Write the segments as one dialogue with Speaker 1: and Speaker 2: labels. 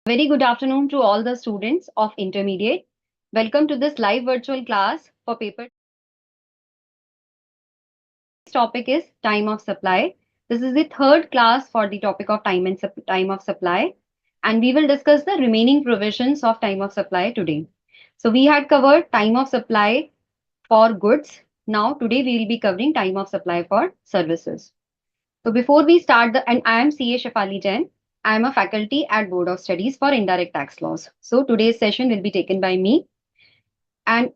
Speaker 1: Very good afternoon to all the students of intermediate. Welcome to this live virtual class for paper. This topic is time of supply. This is the third class for the topic of time of supply, and we will discuss the remaining provisions of time of supply today. So we had covered time of supply for goods. Now today we will be covering time of supply for services. So before we start and I am CA Shefali Jain. I am a faculty at Board of Studies for Indirect Tax Laws. So today's session will be taken by me. And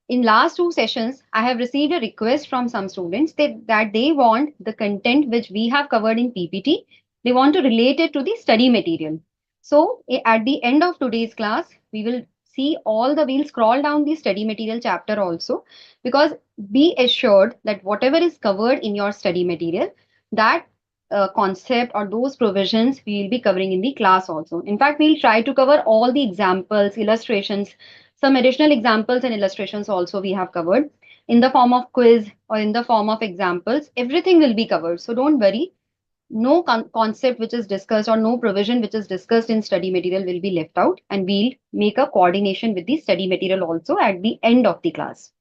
Speaker 1: in last two sessions, I have received a request from some students that they want the content which we have covered in PPT. They want to relate it to the study material. So at the end of today's class, we will we'll scroll down the study material chapter also, because be assured that whatever is covered in your study material, that concept or those provisions we will be covering in the class also. In fact, we'll try to cover all the examples, illustrations, some additional examples and illustrations also we have covered in the form of quiz or in the form of examples. Everything will be covered. So don't worry. No concept which is discussed or no provision which is discussed in study material will be left out, and we'll make a coordination with the study material also at the end of the class.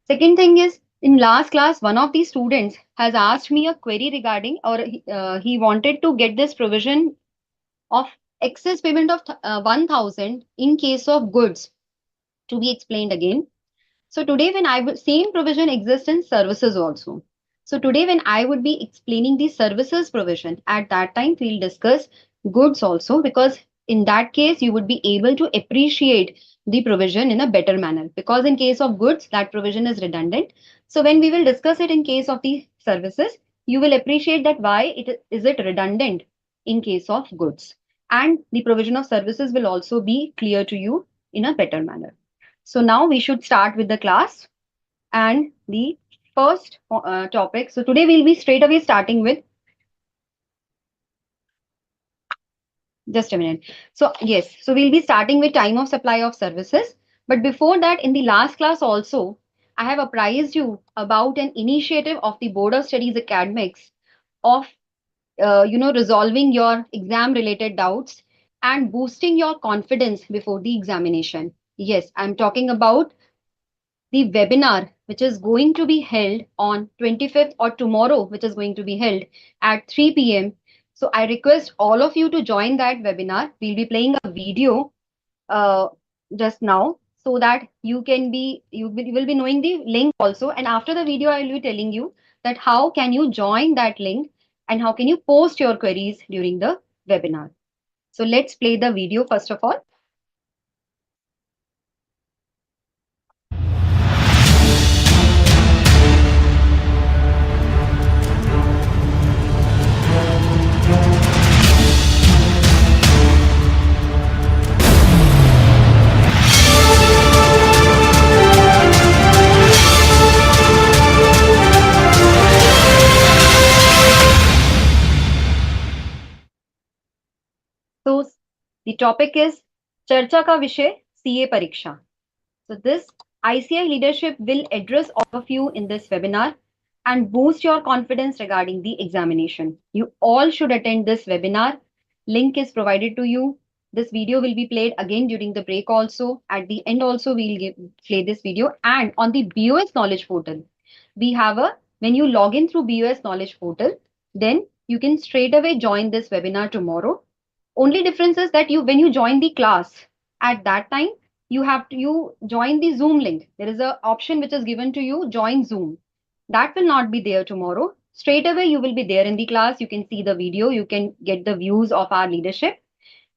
Speaker 1: Second thing is, in last class, one of the students has asked me a query regarding, or he wanted to get this provision of excess payment of 1000 in case of goods to be explained again. So today when same provision exists in services also. So today when I would be explaining the services provision, at that time we'll discuss goods also, because in that case you would be able to appreciate the provision in a better manner, because in case of goods that provision is redundant. So when we will discuss it in case of the services, you will appreciate that why it redundant in case of goods, and the provision of services will also be clear to you in a better manner. So now we should start with the class and the first topic. So today we'll be straight away starting with, just a minute. So yes, so we'll be starting with time of supply of services. But before that, in the last class also, I have apprised you about an initiative of the Board of Studies Academics of resolving your exam related doubts and boosting your confidence before the examination. Yes, I'm talking about the webinar which is going to be held on 25th, or tomorrow, which is going to be held at 3 p.m. So I request all of you to join that webinar. We'll be playing a video uh, just now, so that you will be knowing the link also. And after the video, I will be telling you that how can you join that link and how can you post your queries during the webinar. So let's play the video first of all. So the topic is Charcha ka Vishay CA Pariksha. So this ICAI leadership will address all of you in this webinar and boost your confidence regarding the examination. You all should attend this webinar. Link is provided to you. This video will be played again during the break also. At the end also, we'll play this video. And on the BOS Knowledge Portal, we have when you log in through BOS Knowledge Portal, then you can straight away join this webinar tomorrow. Only difference is that when you join the class, at that time, you join the Zoom link. There is a option which is given to you, join Zoom. That will not be there tomorrow. Straight away, you will be there in the class. You can see the video. You can get the views of our leadership.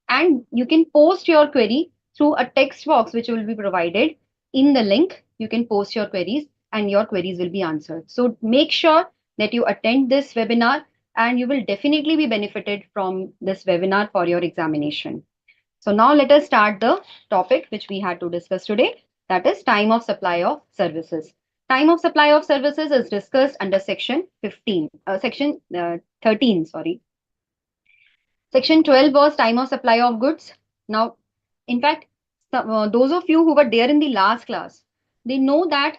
Speaker 1: And you can post your query through a text box which will be provided in the link. You can post your queries and your queries will be answered. So make sure that you attend this webinar, and you will definitely be benefited from this webinar for your examination. So now let us start the topic which we had to discuss today, that is time of supply of services. Time of supply of services is discussed under section 13, sorry. Section 12 was time of supply of goods. Now, in fact, those of you who were there in the last class, they know that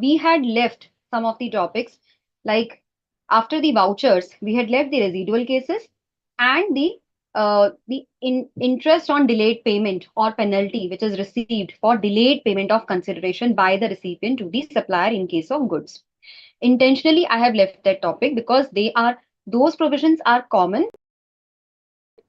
Speaker 1: we had left some of the topics, like after the vouchers, we had left the residual cases and the interest on delayed payment or penalty which is received for delayed payment of consideration by the recipient to the supplier in case of goods. Intentionally, I have left that topic because those provisions are common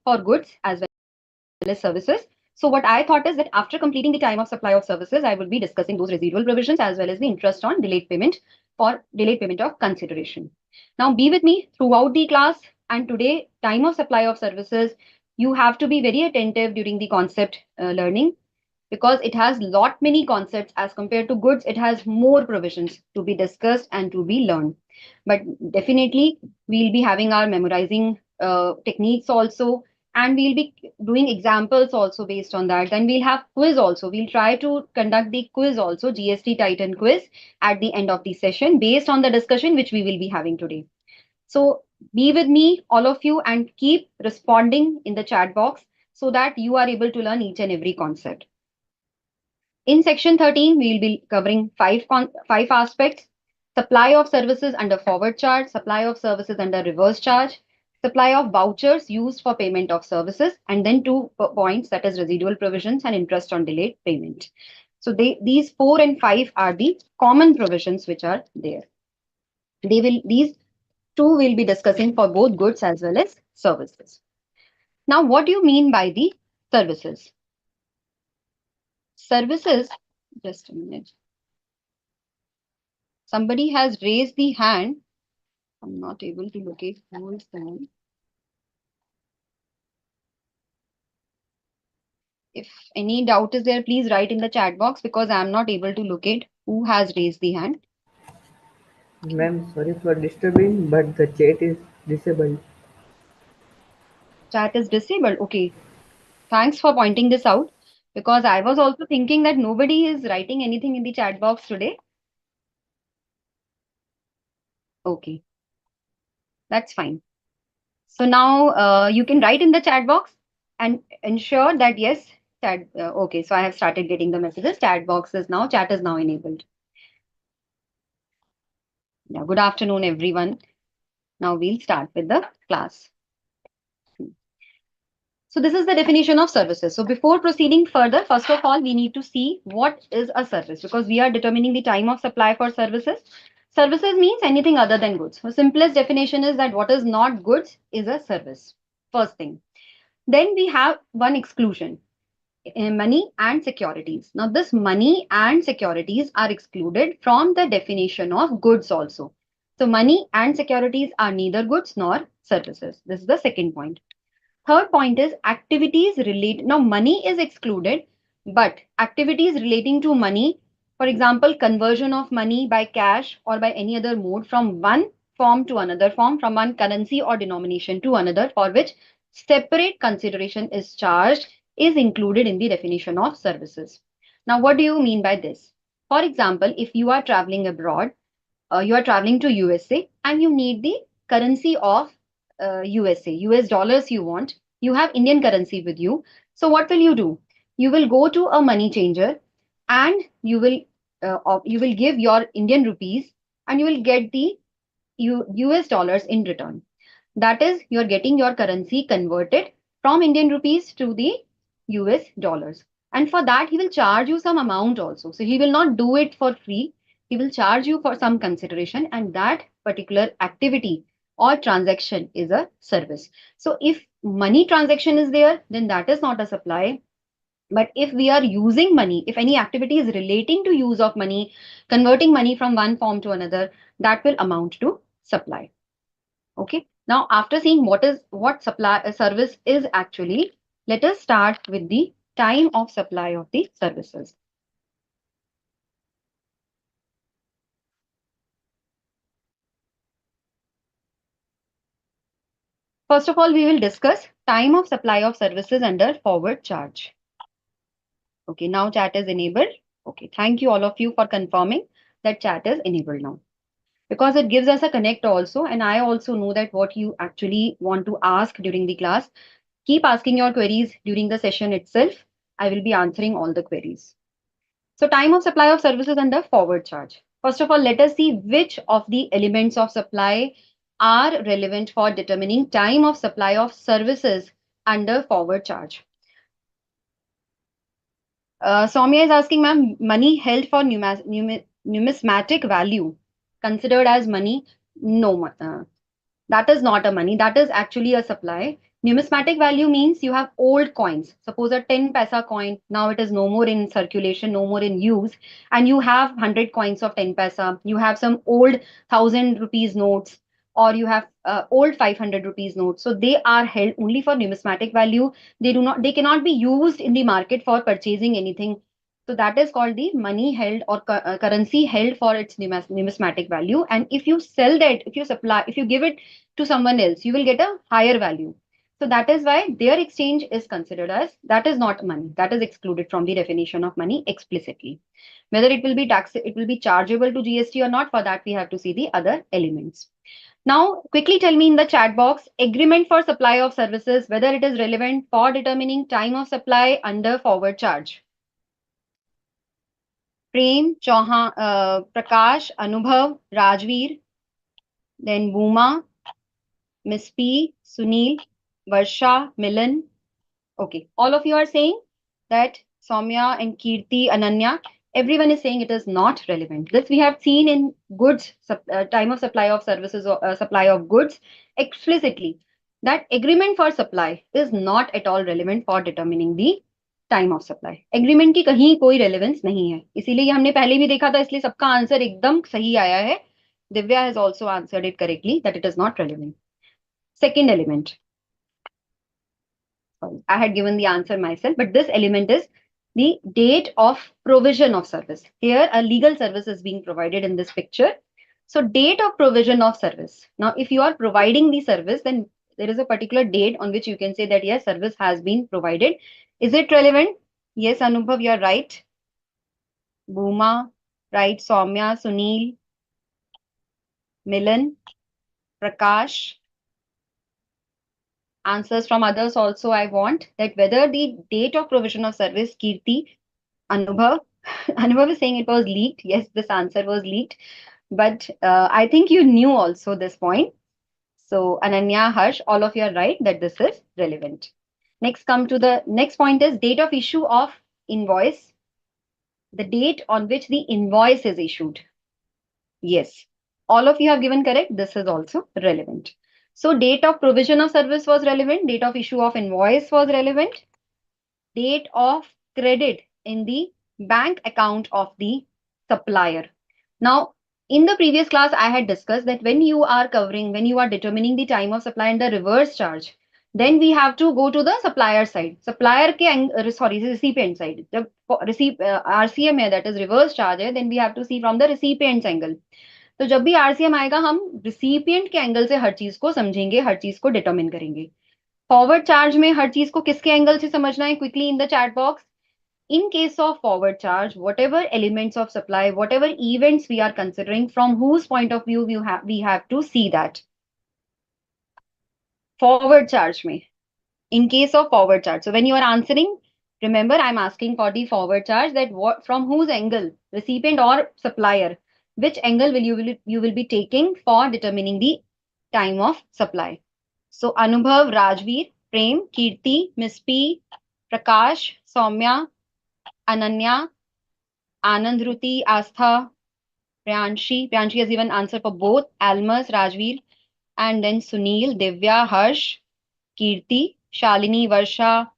Speaker 1: for goods as well as services. So what I thought is that after completing the time of supply of services, I would be discussing those residual provisions as well as the interest on delayed payment for delayed payment of consideration. Now be with me throughout the class, and today time of supply of services, you have to be very attentive during the concept learning because it has lot many concepts as compared to goods. It has more provisions to be discussed and to be learned. But definitely we'll be having our memorizing techniques also, and we'll be doing examples also based on that. Then we'll have quiz also. We'll try to conduct the quiz also, GST Titan quiz, at the end of the session based on the discussion which we will be having today. So be with me, all of you, and keep responding in the chat box so that you are able to learn each and every concept. In section 13, we will be covering five aspects: supply of services under forward charge, supply of services under reverse charge, supply of vouchers used for payment of services, and then two points, that is residual provisions and interest on delayed payment. So these 4 and 5 are the common provisions which are there. These two will be discussing for both goods as well as services. Now, what do you mean by the services? Services, just a minute. Somebody has raised the hand. I'm not able to locate who is the hand. If any doubt is there, please write in the chat box because I'm not able to locate who has raised the hand.
Speaker 2: Ma'am, sorry for disturbing, but the chat is disabled.
Speaker 1: Chat is disabled. Okay. Thanks for pointing this out because I was also thinking that nobody is writing anything in the chat box today. Okay. That's fine. So now you can write in the chat box and ensure that yes, chat. Okay, so I have started getting the messages. Chat is now enabled. Yeah, good afternoon, everyone. Now we'll start with the class. So this is the definition of services. So before proceeding further, first of all, we need to see what is a service because we are determining the time of supply for services. Services means anything other than goods. So simplest definition is that what is not goods is a service. First thing. Then we have one exclusion, money and securities. Now this money and securities are excluded from the definition of goods also. So money and securities are neither goods nor services. This is the second point. Third point is activities related. Now money is excluded, but activities relating to money, for example, conversion of money by cash or by any other mode from one form to another form, from one currency or denomination to another, for which separate consideration is charged, is included in the definition of services. Now, what do you mean by this? For example, if you are traveling abroad, you are traveling to USA and you need the currency of USA, US dollars you want, you have Indian currency with you. So what will you do? You will go to a money changer and you will give your Indian rupees and you will get the US dollars in return. That is, you're getting your currency converted from Indian rupees to the US dollars. And for that, he will charge you some amount also. So he will not do it for free. He will charge you for some consideration, and that particular activity or transaction is a service. So if money transaction is there, then that is not a supply. But if we are using money, if any activity is relating to use of money, converting money from one form to another, that will amount to supply. Okay. Now, after seeing what supply service is actually, let us start with the time of supply of the services. First of all, we will discuss time of supply of services under forward charge. Okay, now chat is enabled. Okay, thank you all of you for confirming that chat is enabled now, because it gives us a connect also, and I also know that what you actually want to ask during the class. Keep asking your queries during the session itself. I will be answering all the queries. So time of supply of services under forward charge. First of all, let us see which of the elements of supply are relevant for determining time of supply of services under forward charge. Soumya is asking, ma'am, money held for numismatic value considered as money? No, that is not a money. That is actually a supply. Numismatic value means you have old coins. Suppose a 10 paisa coin, now it is no more in circulation, no more in use, and you have 100 coins of 10 paisa. You have some old 1000 rupees notes, or you have old 500 rupees notes. So they are held only for numismatic value. They cannot be used in the market for purchasing anything. So that is called the money held or currency held for its numismatic value. And if you sell that, if you give it to someone else, you will get a higher value. So that is why their exchange is considered as, that is not money. That is excluded from the definition of money explicitly. Whether it will be it will be chargeable to GST or not, for that we have to see the other elements. Now, quickly tell me in the chat box, agreement for supply of services, whether it is relevant for determining time of supply under forward charge. Prem, Chauhan, Prakash, Anubhav, Rajveer, then Booma, Miss P, Sunil, Varsha, Milan. Okay, all of you are saying that Soumya and Kirti, Ananya, everyone is saying it is not relevant. This we have seen in goods, time of supply of services or supply of goods explicitly. That agreement for supply is not at all relevant for determining the time of supply. Agreement की कहीं कोई relevance नहीं है, इसीलिए हमने पहले भी देखा था, इसलिए सबका आंसर एकदम सही आया है. Divya has also answered it correctly that it is not relevant. Second element. Sorry, I had given the answer myself, but this element is the date of provision of service. Here, a legal service is being provided in this picture. So, date of provision of service. Now, if you are providing the service, then there is a particular date on which you can say that yes, service has been provided. Is it relevant? Yes, Anubhav, you are right. Booma, right. Soumya, Sunil, Milan, Prakash. Answers from others also I want, that whether the date of provision of service, Kirti, Anubhav, Anubhav is saying it was leaked. Yes, this answer was leaked. But I think you knew also this point. So Ananya, Harsh, all of you are right that this is relevant. Next, come to the next point is date of issue of invoice. The date on which the invoice is issued. Yes, all of you have given correct. This is also relevant. So date of provision of service was relevant. Date of issue of invoice was relevant. Date of credit in the bank account of the supplier. Now, in the previous class, I had discussed that when you are determining the time of supply and the reverse charge, then we have to go to the supplier side. Recipient side. The RCM है, that is reverse charge है, then we have to see from the recipient's angle. तो जब भी RCM आएगा, हम recipient के angle से हर चीज को समझेंगे, हर चीज को डिटरमिन करेंगे. फॉरवर्ड चार्ज में हर चीज को किसके एंगल से समझना है, quickly in the chat box. In case of forward charge, whatever elements of supply, whatever events we are considering, from whose point of view we have to see that. Forward charge mein, in case of forward charge. So when you are answering, remember I'm asking for the forward charge, that what, from whose angle, recipient or supplier, which angle you will be taking for determining the time of supply. So Anubhav, Rajveer, Prem, Kirti, Miss P, Prakash, Soumya, Ananya, Anand, Ruti, Astha, Priyanshi. Priyanshi has given answer for both. Almas, Rajveer, and then Sunil, Divya, Harsh, Kirti, Shalini, Varsha,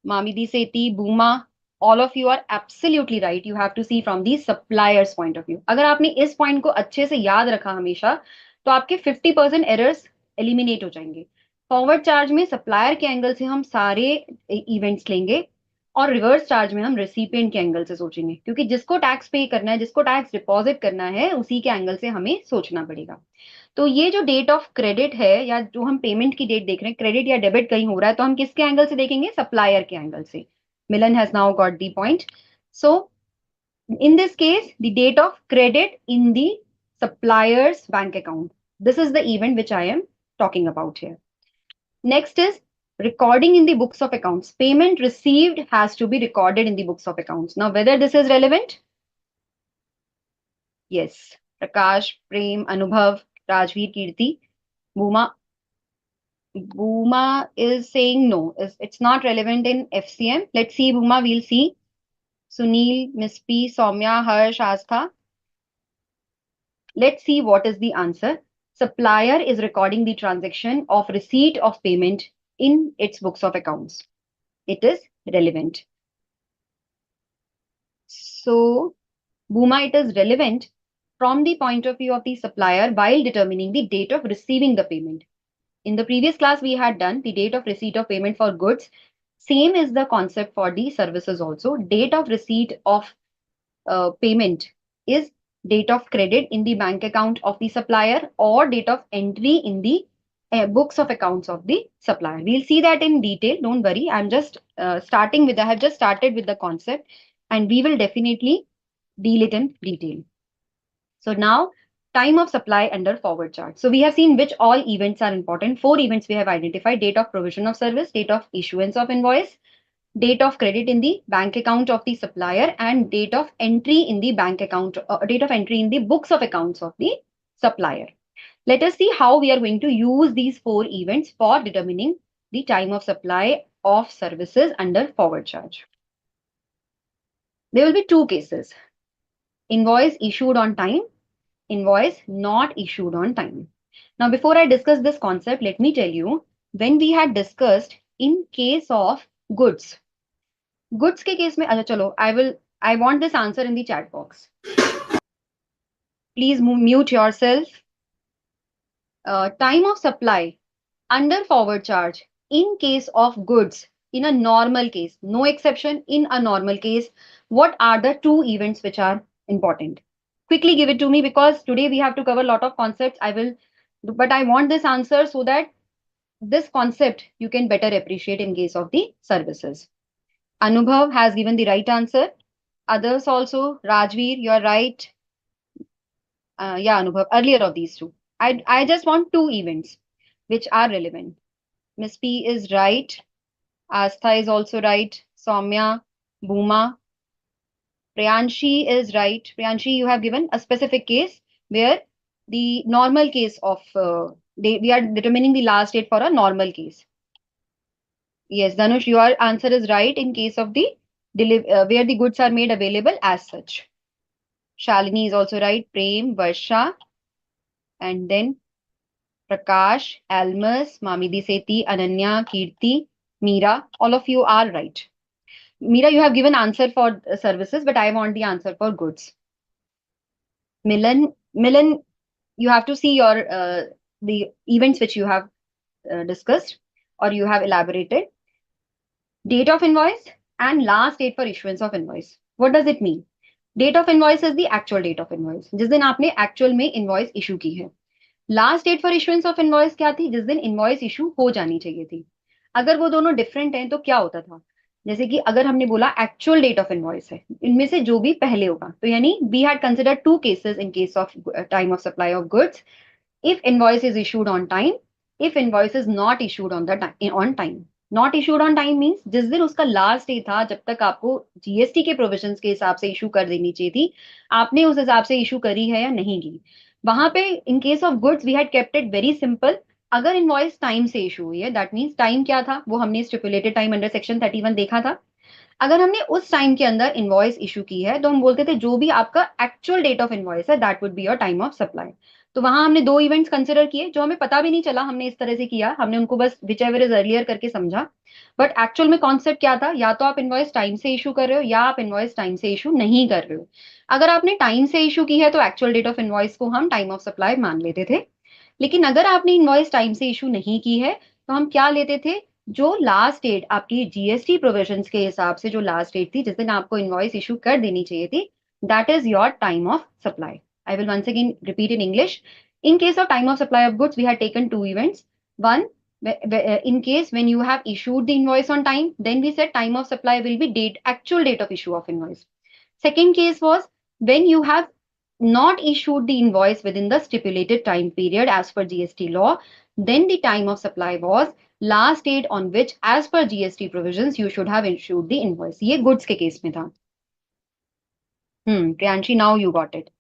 Speaker 1: Mamidi Seti, Booma. All of you are absolutely right. You have to see from the supplier's point of view. अगर आपने इस point को अच्छे से याद रखा हमेशा, तो आपके 50% errors eliminate हो जाएंगे. फॉरवर्ड चार्ज में सप्लायर के एंगल से हम सारे इवेंट्स लेंगे, और रिवर्स चार्ज में हम रेसिपिएंट के एंगल से सोचेंगे, क्योंकि जिसको टैक्स पे करना है, जिसको टैक्स डिपॉजिट करना है, उसी के एंगल से हमें सोचना पड़ेगा. तो ये जो डेट ऑफ क्रेडिट है, या जो हम पेमेंट की डेट देख रहे हैं, क्रेडिट या डेबिट कहीं हो रहा है, तो हम किसके एंगल से देखेंगे, सप्लायर के एंगल से. Milan has now got the point. So in this case, the date of credit in the supplier's bank account. This is the event which I am talking about here. Next is recording in the books of accounts. Payment received has to be recorded in the books of accounts. Now, whether this is relevant? Yes. Prakash, Prem, Anubhav, Rajveer, Kirti, Booma. Booma is saying no. It's not relevant in FCM. Let's see, Booma, we'll see. Sunil, Miss P, Soumya, Harsh, Astha. Let's see what is the answer. Supplier is recording the transaction of receipt of payment in its books of accounts. It is relevant. So, Booma, it is relevant from the point of view of the supplier while determining the date of receiving the payment. In the previous class, we had done the date of receipt of payment for goods. Same is the concept for the services also. Date of receipt of payment is date of credit in the bank account of the supplier or date of entry in the books of accounts of the supplier. We'll see that in detail. Don't worry. I'm just I have just started with the concept and we will definitely deal it in detail. So now time of supply under forward chart. So we have seen which all events are important. 4 events we have identified: date of provision of service, date of issuance of invoice, date of credit in the bank account of the supplier, and date of entry in the bank account, date of entry in the books of accounts of the supplier. Let us see how we are going to use these 4 events for determining the time of supply of services under forward charge. There will be 2 cases: invoice issued on time, invoice not issued on time. Now, before I discuss this concept, let me tell you, when we had discussed in case of goods, goods के case में, अच्छा चलो, I want this answer in the chat box. Please mute yourself. Time of supply under forward charge in case of goods in a normal case, no exception, in a normal case, what are the 2 events which are important? Quickly give it to me because today we have to cover a lot of concepts. But I want this answer so that this concept you can better appreciate in case of the services. Anubhav has given the right answer. Others also, Rajveer, you're right. Yeah, Anubhav, earlier of these 2. I just want 2 events which are relevant. Miss P is right. Astha is also right. Soumya, Booma. Priyanshi is right. Priyanshi, you have given a specific case where the normal case of, we are determining the last date for a normal case. Yes, Dhanush, your answer is right in case of the where the goods are made available as such. Shalini is also right. Prem, Varsha, and then Prakash, Almas, Mamidi Seti, Ananya, Kirti, Meera. All of you are right. Meera, you have given answer for services, but I want the answer for goods. Milan, you have to see your the events which you have discussed or you have elaborated. Date of invoice and last date for issuance of invoice. What does it mean? Date of invoice is the actual date of invoice. जिस दिन आपने actual में invoice issue की है. Last date for issuance of invoice क्या थी? जिस दिन इनवॉइस इशू हो जानी चाहिए थी. अगर वो दोनों डिफरेंट हैं तो क्या होता था? जैसे कि अगर हमने बोला एक्चुअल डेट ऑफ इनवॉइस है, इनमें से जो भी पहले होगा, तो यानी we had consider 2 cases in case of time of supply of goods. If invoice is issued on time, if invoice is not issued on time. Not issued on time means जिस दिन उसका लास्ट डे था, जब तक आपको GST के provisions के हिसाब से इशू कर देनी चाहिए थी, आपने उस हिसाब से इशू करी है या नहीं की. वहां पे in case of goods we had kept it very simple. अगर इनवॉइस टाइम से इशू हुई है, दैट मीन्स टाइम क्या था, वो हमने स्टिपुलेटेड टाइम अंडर सेक्शन 31 देखा था. अगर हमने उस टाइम के अंदर इनवॉइस इशू की है तो हम बोलते थे जो भी आपका एक्चुअल डेट ऑफ इनवॉइस है that would be your time of supply. तो वहां हमने 2 इवेंट्स कंसिडर किए जो हमें पता भी नहीं चला हमने इस तरह से किया, हमने उनको बस विच एवर इज अर्लियर करके समझा. बट एक्चुअल में कॉन्सेप्ट क्या था? या तो आप इनवॉइस टाइम से इशू कर रहे हो या आप इनवॉइस टाइम से इशू नहीं कर रहे हो. अगर आपने टाइम से इशू की है तो एक्चुअल डेट ऑफ इनवॉइस को हम टाइम ऑफ सप्लाई मान लेते थे. लेकिन अगर आपने इनवॉइस टाइम से इशू नहीं की है तो हम क्या लेते थे? जो लास्ट डेट आपकी जीएसटी प्रोविजंस के हिसाब से जो लास्ट डेट थी जिस दिन आपको इनवॉइस इशू कर देनी चाहिए थी, that is your time of supply. I will once again repeat in English. In case of time of supply of goods, we had taken 2 events. One, in case when you have issued the invoice on time, then we said time of supply will be actual date of issue of invoice. Second case was when you have not issued the invoice within the stipulated time period as per GST law, then the time of supply was last date on which as per GST provisions you should have issued the invoice. ये goods के case में था. Priyanshi, now you got it.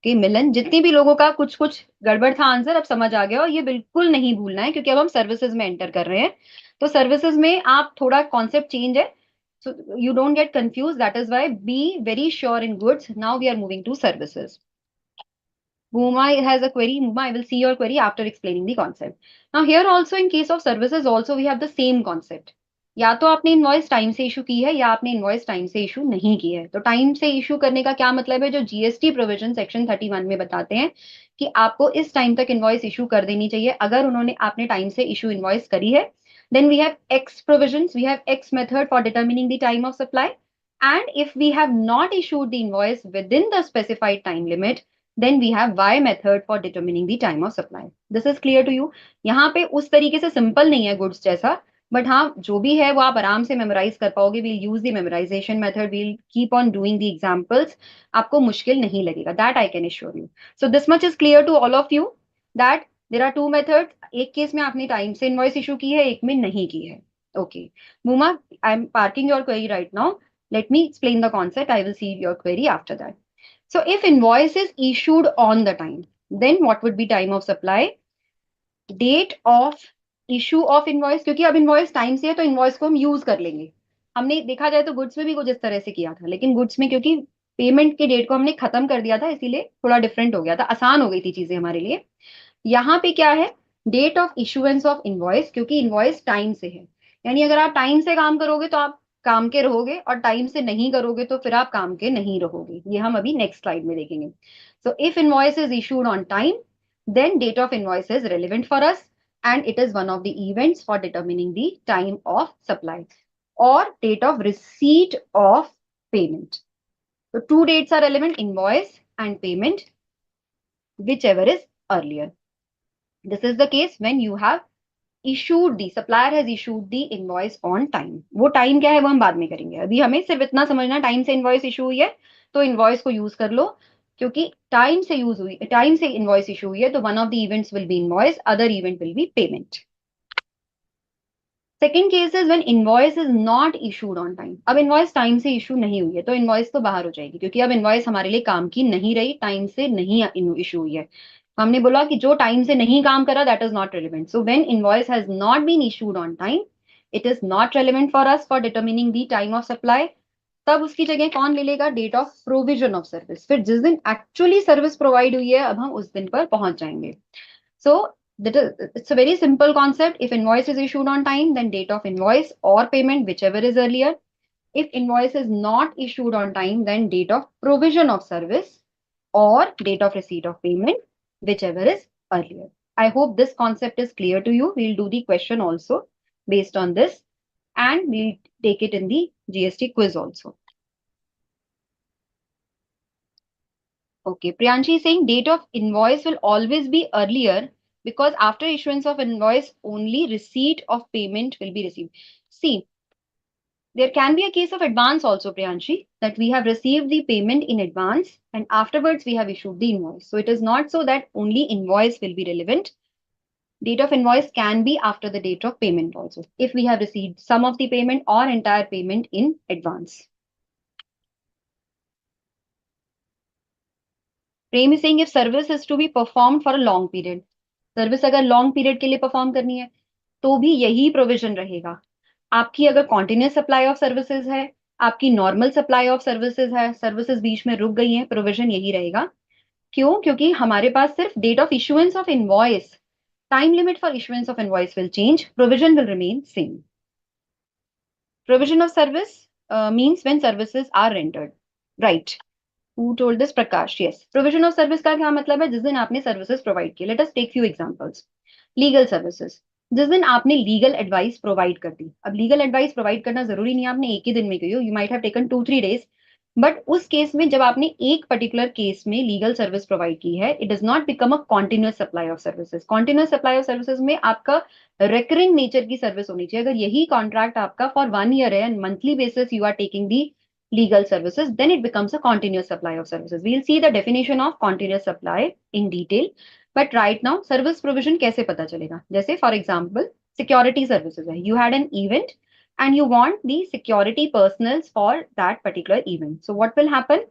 Speaker 1: कि मिलन, जितने भी लोगों का कुछ कुछ गड़बड़ था आंसर अब समझ आ गया, और ये बिल्कुल नहीं भूलना है क्योंकि अब हम सर्विसेज में एंटर कर रहे हैं। तो सर्विसेज में आप थोड़ा कॉन्सेप्ट चेंज है, so you don't get confused. That is why be very sure in goods. Now we are moving to services. Muma has a query. Muma, I will see your query after explaining the concept. Now here also in case of services also we have the same concept. या तो आपने invoice time से issue की है या आपने invoice time से issue नहीं की है। तो टाइम से इशू करने का क्या मतलब है, जो जीएसटी प्रोविजन सेक्शन 31 में बताते हैं कि आपको इस टाइम तक इनवॉइस इशू कर देनी चाहिए। अगर उन्होंने आपने टाइम से इशू इनवॉइस करी है, then we have X provisions, we have X method for determining the time of supply. And if we have not issued the invoice within the specified time limit, then we have Y method for determining the time of supply. This is clear to you? यहाँ पे उस तरीके से simple नहीं है goods जैसा, but हाँ जो भी है वो आप आराम से मेमोराइज कर पाओगे। We'll use the memorisation method, we'll keep on doing the examples, आपको मुश्किल नहीं लगेगा, that I can assure you. So this much is clear to all of you that there are two methods. एक case में आपने time से invoice issue की है, एक में नहीं की है। Okay Muma, I am parking your query write now, let me explain the concept. I will see your query after that. So if invoice is issued on the time, then what would be time of supply? Date of issue of invoice, क्योंकि अब invoice time से है तो invoice को हम use कर लेंगे। हमने देखा जाए तो गुड्स में भी कुछ इस तरह से किया था, लेकिन गुड्स में क्योंकि पेमेंट के डेट को हमने खत्म कर दिया था इसीलिए थोड़ा डिफरेंट हो गया था, आसान हो गई थी चीजें हमारे लिए। यहाँ पे क्या है, date of issuance of invoice, क्योंकि इनवॉइस टाइम से है। यानी अगर आप टाइम से काम करोगे तो आप काम के रहोगे, और टाइम से नहीं करोगे तो फिर आप काम के नहीं रहोगे। ये हम अभी नेक्स्ट स्लाइड में देखेंगे। So if invoice is issued on time, then date of invoice is relevant for us, and it is one of the events for determining the time of supply or date of receipt of payment. So two dates are relevant, invoice and payment, whichever is earlier. This is the case when you have issued, the supplier has issued the invoice on time. वो time क्या है वो हम बाद में करेंगे, अभी हमें सिर्फ इतना समझना, टाइम से इनवॉइस इशू हुई है तो इनवॉइस को यूज कर लो, क्योंकि टाइम से यूज हुई, टाइम से इनवॉइस इशू हुई है तो one of the events will be invoice, other event will be payment. Second case is when invoice is not issued on time. अब इनवॉइस टाइम से इशू नहीं हुई है तो इनवॉइस तो बाहर हो जाएगी, क्योंकि अब इनवॉइस हमारे लिए काम की नहीं रही, टाइम से नहीं इशू हुई है। हमने बोला कि जो टाइम से नहीं काम करा that is not relevant. So when invoice has not been issued on time, it is not relevant for us for determining the time of supply. तब उसकी जगह कौन ले लेगा, date of provision of service. फिर जिस दिन एक्चुअली सर्विस प्रोवाइड हुई है अब हम उस दिन पर पहुंच जाएंगे। सो it's a very simple concept. If invoice is issued on time, then date of invoice or payment, whichever is earlier. If invoice is not issued on time, then date of provision of service or date of receipt of payment, whichever is earlier. I hope this concept is clear to you. We'll do the question also based on this, and we'll take it in the GST quiz also. Okay, Priyanshi is saying date of invoice will always be earlier because after issuance of invoice, only receipt of payment will be received. See, there can be a case of advance also, Priyanshi, that we have received the payment in advance and afterwards we have issued the invoice. So it is not so that only invoice will be relevant. Date of invoice can be after the date of payment also, if we have received some of the payment or entire payment in advance. Prem is saying if service is to be performed for a long period, service अगर long period के लिए perform करनी है तो भी यही provision रहेगा। आपकी अगर कॉन्टिन्यूस सप्लाई ऑफ सर्विसेज है, आपकी नॉर्मल सप्लाई ऑफ सर्विसेज है, सर्विसेज बीच में रुक गई हैं, प्रोविजन यही रहेगा। क्यों? क्योंकि हमारे पास सिर्फ date of issuance of invoice, time limit for issuance of invoice will change, provision will remain same. Provision of service means when services are rendered, right? Who told this? Prakash. Yes. Provision of service का क्या मतलब है? जिस दिन आपने services provide की। Let us take few examples. Legal services, जिस दिन आपने लीगल एडवाइस प्रोवाइड कर दी। अब लीगल एडवाइस प्रोवाइड करना जरूरी नहीं है आपने एक ही दिन में की हो, you might have taken 2-3 days, but उस केस में जब आपने एक पर्टिकुलर केस में लीगल सर्विस प्रोवाइड की है, it does not become a continuous supply of services. Continuous supply of services में आपका रिकरिंग नेचर की सर्विस होनी चाहिए। अगर यही कॉन्ट्रैक्ट आपका फॉर 1 ईयर है and monthly basis you are taking the legal services, then it becomes a continuous supply of services. We'll see the definition of continuous supply in detail, but right now service provision कैसे पता चलेगा? जैसे for example security services है, you had an event and you want the security personnel for that particular event. So what will happen?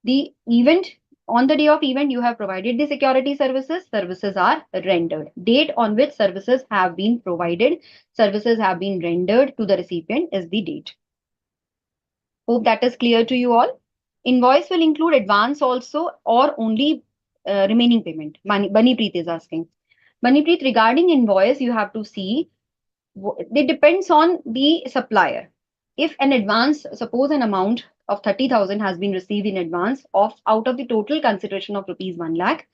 Speaker 1: The event On the day of event, you have provided the security services. Services are rendered. Date on which services have been provided, services have been rendered to the recipient is the date. Hope that is clear to you all. Invoice will include advance also or only remaining payment. Bunnypreet is asking. Bunnypreet, regarding invoice, you have to see it depends on the supplier. If an advance, suppose an amount of 30,000 has been received in advance of out of the total consideration of rupees 1 lakh,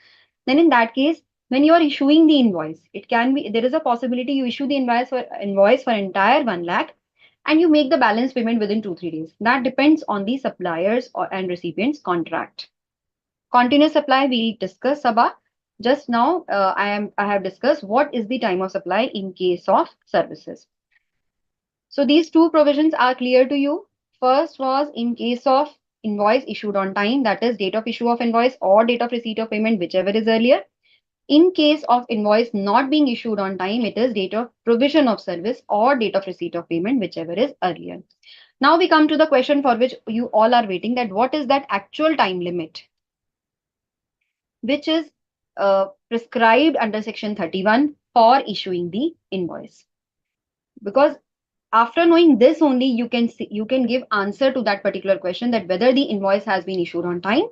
Speaker 1: then in that case, when you are issuing the invoice, it can be there is a possibility you issue the invoice for entire 1 lakh and you make the balance payment within 2-3 days. That depends on the suppliers and recipients contract. Continuous supply we'll discuss, Sabha. Just now, I have discussed what is the time of supply in case of services. So these two provisions are clear to you. First was in case of invoice issued on time, that is date of issue of invoice or date of receipt of payment, whichever is earlier. In case of invoice not being issued on time, it is date of provision of service or date of receipt of payment, whichever is earlier. Now we come to the question for which you all are waiting, that what is that actual time limit, which is prescribed under section 31 for issuing the invoice. Because after knowing this only, you can give answer to that particular question, that whether the invoice has been issued on time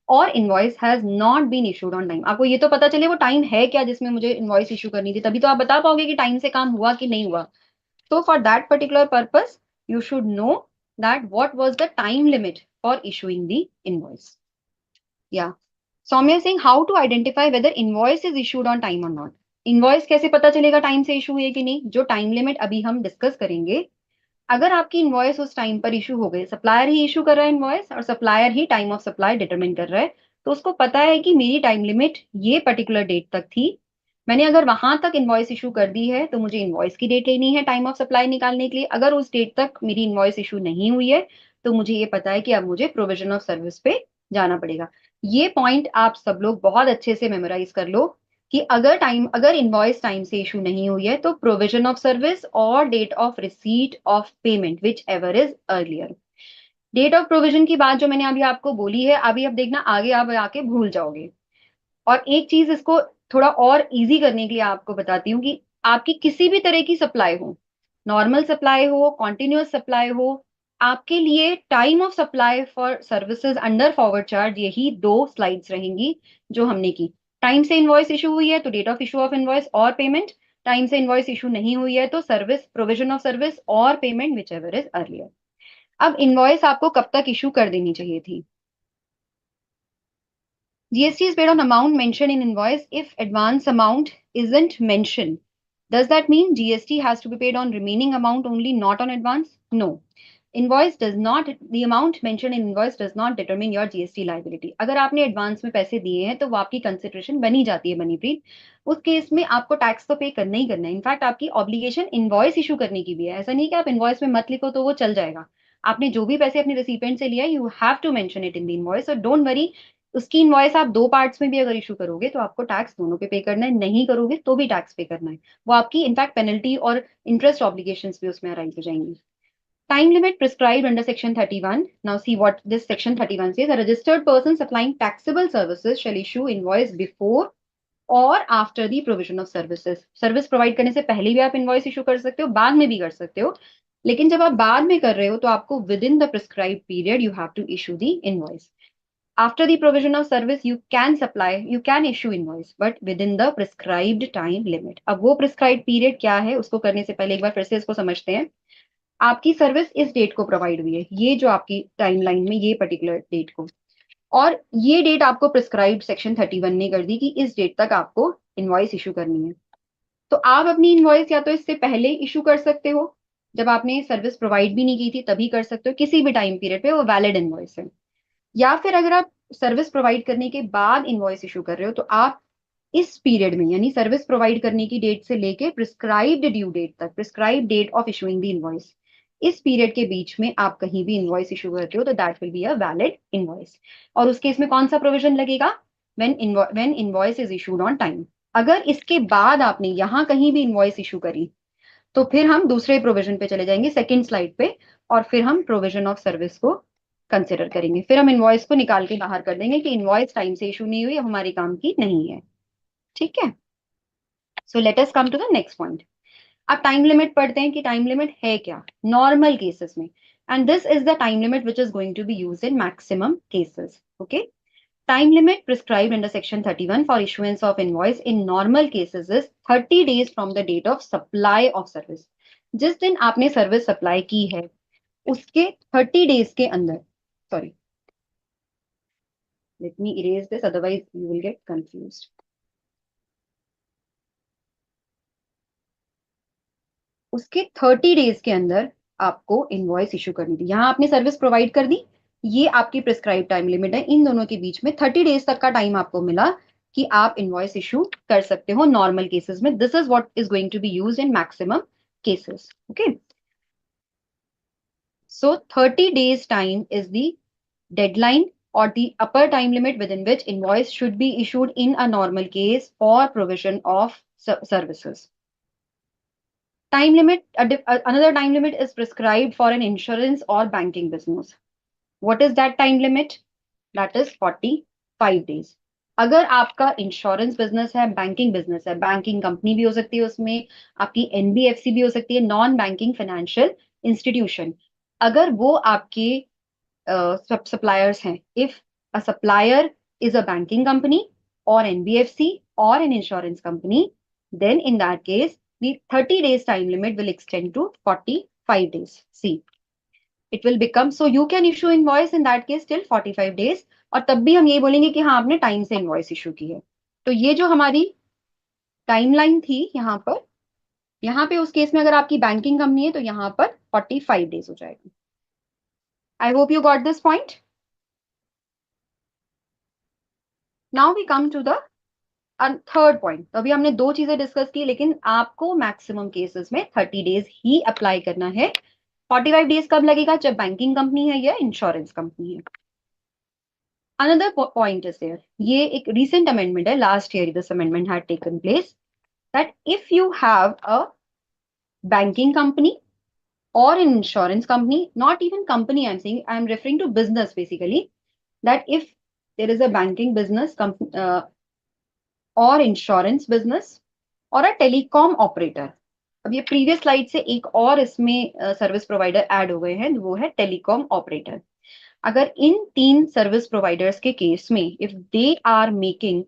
Speaker 1: और invoice has not been issued on time. आपको ये तो पता चले वो time है क्या जिसमें मुझे इनवॉइस इशू करनी थी, तभी तो आप बता पाओगे कि टाइम से काम हुआ कि नहीं हुआ. So for that particular purpose, you should know that what was the time limit for issuing the invoice. Yeah. Soumya saying how to identify whether invoice is issued on time or not. Invoice कैसे पता चलेगा time से issue है कि नहीं? जो time limit अभी हम डिस्कस करेंगे, अगर आपकी इनवॉइस उस टाइम पर इशू हो गई, सप्लायर ही इशू कर रहा है इनवॉइस और supplier he time of supply determine कर रहा है, तो उसको पता है कि मेरी टाइम लिमिट ये पर्टिकुलर डेट तक थी. मैंने अगर वहां तक इनवॉइस इशू कर दी है तो मुझे इनवॉइस की डेट लेनी है टाइम ऑफ सप्लाई निकालने के लिए. अगर उस डेट तक मेरी इनवॉइस इशू नहीं हुई है तो मुझे ये पता है कि अब मुझे प्रोविजन ऑफ सर्विस पे जाना पड़ेगा. ये पॉइंट आप सब लोग बहुत अच्छे से मेमोराइज कर लो कि अगर इनवॉइस टाइम से इशू नहीं हुई है तो प्रोविजन ऑफ सर्विस और date of receipt of payment whichever is earlier. Date of provision की बात जो मैंने अभी आपको बोली है, अभी अब देखना आगे आप आके भूल जाओगे. और एक चीज इसको थोड़ा और इजी करने के लिए आपको बताती हूँ कि आपकी किसी भी तरह की सप्लाई हो, नॉर्मल सप्लाई हो, कॉन्टिन्यूअस सप्लाई हो, आपके लिए time of supply for services under forward charge यही 2 स्लाइड्स रहेंगी जो हमने की. टाइम से इनवॉइस इशू हुई है तो date of issue of invoice और पेमेंट, टाइम से इनवॉइस इशू नहीं हुई है तो सर्विस प्रोविजन ऑफ सर्विस और payment whichever is earlier. अब इनवॉइस आपको कब तक इशू कर देनी चाहिए थी? GST is paid on amount mentioned in invoice if advance amount isn't mentioned. Does that mean GST has to be paid on remaining amount only, not on advance? No. Invoice does not, the amount mentioned in invoice does not determine your GST liability. अगर आपने advance में पैसे दिए हैं तो वो आपकी consideration बनी जाती है मनीप्रीत. उस केस में आपको टैक्स तो पे करना ही करना है. इनफैक्ट आपकी ऑब्लिगेशन इनवॉइस इशू करने की भी है. ऐसा नहीं कि आप इनवॉइस में मत लिखो तो वो चल जाएगा. आपने जो भी पैसे अपने रेसिपिएंट से लिया, you have to mention it in the invoice. और डोंट वरी, उसकी इनवॉइस आप 2 पार्ट्स में भी अगर इशू करोगे तो आपको टैक्स दोनों पे करना है, नहीं करोगे तो भी टैक्स पे करना है. वो आपकी इनफैक्ट पेनल्टी और इंटरेस्ट ऑब्लिगेशंस भी उसमें अराइज हो जाएंगी. Time limit prescribed under section 31. Now see what this section 31 says. A registered person supplying taxable services shall issue invoice before or after the provision of services. Service provide करने से पहले भी आप invoice issue कर सकते हो, बाद में भी कर सकते हो. लेकिन जब आप बाद में कर रहे हो तो आपको within the prescribed period you have to issue the invoice. After the provision of service you can issue invoice but within the prescribed time limit. अब वो prescribed period क्या है उसको करने से पहले एक बार फिर से इसको समझते हैं. आपकी सर्विस इस डेट को प्रोवाइड हुई है, ये जो आपकी टाइमलाइन में ये पर्टिकुलर डेट को, और ये डेट आपको प्रिस्क्राइब्ड सेक्शन 31 ने कर दी कि इस डेट तक आपको इनवॉइस इशू करनी है. तो आप अपनी इनवॉइस या तो इससे पहले इशू कर सकते हो, जब आपने सर्विस प्रोवाइड भी नहीं की थी तभी कर सकते हो, किसी भी टाइम पीरियड पे वो वैलिड इनवॉइस है. या फिर अगर आप सर्विस प्रोवाइड करने के बाद इनवॉइस इशू कर रहे हो तो आप इस पीरियड में, यानी सर्विस प्रोवाइड करने की डेट से लेके प्रिस्क्राइब्ड ड्यू डेट तक, prescribed date of issuing the invoice, इस पीरियड के बीच में आप कहीं भी इनवॉइस इशू करते हो तो that will be a valid invoice. और उस केस में कौन सा प्रोविजन लगेगा? When invoice is issued on time. अगर इसके बाद आपने यहां कहीं भी इनवॉइस इशू करी तो फिर हम दूसरे प्रोविजन पे चले जाएंगे, सेकंड स्लाइड पे, और फिर हम प्रोविजन ऑफ सर्विस को कंसिडर करेंगे, फिर हम इनवॉइस को निकाल के बाहर कर देंगे कि इनवॉइस टाइम से इशू नहीं हुई, हमारी काम की नहीं है। ठीक है, so let us come to the next point. अब टाइम लिमिट पढ़ते हैं कि टाइम लिमिट है क्या नॉर्मल केसेस में, and this is the time limit which is going to be used in maximum cases. Okay, time limit prescribed under section 31 for issuance of invoice in normal cases is 30 days from the date of supply of service। जिस दिन आपने service supply की है उसके 30 days के अंदर, sorry let me erase this otherwise you will get confused. उसके 30 days के अंदर आपको इनवॉइस इशू करनी थी। यहाँ आपने सर्विस प्रोवाइड कर दी, ये आपकी प्रिस्क्राइब टाइम लिमिट है, इन दोनों के बीच में 30 डेज तक का टाइम आपको मिला कि आप इनवॉइस इशू कर सकते हो नॉर्मल केसेस में। This is what is going to be used in maximum cases. Okay, so 30 days time is the deadline or the upper time limit within which invoice should be issued in a normal case for provision of services. Time limit, another time limit is prescribed for an insurance or banking business. What is that time limit? That is 45 days. अगर आपका insurance business है, banking business है, banking company भी हो सकती है उसमें, आपकी एनबीएफसी भी हो सकती है, नॉन बैंकिंग फाइनेंशियल इंस्टीट्यूशन, अगर वो आपके सप्लायर्स हैं, if a supplier is a banking company or NBFC or an insurance company, then in that case, the 30 days time limit will extend to 45 days. See, it will become, so you can issue invoice in that case till 45 days, और तब भी हम ये बोलेंगे कि हाँ आपने time से इनवॉइस इशू की है। तो ये जो हमारी टाइमलाइन थी यहाँ पे उस केस में अगर आपकी बैंकिंग कंपनी है तो यहाँ पर 45 डेज हो जाएगा। I hope you got this point. Now we come to the third point. तो अभी हमने दो चीजें डिस्कस की, लेकिन आपको मैक्सिमम केसेस में 30 डेज ही अप्लाई करना है। 45 डेज कब लगेगा? जब बैंकिंग कंपनी है या इंश्योरेंस कंपनी है। अनदर पॉइंट इज देयर, ये एक recent amendment है, last year this amendment had taken place, that if you have a banking company or an insurance company, not even company I'm saying, I'm referring to business basically, that if there is a banking business or insurance business और a telecom operator. अब ये previous slide से एक और इसमें service provider add हो गए हैं, वो है टेलीकॉम ऑपरेटर। अगर इन तीन सर्विस प्रोवाइडर्स के केस में if they are making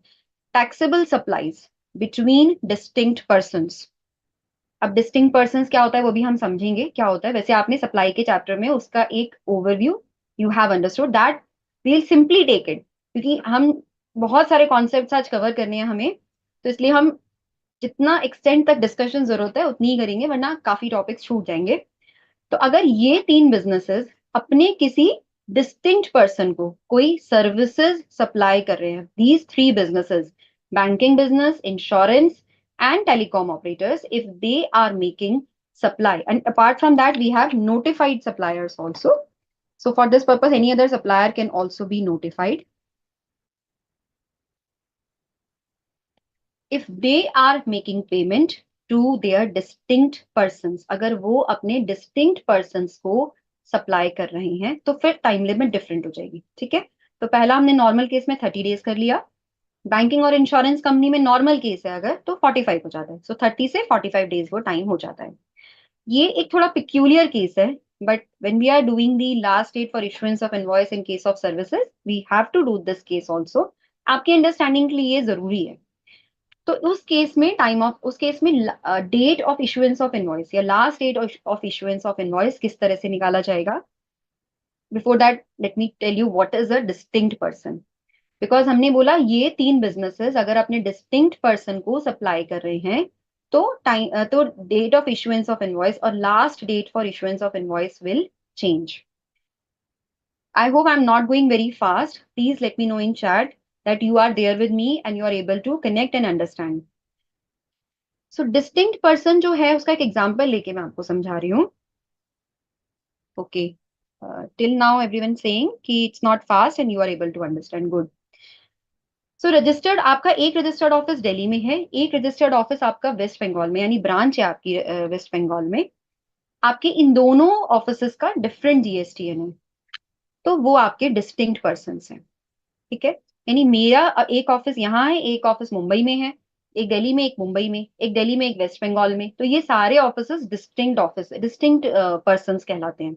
Speaker 1: taxable supplies between distinct persons, अब डिस्टिंक्ट पर्सन्स क्या होता है वो भी हम समझेंगे क्या होता है। वैसे आपने सप्लाई के चैप्टर में उसका एक overview you have understood that, we'll simply take it, क्योंकि हम बहुत सारे कॉन्सेप्ट आज कवर करने हैं हमें, तो इसलिए हम जितना एक्सटेंड तक डिस्कशन जरूरत है उतनी ही करेंगे, वरना काफी टॉपिक्स छूट जाएंगे। तो अगर ये तीन बिजनेसेस अपने किसी डिस्टिंक्ट पर्सन को कोई सर्विसेज सप्लाई कर रहे हैं, these three businesses, banking business, insurance and telecom operators, if they are making supply, and apart from that we have notified suppliers also, so for this purpose any other supplier can also be notified. If they are making payment to their distinct persons, अगर वो अपने distinct persons को supply कर रहे हैं तो फिर time limit different हो जाएगी। ठीक है, तो पहला हमने नॉर्मल केस में 30 डेज कर लिया, बैंकिंग और इंश्योरेंस कंपनी में नॉर्मल केस है अगर तो 45 हो जाता है, सो 30 से 45 डेज वो टाइम हो जाता है। ये एक थोड़ा पिक्यूलियर केस है, but when we are doing the last date for issuance of invoice in case of services we have to do this case also, आपके अंडरस्टैंडिंग के लिए ये जरूरी है। तो उस केस में date of issuance of invoice या last date of issuance of invoice किस तरह से निकाला जाएगा। Before that let me tell you what is a distinct person, because हमने बोला ये तीन बिजनेसेस अगर अपने डिस्टिंक्ट पर्सन को सप्लाई कर रहे हैं तो date of issuance of invoice और last date for issuance of invoice will change. I hope I'm not going very fast. Please let me know in chat that you are there with me and you are able to connect and understand. So distinct person जो है उसका एक example लेके मैं आपको समझा रही हूँ। Okay. Till now everyone saying कि it's not fast and you are able to understand. Good. So registered आपका एक रजिस्टर्ड ऑफिस दिल्ली में है, एक रजिस्टर्ड ऑफिस आपका वेस्ट बंगाल में, यानी ब्रांच है आपकी वेस्ट बंगाल में। आपके इन दोनों ऑफिसेस का डिफरेंट जीएसटीएन है। तो वो आपके डिस्टिंक्ट पर्सन हैं। ठीक है, यानी मेरा एक ऑफिस यहाँ है, एक ऑफिस मुंबई में है, एक दिल्ली में, एक मुंबई में, एक दिल्ली में, एक वेस्ट बंगाल में, तो ये सारे office distinct office, distinct person कहलाते हैं।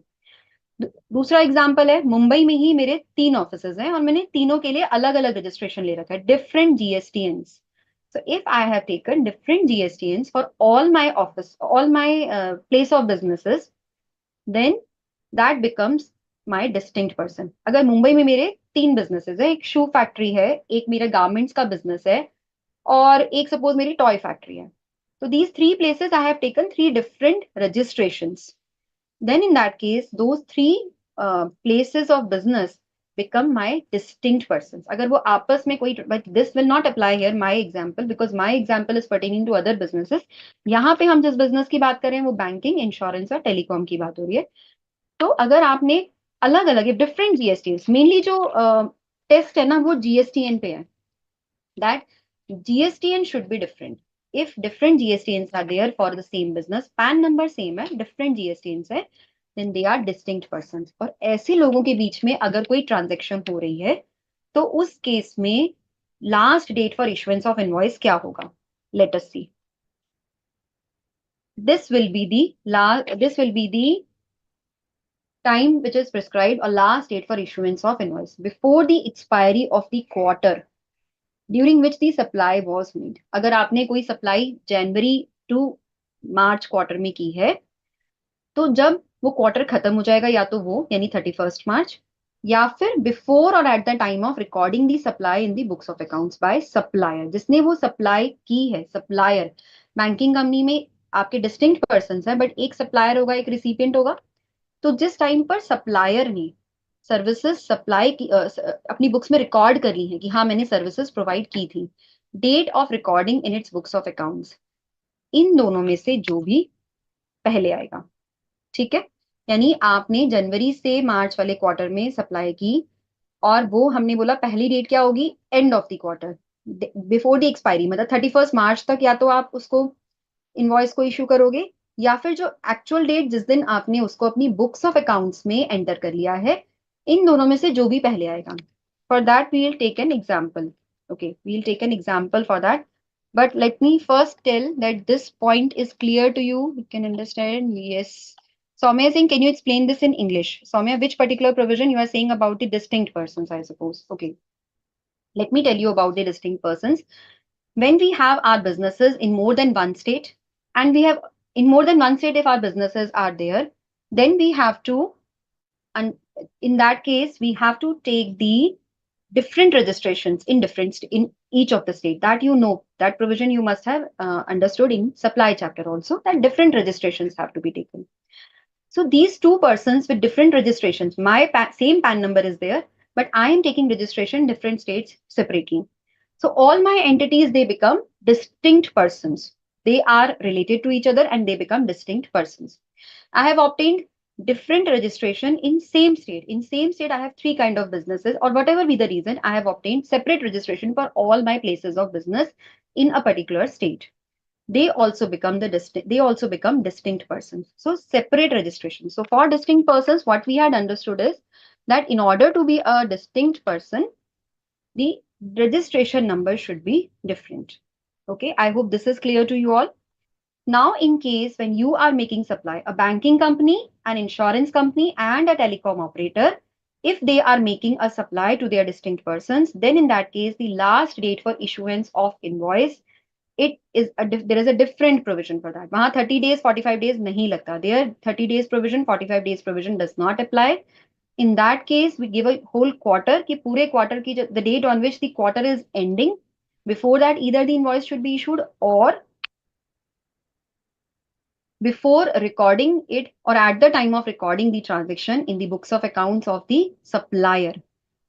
Speaker 1: दूसरा एग्जांपल है, मुंबई में ही मेरे 3 ऑफिसेज हैं और मैंने तीनों के लिए अलग अलग रजिस्ट्रेशन ले रखा है, different जीएसटीएनस। So if I have taken different GSTNs for all my office, all my place of businesses, then that becomes my distinct person. अगर मुंबई में मेरे 3 बिजनेसेस है, एक शू फैक्ट्री है, एक मेरा गारमेंट्स का बिजनेस है, और एक सपोज मेरी टॉय फैक्ट्री है, तो these 3 places I have taken 3 different registrations. Then in that case, those 3 places of business become my distinct persons. अगर वो आपस में कोई, but this will not apply here my example because my example is pertaining to other businesses. यहाँ पे हम जिस business की बात कर रहे हैं वो बैंकिंग, इंश्योरेंस और टेलीकॉम की बात हो रही है। तो अगर आपने अलग अलग डिफरेंट जीएसटी, मेनली जो टेस्ट है ना वो जीएसटीएन पे है, that GSTN should be different. If different GSTNs are there for the same business, PAN number same है, different GSTNs है, then they are distinct persons. और ऐसे लोगों के बीच में अगर कोई ट्रांजेक्शन हो रही है तो उस केस में last date for issuance of invoice क्या होगा? Let us see. This will be the time which is prescribed or last date for issuance of invoice before the expiry of the quarter during which the supply was made. अगर आपने कोई supply January to March quarter में की है, तो जब वो quarter खत्म हो जाएगा, या तो वो यानी 31 मार्च, या फिर बिफोर और at the time of recording the supply in the books of accounts by supplier, जिसने वो सप्लाई की है. सप्लायर बैंकिंग कंपनी में आपके डिस्टिंक्ट पर्सन है, बट एक सप्लायर होगा, एक रिसिपिएंट होगा. तो जिस टाइम पर सप्लायर ने सर्विसेज सप्लाई की अपनी बुक्स में रिकॉर्ड कर ली है कि हाँ मैंने सर्विसेज प्रोवाइड की थी, date of recording in its books of accounts, इन दोनों में से जो भी पहले आएगा. ठीक है, यानी आपने जनवरी से मार्च वाले क्वार्टर में सप्लाई की, और वो हमने बोला पहली डेट क्या होगी? And of the quarter, before the expiry, मतलब 31 मार्च तक या तो आप उसको इनवॉइस को इशू करोगे, या फिर जो एक्चुअल डेट जिस दिन आपने उसको अपनी बुक्स ऑफ अकाउंट्स में एंटर कर लिया है, इन दोनों में से जो भी पहले आएगा. For that we will take an example. Okay, we will take an example for that. But let me first tell that this point is clear to you. You can understand. Yes. Soumya Singh, can you explain this in English? Soumya, which particular provision you are saying about the distinct persons, I suppose. Okay. Let me tell you about the distinct persons. When we have our businesses in more than one state, and we have in more than one state, if our businesses are there, then we have to, and in that case, we have to take the different registrations in in each of the state. That you know, that provision you must have understood in supply chapter also, that different registrations have to be taken. So these 2 persons with different registrations, my same PAN number is there, but I am taking registration in different states separately. So all my entities, they become distinct persons. They are related to each other and they become distinct persons. I have obtained different registration in same state. In same state, I have 3 kind of businesses, or whatever be the reason, I have obtained separate registration for all my places of business in a particular state. They also become distinct persons. So separate registration. So for distinct persons, what we had understood is that in order to be a distinct person, the registration number should be different. Okay, I hope this is clear to you all. Now, in case when you are making supply, a banking company, an insurance company, and a telecom operator, if they are making a supply to their distinct persons, then in that case, the last date for issuance of invoice, there is a different provision for that. वहाँ 30 days, 45 days नहीं लगता. There 30 days provision, 45 days provision does not apply. In that case, we give a whole quarter कि पूरे quarter की the date on which the quarter is ending. Before that, either the invoice should be issued or before recording it or at the time of recording the transaction in the books of accounts of the supplier.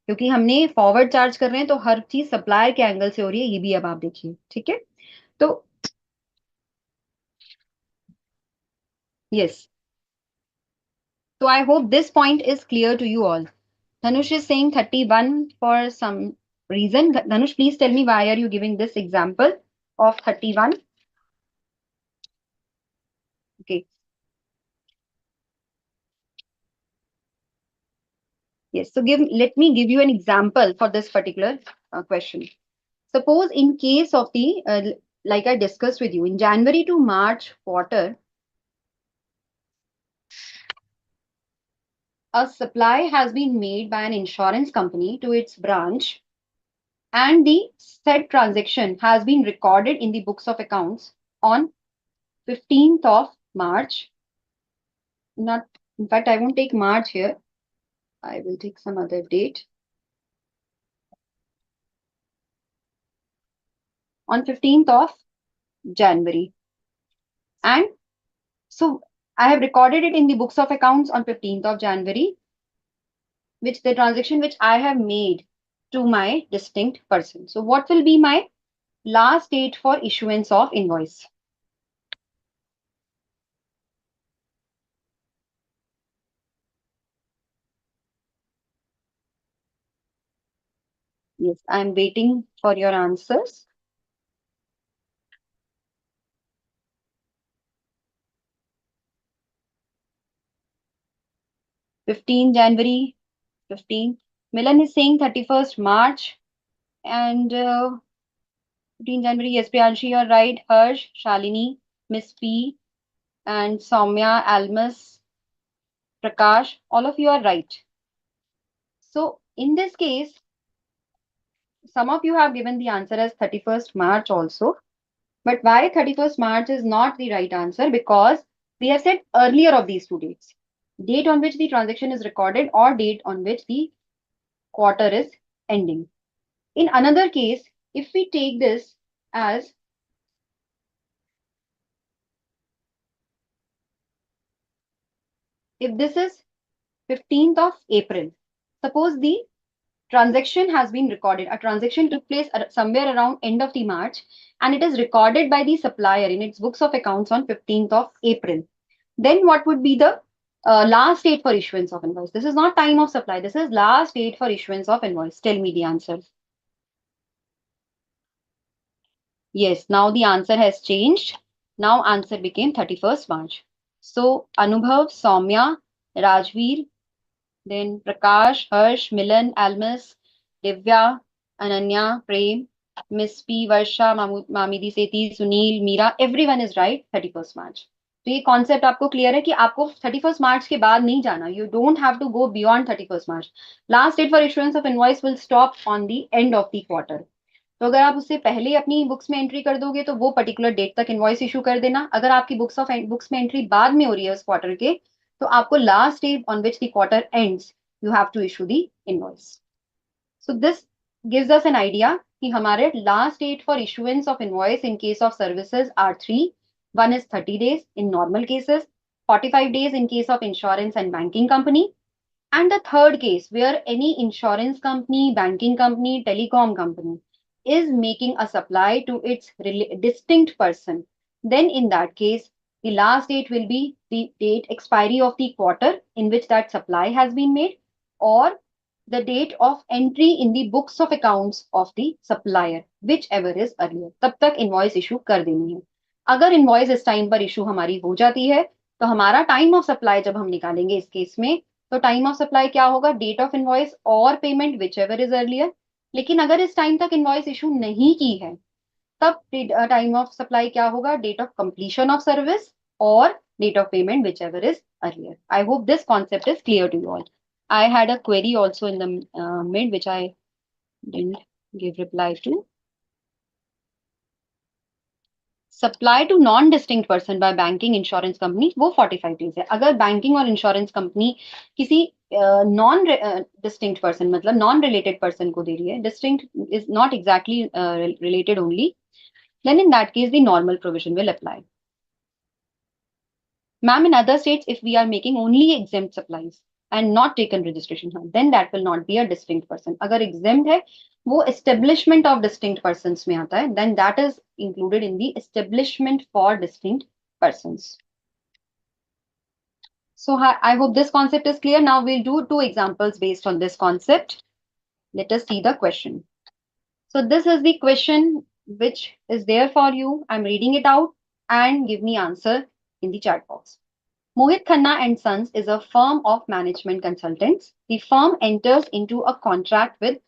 Speaker 1: क्योंकि हमने forward charge कर रहे हैं तो हर चीज supplier के angle से हो रही है, ये भी अब आप देखिए. ठीक है, तो yes. So I hope this point is clear to you all. Dhanush is saying 31 for some reason. Dhanush, please tell me why are you giving this example of 31? Okay. Yes. So let me give you an example for this particular question. Suppose in case of the like I discussed with you in January to March quarter, a supply has been made by an insurance company to its branch, and the said transaction has been recorded in the books of accounts on 15th of March. Not, in fact, I won't take March here. I will take some other date. On 15th of January. And so I have recorded it in the books of accounts on 15th of January, which the transaction which I have made to my distinct person. So what will be my last date for issuance of invoice? Yes, I'm waiting for your answers. 15 January, 15. Milan is saying 31st March and 15 January. Yes, Priyanshi, you're right. Harsh, Shalini, Miss P, and Soumya, Almas, Prakash, all of you are right. So in this case, some of you have given the answer as 31st March also. But why 31st March is not the right answer? Because we have said earlier of these two dates. Date on which the transaction is recorded or date on which the quarter is ending. In another case, if we take this as if this is 15th of April, suppose the transaction has been recorded. A transaction took place somewhere around end of the March and it is recorded by the supplier in its books of accounts on 15th of April. Then what would be the last date for issuance of invoice? This is not time of supply. This is last date for issuance of invoice. Tell me the answer. Yes, now the answer has changed. Now answer became 31st March. So Anubhav, Soumya, Rajveer, then Prakash, Harsh, Milan, Almas, Divya, Ananya, Prem, Miss P, Varsha, Mamidi Sethi, Sunil, Meera, everyone is right, 31st March. तो ये concept आपको clear है कि आपको 31st मार्च के बाद नहीं जाना. You don't have to go beyond 31st March. Last date for issuance of invoice will stop on the end of the quarter. तो अगर आप उससे पहले अपनी बुक्स में एंट्री कर दोगे तो वो पर्टिकुलर डेट तक इनवॉइस इशू कर देना. अगर आपकी बुक्स में एंट्री बाद में हो रही है उस क्वार्टर के, तो आपको last day on which the quarter ends you have to issue the invoice. So this gives us an idea कि हमारे last date for issuance of invoice in case of services are three. One is 30 days in normal cases, 45 days in case of insurance and banking company, and the third case where any insurance company, banking company, telecom company is making a supply to its distinct person, then in that case, the last date will be the date expiry of the quarter in which that supply has been made, or the date of entry in the books of accounts of the supplier, whichever is earlier. तब तक invoice issue कर देनी है. अगर invoice इस time पर issue हमारी हो जाती है, तो हमारा time of supply जब हम निकालेंगे इस केस में, तो टाइम ऑफ सप्लाई क्या होगा? डेट ऑफ इनवॉइस और payment whichever is earlier. लेकिन अगर इस टाइम तक इनवॉइस इशू नहीं की है, तब टाइम ऑफ सप्लाई क्या होगा? Date of completion of service और date of payment whichever is earlier. I hope this concept is clear to you all. I had a query also in the mid which I didn't give reply to. Supply to non distinct person by banking insurance company वो 45 days है. अगर banking और insurance company किसी non distinct person मतलब non related person को दे रही है, distinct is not exactly related only, then in that case the normal provision will apply. Ma'am, in other states, if we are making only exempt supplies and not taken registration, then that will not be a distinct person. अगर exempt है, वो establishment of distinct persons में आता है, then that is included in the establishment for distinct persons. So I hope this concept is clear. Now we'll do two examples based on this concept. Let us see the question. So this is the question which is there for you. I'm reading it out and give me answer in the chat box. Mohit Khanna and Sons is a firm of management consultants. The firm enters into a contract with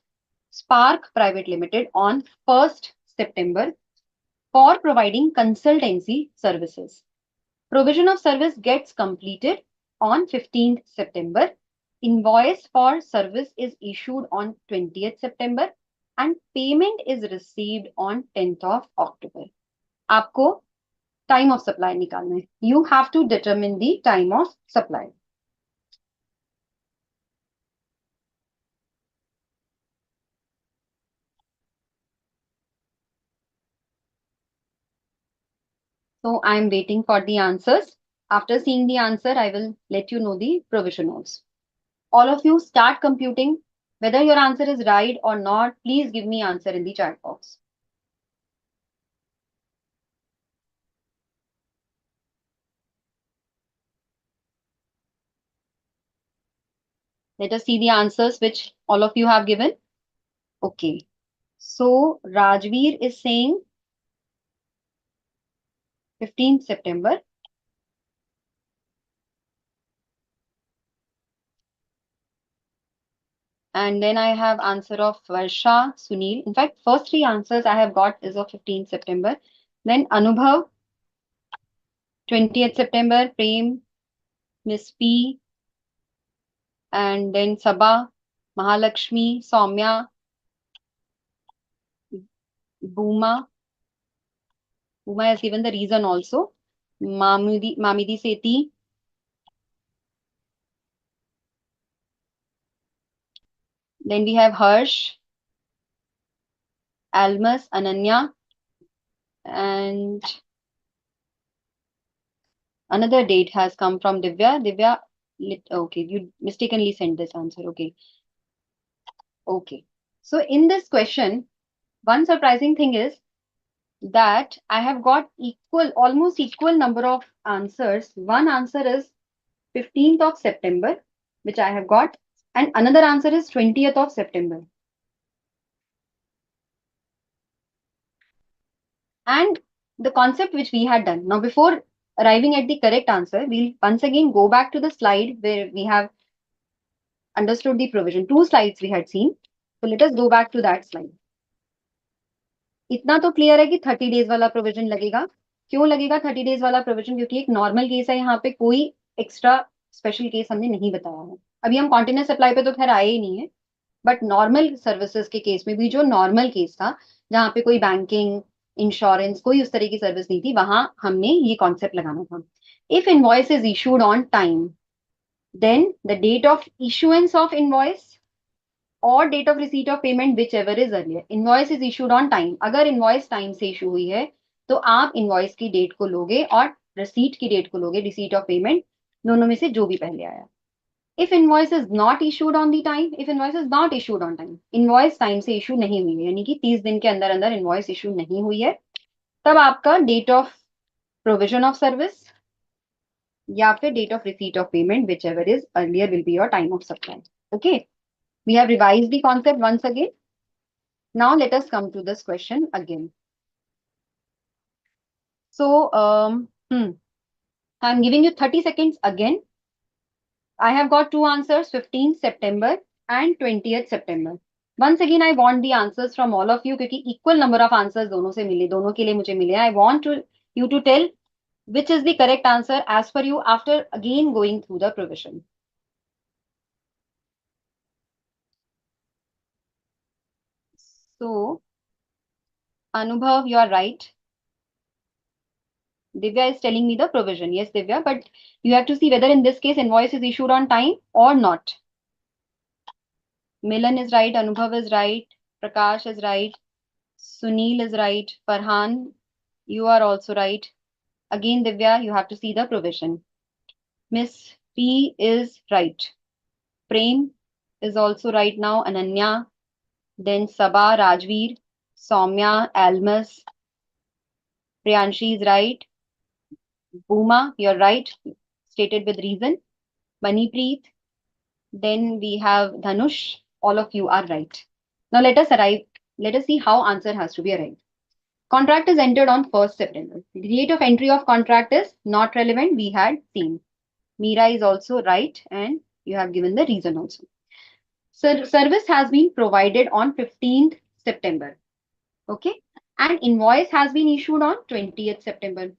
Speaker 1: Spark Private Limited on 1st September for providing consultancy services. Provision of service gets completed on 15th September. Invoice for service is issued on 20th September and payment is received on 10th of October. आपको time of supply निकालना है. You have to determine the time of supply. So I am waiting for the answers. After seeing the answer, I will let you know the provision also. All of you start computing. Whether your answer is right or not, please give me answer in the chat box. Let us see the answers which all of you have given. Okay. So Rajveer is saying 15th September. And then I have answer of Varsha, Sunil. In fact, first three answers I have got is of 15th September. Then Anubhav, 20th September, Prem, Miss P, and then Sabha, Mahalakshmi, Soumya, Bhuma. Bhuma has given the reason also. Mamidi Sethi. Then we have Harsh, Almas, Ananya, and another date has come from Divya. Divya, okay, you mistakenly sent this answer. Okay. Okay. So in this question, one surprising thing is that I have got almost equal number of answers. One answer is 15th of September, which I have got, and another answer is 20th of September. And the concept which we had done. Now, before arriving at the correct answer, we'll once again go back to the slide where we have understood the provision. Two slides we had seen. So let us go back to that slide. इतना तो clear है कि 30 days वाला provision लगेगा. क्यों लगेगा 30 days वाला provision? क्योंकि एक नॉर्मल केस है, यहाँ पे कोई एक्स्ट्रा स्पेशल केस हमने नहीं बताया है. अभी हम कॉन्टिन्यूस सप्लाई पे तो खैर आए ही नहीं है, बट नॉर्मल सर्विसेज के केस में भी जो नॉर्मल केस था जहाँ पे कोई बैंकिंग इंश्योरेंस कोई उस तरह की सर्विस नहीं थी, वहां हमने ये कॉन्सेप्ट लगाना था. If invoice is issued on time, then the date of issuance of invoice और date of receipt of payment whichever is earlier. Invoice is issued on time. अगर इनवॉइस टाइम से इशू हुई है तो आप invoice की date को लोगे और रिसीट की डेट को लोगे, रिसीट ऑफ पेमेंट, दोनों में से जो भी पहले आया. If invoice is not issued on the time, if invoice is not issued on time, invoice time से issue नहीं हुई है, यानी कि 30 दिन के अंदर अंदर invoice issue नहीं हुई है, तब आपका date of provision of service या फिर date of receipt of payment, whichever is earlier, will be your time of supply. Okay, we have revised the concept once again. Now let us come to this question again. So I'm giving you 30 seconds again. I have got two answers, 15th September and 20th September. Once again, I want the answers from all of you क्योंकि equal number of answers दोनों से मिले, दोनों के लिए मुझे मिले. I want you to tell which is the correct answer as per you after again going through the provision. So, Anubhav, you are right. Divya is telling me the provision. Yes, Divya, but you have to see whether in this case invoice is issued on time or not. Milan is right, Anubhav is right, Prakash is right, Sunil is right, Farhan, you are also right. Again, Divya, you have to see the provision. Miss P is right. Prem is also right now. Ananya, then Sabha, Rajveer, Soumya, Almas, Priyanshi is right. Bhuma, you're right, stated with reason. Manipreet, then we have Dhanush. All of you are right. Now let us see how answer has to be arrived. Contract is entered on 1st September. The date of entry of contract is not relevant, we had seen. Meera is also right, and you have given the reason also. Service has been provided on 15th September. Okay. And invoice has been issued on 20th September.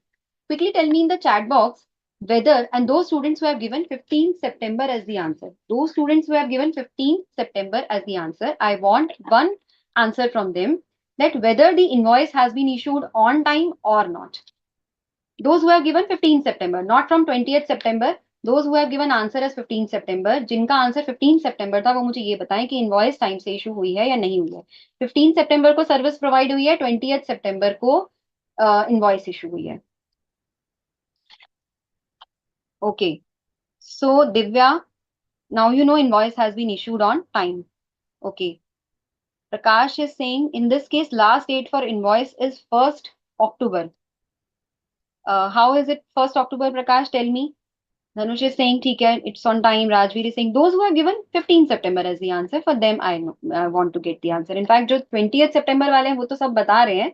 Speaker 1: Quickly tell me in the chat box whether, and those students who have given 15th September as the answer, those students who have given 15th September as the answer, I want one answer from them, that whether the invoice has been issued on time or not. Those who have given 15th September, not from 20th September, those who have given answer as 15th September, जिनका answer 15 सितंबर था, वो मुझे ये बताएं कि invoice time से issue हुई है या नहीं हुई है. 15 सितंबर को सर्विस प्रोवाइड हुई है, 20th सितंबर को इनवॉइस इशू हुई है. Okay, so Divya, now you know invoice has been issued on time. Okay, Prakash is saying in this case last date for invoice is 1st October. How is it 1st October, Prakash? Tell me. Dhanush is saying, ठीक है, it's on time. Rajveer is saying, those who have given 15 September as the answer, for them I know, I want to get the answer. In fact, जो 20th September वाले हैं, वो तो सब बता रहे हैं.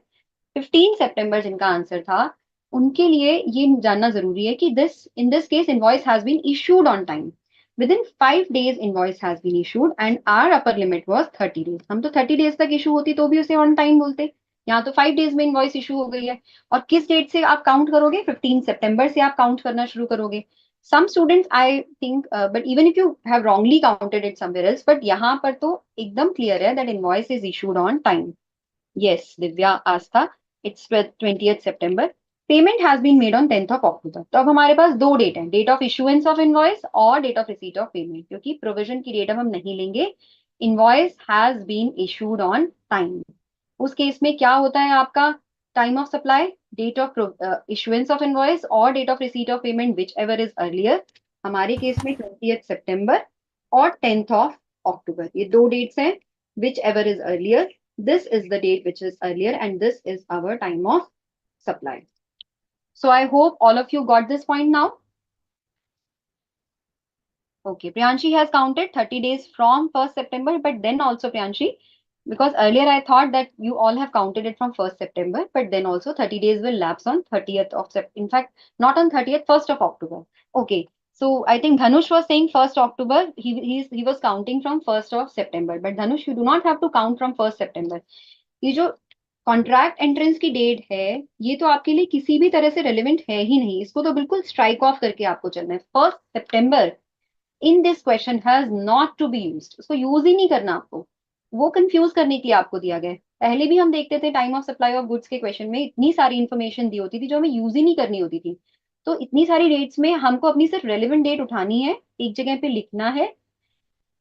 Speaker 1: 15 September जिनका आंसर था, उनके लिए ये जानना जरूरी है कि in this case, invoice has been issued on time. Within 5 days, invoice has been issued, and our upper limit was 30 days. हम तो 30 days तक issue होती तो भी उसे on time बोलते. यहाँ तो 5 days में इनवॉइस इशू हो गई है. और किस डेट से आप काउंट करोगे? 15 सितंबर से आप काउंट करना शुरू करोगे. Some students, I think, but even if you have wrongly counted it somewhere else, but यहाँ पर तो एकदम clear है that invoice is issued on time. Yes, Divya Astha, it's 20th September. Payment has been made on 10th of October. तो अब हमारे पास दो date हैं, date of issuance of invoice और date of receipt of payment, क्योंकि provision की date अब हम नहीं लेंगे. Invoice has been issued on time. उस केस में क्या होता है आपका time of supply? Date of issuance of invoice और date of receipt of payment, whichever is earlier. हमारे केस में 20th सितंबर और 10th ऑफ अक्टूबर, ये दो डेट्स हैं. Which ever is earlier, this is the date which is earlier, and this is our time of supply. So I hope all of you got this point now. Okay, Priyanshi has counted 30 days from 1st September, but then also Priyanshi, because earlier I thought that you all have counted it from 1st September, but then also 30 days will lapse on 30th of September. In fact, not on 30th, 1st of October. Okay, so I think Dhanush was saying 1st October. He was counting from 1st of September, but Dhanush, you do not have to count from 1st September. ये जो contract entrance की date है, ये तो आपके लिए किसी भी तरह से रेलिवेंट है ही नहीं. इसको तो बिल्कुल स्ट्राइक ऑफ करके आपको चलना है. 1st सितंबर in this question has not to be used. उसको यूज ही नहीं करना आपको. वो कंफ्यूज करने के लिए आपको दिया गया है. पहले भी हम देखते थे time of supply of goods के क्वेश्चन में इतनी सारी इन्फॉर्मेशन दी होती थी जो हमें यूज ही नहीं करनी होती थी. तो इतनी सारी डेट्स में हमको अपनी सिर्फ रेलिवेंट डेट उठानी है, एक जगह पे लिखना है,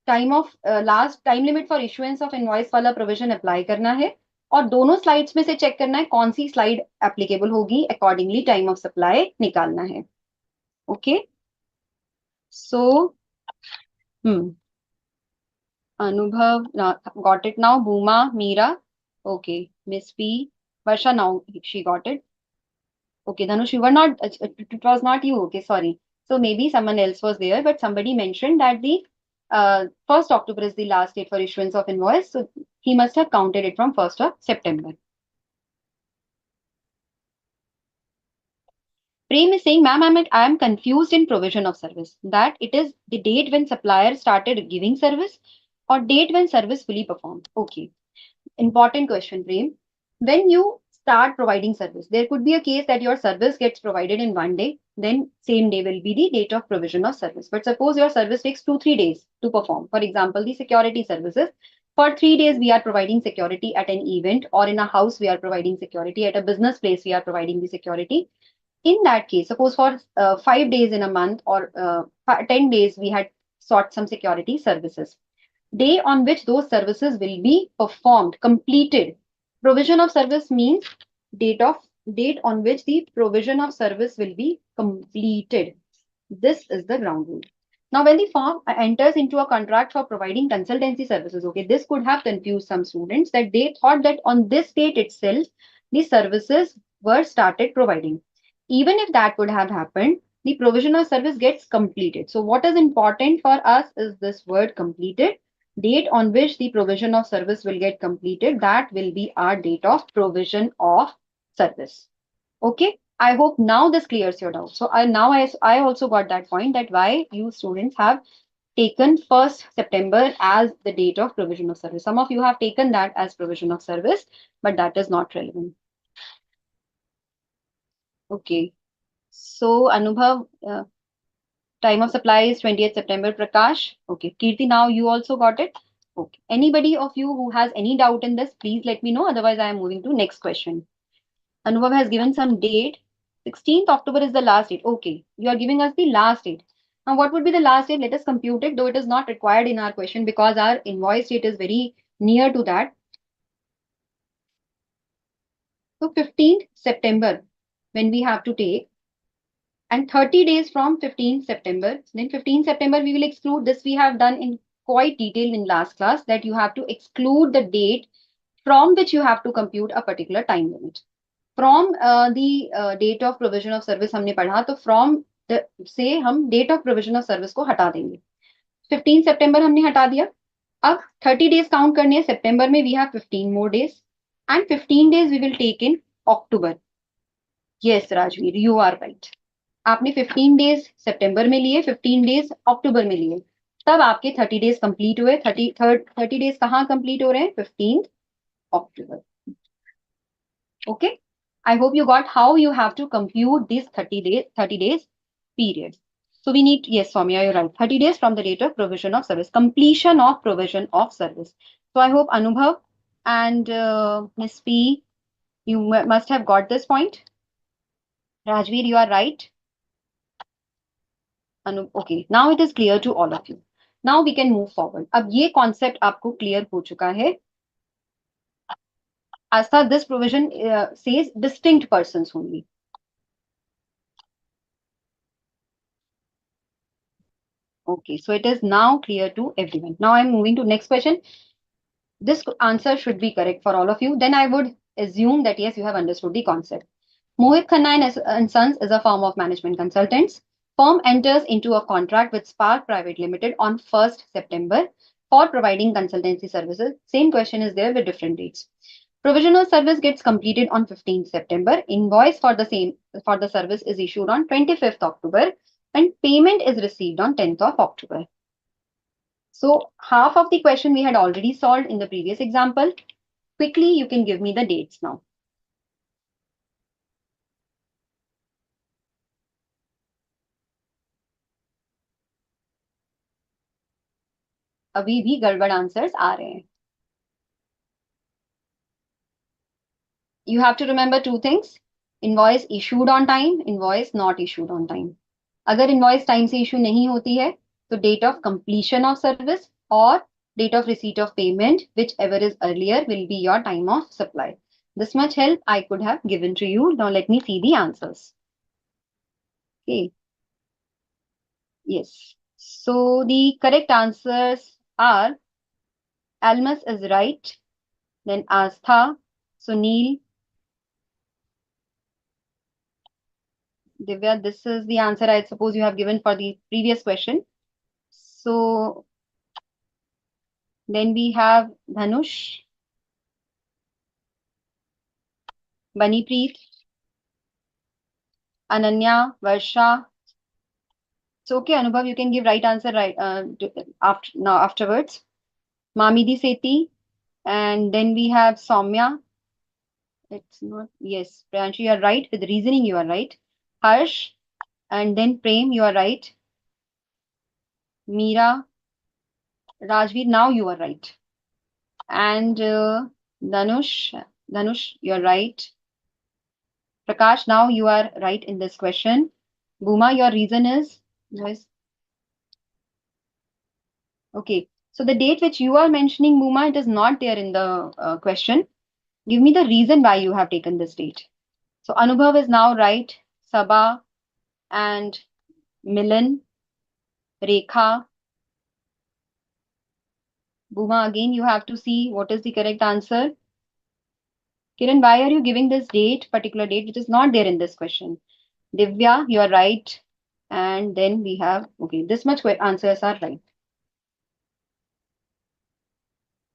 Speaker 1: time of last time limit for issuance of invoice वाला प्रोविजन अप्लाई करना है, और दोनों स्लाइड्स में से चेक करना है कौन सी स्लाइड एप्लीकेबल होगी, अकॉर्डिंगली टाइम ऑफ सप्लाई निकालना है. Okay, so Anubhav got it now. Bhuma, Meera, okay. Miss P, Varsha, now she got it. Okay, Dhanush, you were not, it was not you. Okay, sorry. So maybe someone else was there, but somebody mentioned that the 1st October is the last date for issuance of invoice. So he must have counted it from 1st of September. Prem is saying, ma'am, I am confused in provision of service, that it is the date when supplier started giving service or date when service fully performed. Okay, important question, Prem. When you start providing service, there could be a case that your service gets provided in one day, then same day will be the date of provision of service. But suppose your service takes 2-3 days to perform. For example, the security services. For 3 days, we are providing security at an event, or in a house, we are providing security, at a business place, we are providing the security. In that case, suppose for 5 days in a month or 10 days, we had sought some security services. Day on which those services will be performed, completed. Provision of service means date on which the provision of service will be completed. This is the ground rule. Now, when the firm enters into a contract for providing consultancy services, okay, this could have confused some students, that they thought that on this date itself, the services were started providing. Even if that would have happened, the provision of service gets completed. So what is important for us is this word completed. Date on which the provision of service will get completed, that will be our date of provision of service. Okay, I hope now this clears your doubt. So I also got that point, that why you students have taken 1st September as the date of provision of service. Some of you have taken that as provision of service, but that is not relevant. Okay. So Anubhav, time of supply is 20th September. Prakash. Okay. Kirti, now you also got it. Okay. Anybody of you who has any doubt in this, please let me know. Otherwise, I am moving to next question. Anubhav has given some date. 16th October is the last date. Okay. You are giving us the last date. Now, what would be the last date? Let us compute it, though it is not required in our question because our invoice date is very near to that. So 15th September, when we have to take, and 30 days from 15th September. Then 15th September, we will exclude this. We have done in quite detail in last class that you have to exclude the date from which you have to compute a particular time limit. From the date of provision of service हमने पढ़ा, तो from the से हम date of provision of service को हटा देंगे. 15 September हमने हटा दिया. अब 30 days count करने हैं. September में we have 15 more days and 15 days we will take in October. Yes, Rajveer, you are right. आपने 15 डेज सितंबर में लिए, 15 डेज अक्टूबर में लिए, तब आपके 30 डेज कंप्लीट हुए. 30 डेज कहाँ कंप्लीट हो रहे हैं? 15 अक्टूबर. Okay, I hope you got how you have to compute this 30 days period. So we need, yes, Soumya, you're right. 30 days from the date of provision of service, completion of provision of service. So I hope Anubhav and Miss P, you must have got this point. Rajveer, you are right. Okay, now it is clear to all of you. Now we can move forward. अब ये concept आपको clear हो चुका है. As far this provision says distinct persons only. Okay, so it is now clear to everyone. Now I'm moving to next question. This answer should be correct for all of you. Then I would assume that yes, you have understood the concept. Mohit Khanna and Sons is a firm of management consultants. Firm enters into a contract with Spark Private Limited on 1st September for providing consultancy services. Same question is there with different dates. Provisional service gets completed on 15th September. Invoice for the service is issued on 25th October and payment is received on 10th of October. So half of the question we had already solved in the previous example. Quickly, you can give me the dates now. अभी भी गड़बड़ answers आ रहे हैं. You have to remember two things. Invoice issued on time, invoice not issued on time. अगर invoice time से issue नहीं होती है, तो date of completion of service or date of receipt of payment, whichever is earlier, will be your time of supply. This much help I could have given to you. Now let me see the answers. Okay. Yes. So the correct answers are Almas is right. Then Astha, Sunil, Divya, this is the answer I suppose you have given for the previous question. So then we have Dhanush, Banipreet, Ananya, Varsha. So okay, Anubhav, you can give right answer right afterwards. Mamidi Sethi, and then we have Soumya. It's not, yes, Priyanshu, you are right. With reasoning, you are right. Harsh, and then Prem, you are right. Meera, Rajveer, now you are right. And Dhanush, you are right. Prakash, now you are right in this question. Bhuma, your reason is? Yes. Okay. So the date which you are mentioning, Bhuma, it is not there in the question. Give me the reason why you have taken this date. So Anubhav is now right. Sabha and Milan, Rekha. Bhuma, again, you have to see what is the correct answer. Kiran, why are you giving this date, particular date, which is not there in this question? Divya, you are right. And then we have, okay, this much answers are right.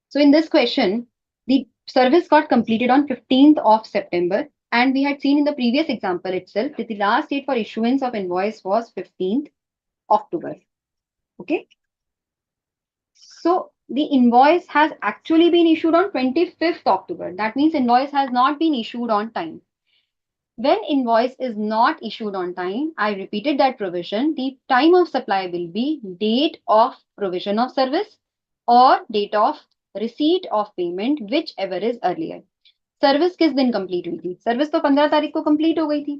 Speaker 1: So in this question, the service got completed on 15th of September And we had seen in the previous example itself that the last date for issuance of invoice was 15th October. Okay. So the invoice has actually been issued on 25th October. That means invoice has not been issued on time. When invoice is not issued on time, I repeated that provision, the time of supply will be date of provision of service or date of receipt of payment, whichever is earlier. Service किस दिन complete हुई थी? Service तो 15 तारीख को complete हो गई थी,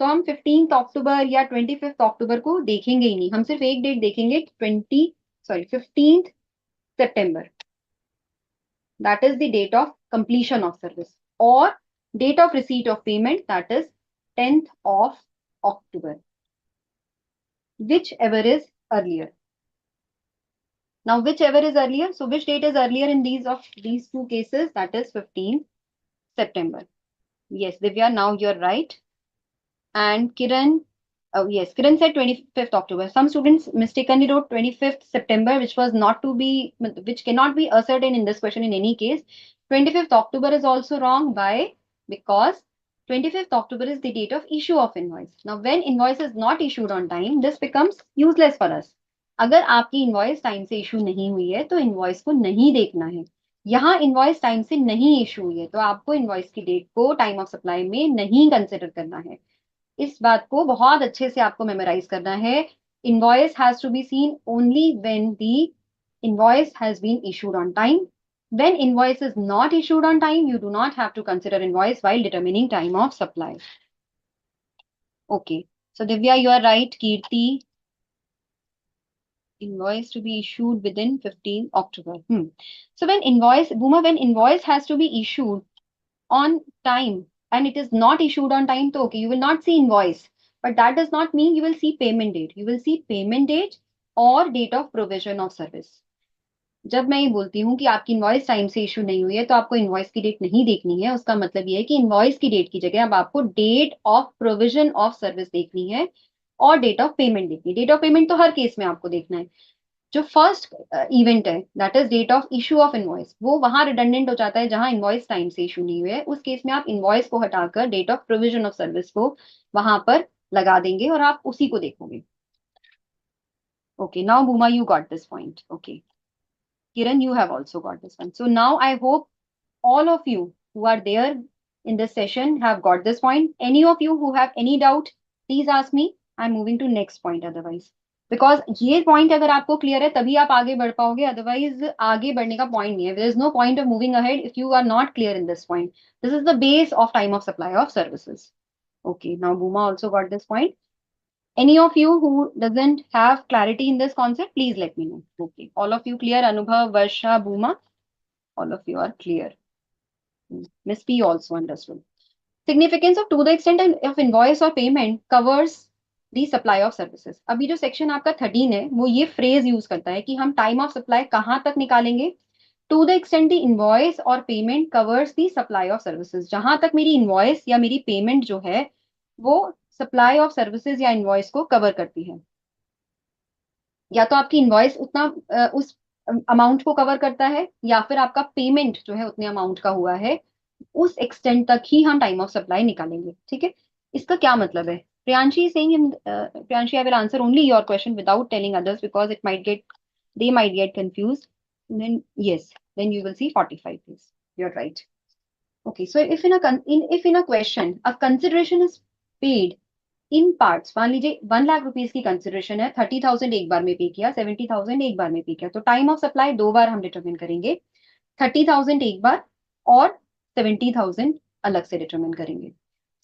Speaker 1: तो हम 15 अक्टूबर या 25 अक्टूबर को देखेंगे ही नहीं, हम सिर्फ एक डेट देखेंगे 15 September. That is the date of completion of service, or date of receipt of payment, that is 10th of October, whichever is earlier. Now, whichever is earlier, so which date is earlier in these two cases? That is 15 September. Yes, Divya, now you're right. And Kiran, oh yes, Kiran said 25th October. Some students mistakenly wrote 25th September, which cannot be ascertained in this question in any case. 25th October is also wrong. Why? Because 25th October is the date of issue of invoice. Now, when invoice is not issued on time, this becomes useless for us. अगर आपकी invoice time से issue नहीं हुई है तो invoice को नहीं देखना है. यहाँ इनवॉइस टाइम से नहीं इशू हुई है तो आपको इनवॉइस की डेट को टाइम ऑफ सप्लाई में नहीं कंसिडर करना है. इस बात को बहुत अच्छे से आपको मेमोराइज करना है. Invoice has to be seen only when the invoice has been issued on time. When invoice is not issued on time, you do not have to consider invoice while determining time of supply. Okay. So Divya, you are right. Kirti, invoice to be issued within 15 October. So when invoice has to be issued on time and it is not issued on time, so okay, you will not see invoice. But that does not mean you will see payment date. You will see payment date or date of provision of service. जब मैं ये बोलती हूँ कि आपकी invoice time से issue नहीं हुई है तो आपको इनवॉइस की डेट नहीं देखनी है, उसका मतलब ये है कि इनवॉइस की डेट की जगह अब आपको date of provision of service देखनी है और डेट ऑफ पेमेंट देखनी है. डेट ऑफ पेमेंट तो हर केस में आपको देखना है. जो फर्स्ट इवेंट है that is date of issue of invoice, वो वहां रिडंडेंट हो जाता है जहां इनवॉइस टाइम से इशू नहीं हुए है. उस केस में आप इनवॉइस को हटाकर date of provision of service को वहां पर लगा देंगे और आप उसी को देखोगे. Okay, now Buma you got this point. Okay Kiran, you have also got this one. So now I hope all of you who are there in this session have got this point. Any of you who have any doubt, please ask me. I'm moving to next point otherwise. Because ये point अगर आपको clear है तभी आप आगे बढ़ पाओगे, otherwise आगे बढ़ने का point नहीं है. There is no point of moving ahead if you are not clear in this point. This is the base of time of supply of services. Okay, now Bhuma also got this point. Any of you who doesn't have clarity in this concept, please let me know. Okay, all of you clear? Anubhav, Varsha, Bhuma, all of you are clear. Miss P also understood. Significance of to the extent of invoice or payment covers the supply of services. अभी जो section आपका 13 है वो ये phrase use करता है कि हम टाइम ऑफ सप्लाई कहाँ तक निकालेंगे. To the extent the invoice और payment covers the supply of services. जहां तक मेरी इनवॉइस या मेरी पेमेंट जो है वो सप्लाई ऑफ सर्विसेज या इनवॉइस को कवर करती है. या तो आपकी इनवॉइस उतना उस अमाउंट को कवर करता है या फिर आपका पेमेंट जो है उतने अमाउंट का हुआ है, उस एक्सटेंट तक ही हम टाइम ऑफ सप्लाई निकालेंगे. ठीक है, इसका क्या मतलब है? Priyanshi is saying Priyanshi, I will answer only your question without telling others because they might get confused. And then yes, then you will see 45 days. You're right. Okay, so if in a question a consideration is paid in parts, मान लीजिए 1,00,000 की consideration है, 30,000 एक बार में पे किया, 70,000 एक बार में पे किया, तो टाइम ऑफ सप्लाई दो बार हम डिटरमिन करेंगे. 30,000 एक बार और 70,000 अलग से डिटरमिन करेंगे.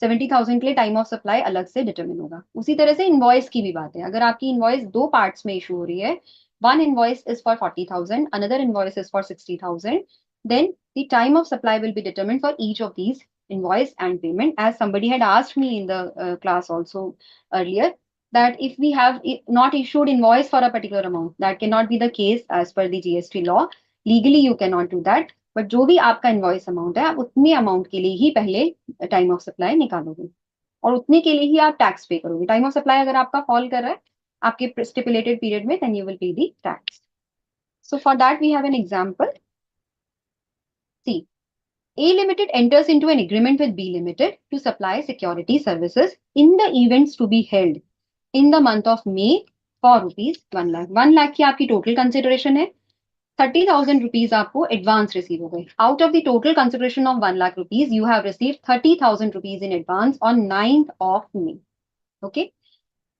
Speaker 1: 70,000 के लिए टाइम ऑफ सप्लाई अलग से डिटरमिन होगा. उसी तरह से इनवॉइस की भी बात है. अगर आपकी इनवॉइस दो पार्ट्स में इशू हो रही है, one invoice is for 40,000, another invoice is for 60,000, then the time of supply will be determined for each of these invoice and payment. As somebody had asked me in the class also earlier, that if we have not issued invoice for a particular amount, that cannot be the case as per the GST law. Legally you cannot do that. But जो भी आपका invoice amount है, आप उतने amount के लिए ही पहले time of supply निकालोगे और उतने के लिए ही आप tax pay करोगे. Time of supply अगर आपका fall कर रहा है आपके stipulated period में, then you will pay the tax. So for that we have an example. See, A Limited enters into an agreement with B Limited to supply security services in the events to be held in the month of May for rupees 1 lakh. 1 lakh की आपकी total consideration है. 30,000 rupees आपको advance receive हो गए. Out of the total consideration of 1 lakh rupees, you have received 30,000 rupees in advance on 9th of May. Okay.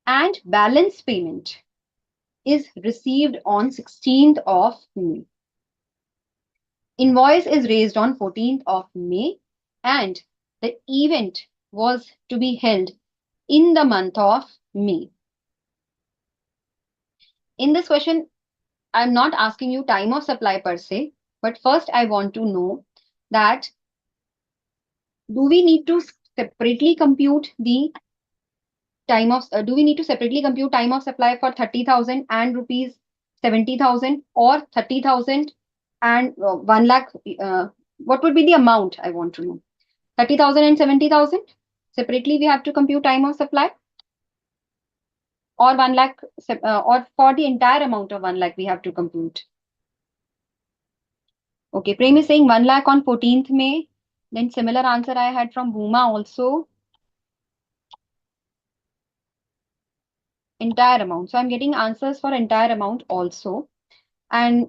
Speaker 1: And balance payment is received on 16th of May. Invoice is raised on 14th of May, and the event was to be held in the month of May. In this question, I'm not asking you time of supply per se, but first I want to know that do we need to separately compute the time of do we need to separately compute time of supply for 30,000 and rupees 70,000, or 30,000 and 1 lakh? What would be the amount? I want to know. 30,000 and 70,000 separately we have to compute time of supply, or 1 lakh, or for the entire amount of 1 lakh we have to compute. Okay, Prem is saying 1 lakh on 14th May. Then similar answer I had from Bhuma also. Entire amount. So I'm getting answers for entire amount also. And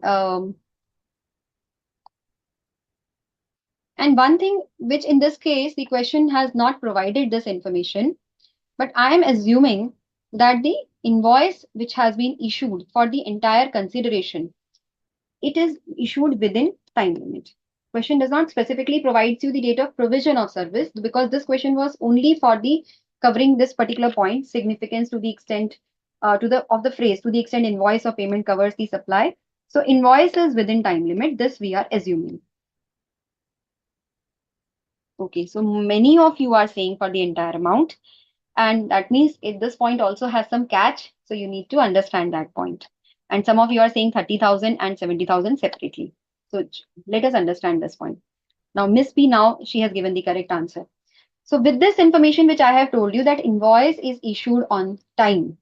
Speaker 1: one thing which in this case the question has not provided this information, but I am assuming that the invoice which has been issued for the entire consideration, it is issued within time limit. Question does not specifically provides you the date of provision of service, because this question was only for the covering this particular point, significance to the extent to the of the phrase, to the extent invoice or payment covers the supply. So invoice is within time limit. This we are assuming. Okay, so many of you are saying for the entire amount, and that means this point also has some catch. So you need to understand that point. And some of you are saying 30,000 and 70,000 separately. So let us understand this point. Now, Miss P, now she has given the correct answer. So with this information, which I have told you, that invoice is issued on time.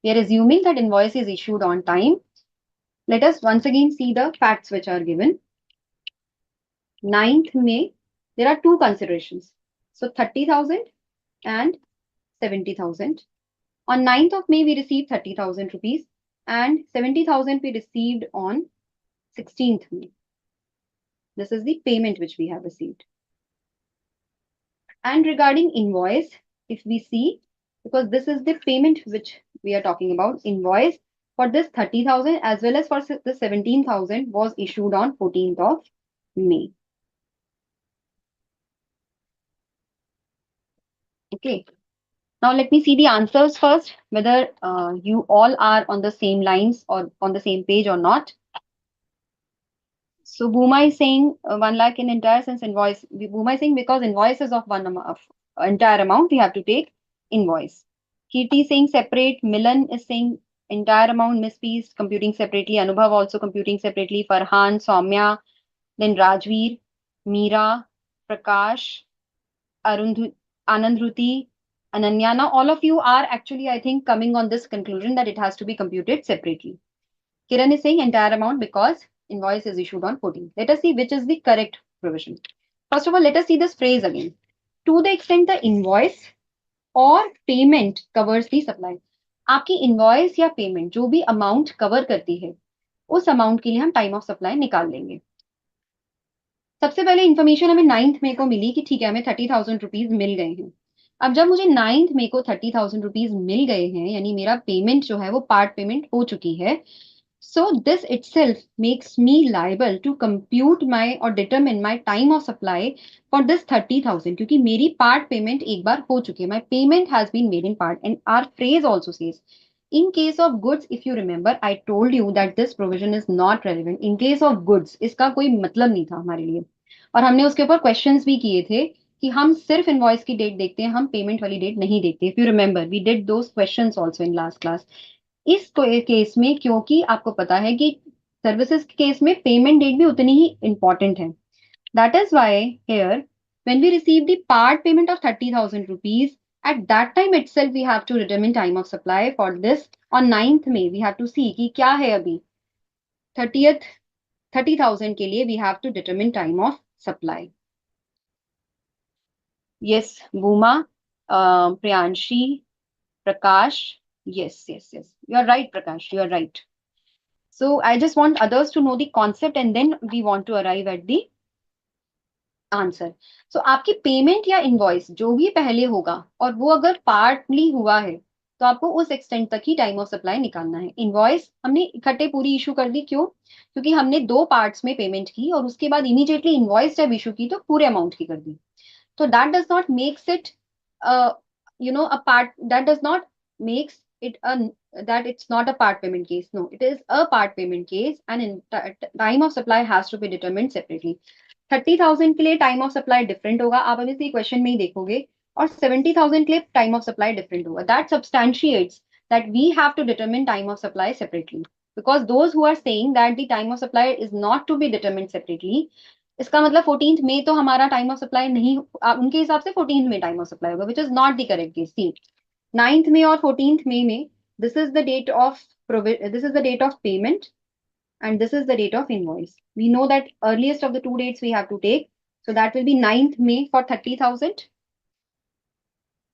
Speaker 1: We are assuming that invoice is issued on time. Let us once again see the facts which are given. 9th May, there are two considerations. So 30,000 and 70,000. On 9th of May, we received 30,000 rupees, and 70,000 we received on 16th May. This is the payment which we have received. And regarding invoice, if we see, because this is the payment which we are talking about, invoice for this 30,000 as well as for the 17,000 was issued on 14th of May. Okay. Now let me see the answers first, whether you all are on the same lines or on the same page or not. So Bhuma is saying 1 lakh in entire sense invoice. Bhuma is saying because invoice is of entire amount, we have to take invoice. Kirti is saying separate. Milan is saying entire amount. Miss P is computing separately. Anubhav also computing separately. Farhan, Soumya, then Rajveer, Meera, Prakash, Anandruti, Ananya. Now all of you are actually, I think, coming on this conclusion that it has to be computed separately. Kiran is saying entire amount because invoice is issued on 14th. Let us see which is the correct provision. First of all, let us see this phrase again. To the extent the invoice or payment covers the supply. आपकी invoice या payment जो भी amount cover करती है, उस amount के लिए हम time of supply निकाल लेंगे. सबसे पहले इन्फॉर्मेशन हमें 9th मई को मिली कि ठीक है हमें 30,000 रुपीज मिल गए हैं. अब जब मुझे 9th मई को 30,000 रुपीज मिल गए हैं, यानी मेरा पेमेंट जो है वो पार्ट पेमेंट हो चुकी है. So this itself makes me liable to compute my or determine my time of supply for this 30,000, क्योंकि मेरी part payment एक बार हो चुकी है. My payment has been made in part, and our phrase also says, in case of goods, if you remember, I told you that this provision is not relevant. In case of goods, इसका कोई मतलब नहीं था हमारे लिए, और हमने उसके ऊपर क्वेश्चंस भी किए थे कि हम सिर्फ इनवॉइस की डेट देखते हैं, हम पेमेंट वाली डेट नहीं देखते. If you remember, we did those questions also in last class. इस केस में क्योंकि आपको पता है कि सर्विसेज के केस में पेमेंट डेट भी उतनी ही इंपॉर्टेंट है. That is why here when we receive the part payment of 30,000 rupees, at that time itself we have to determine time of supply for this. On 9th May we have to see कि क्या है अभी 30,000 के लिए we have to determine time of supply. Yes, Bhuma, Priyanshi, Prakash. Yes, yes, yes. You are right, Prakash. You are right. So I just want others to know the concept and then we want to arrive at the answer so आपकी payment या invoice जो भी पहले होगा और वो अगर partly हुआ है तो आपको उस एक्सटेंट तक ही टाइम ऑफ सप्लाई निकालना है इनवॉइस हमने इकट्ठे पूरी इशू कर दी क्यों क्योंकि हमने दो पार्ट्स में पेमेंट की और उसके बाद इमीडिएटली इनवॉइस जब इशू की तो पूरे अमाउंट की कर दी so that does not makes it a part that does not makes it a that it's not a part payment case. No, it is a part payment case and time of supply has to be determined separately. 30,000 के लिए time of supply different होगा आप अभी से question में ही देखोगे और 70,000 के लिए टाइम ऑफ सप्लाई डिफरेंट होगा that सब्सटैंशिएट्स that we have to determine time of supply separately because those who are saying that the time of supply is not to be determined separately इसका मतलब 14th में तो हमारा time of supply नहीं उनके हिसाब से 14th में टाइम ऑफ सप्लाई होगा which is not the correct case see 9th में और 14th में this is the date of this is the date of payment and this is the date of invoice. We know that earliest of the two dates we have to take. So that will be 9th May for 30,000.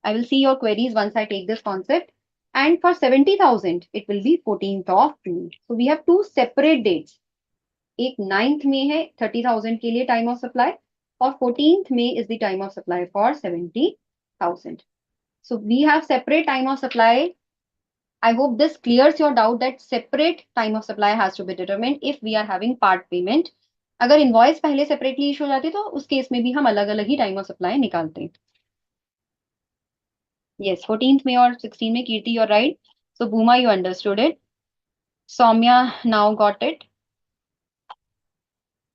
Speaker 1: I will see your queries once I take this concept. And for 70,000, it will be 14th of June. So we have two separate dates. एक 9th में है 30,000 के लिए time of supply और 14th में is the time of supply for 70,000. So we have separate time of supply. I hope this clears your doubt that separate time of supply has to be determined if we are having part payment. अगर invoice पहले separately issue हो जाती तो उस case में भी हम अलग अलग ही टाइम ऑफ सप्लाई निकालते हैं यस 14th में और 16 में कीर्ति you're right. So Bhuma, you understood it. Soumya now got it.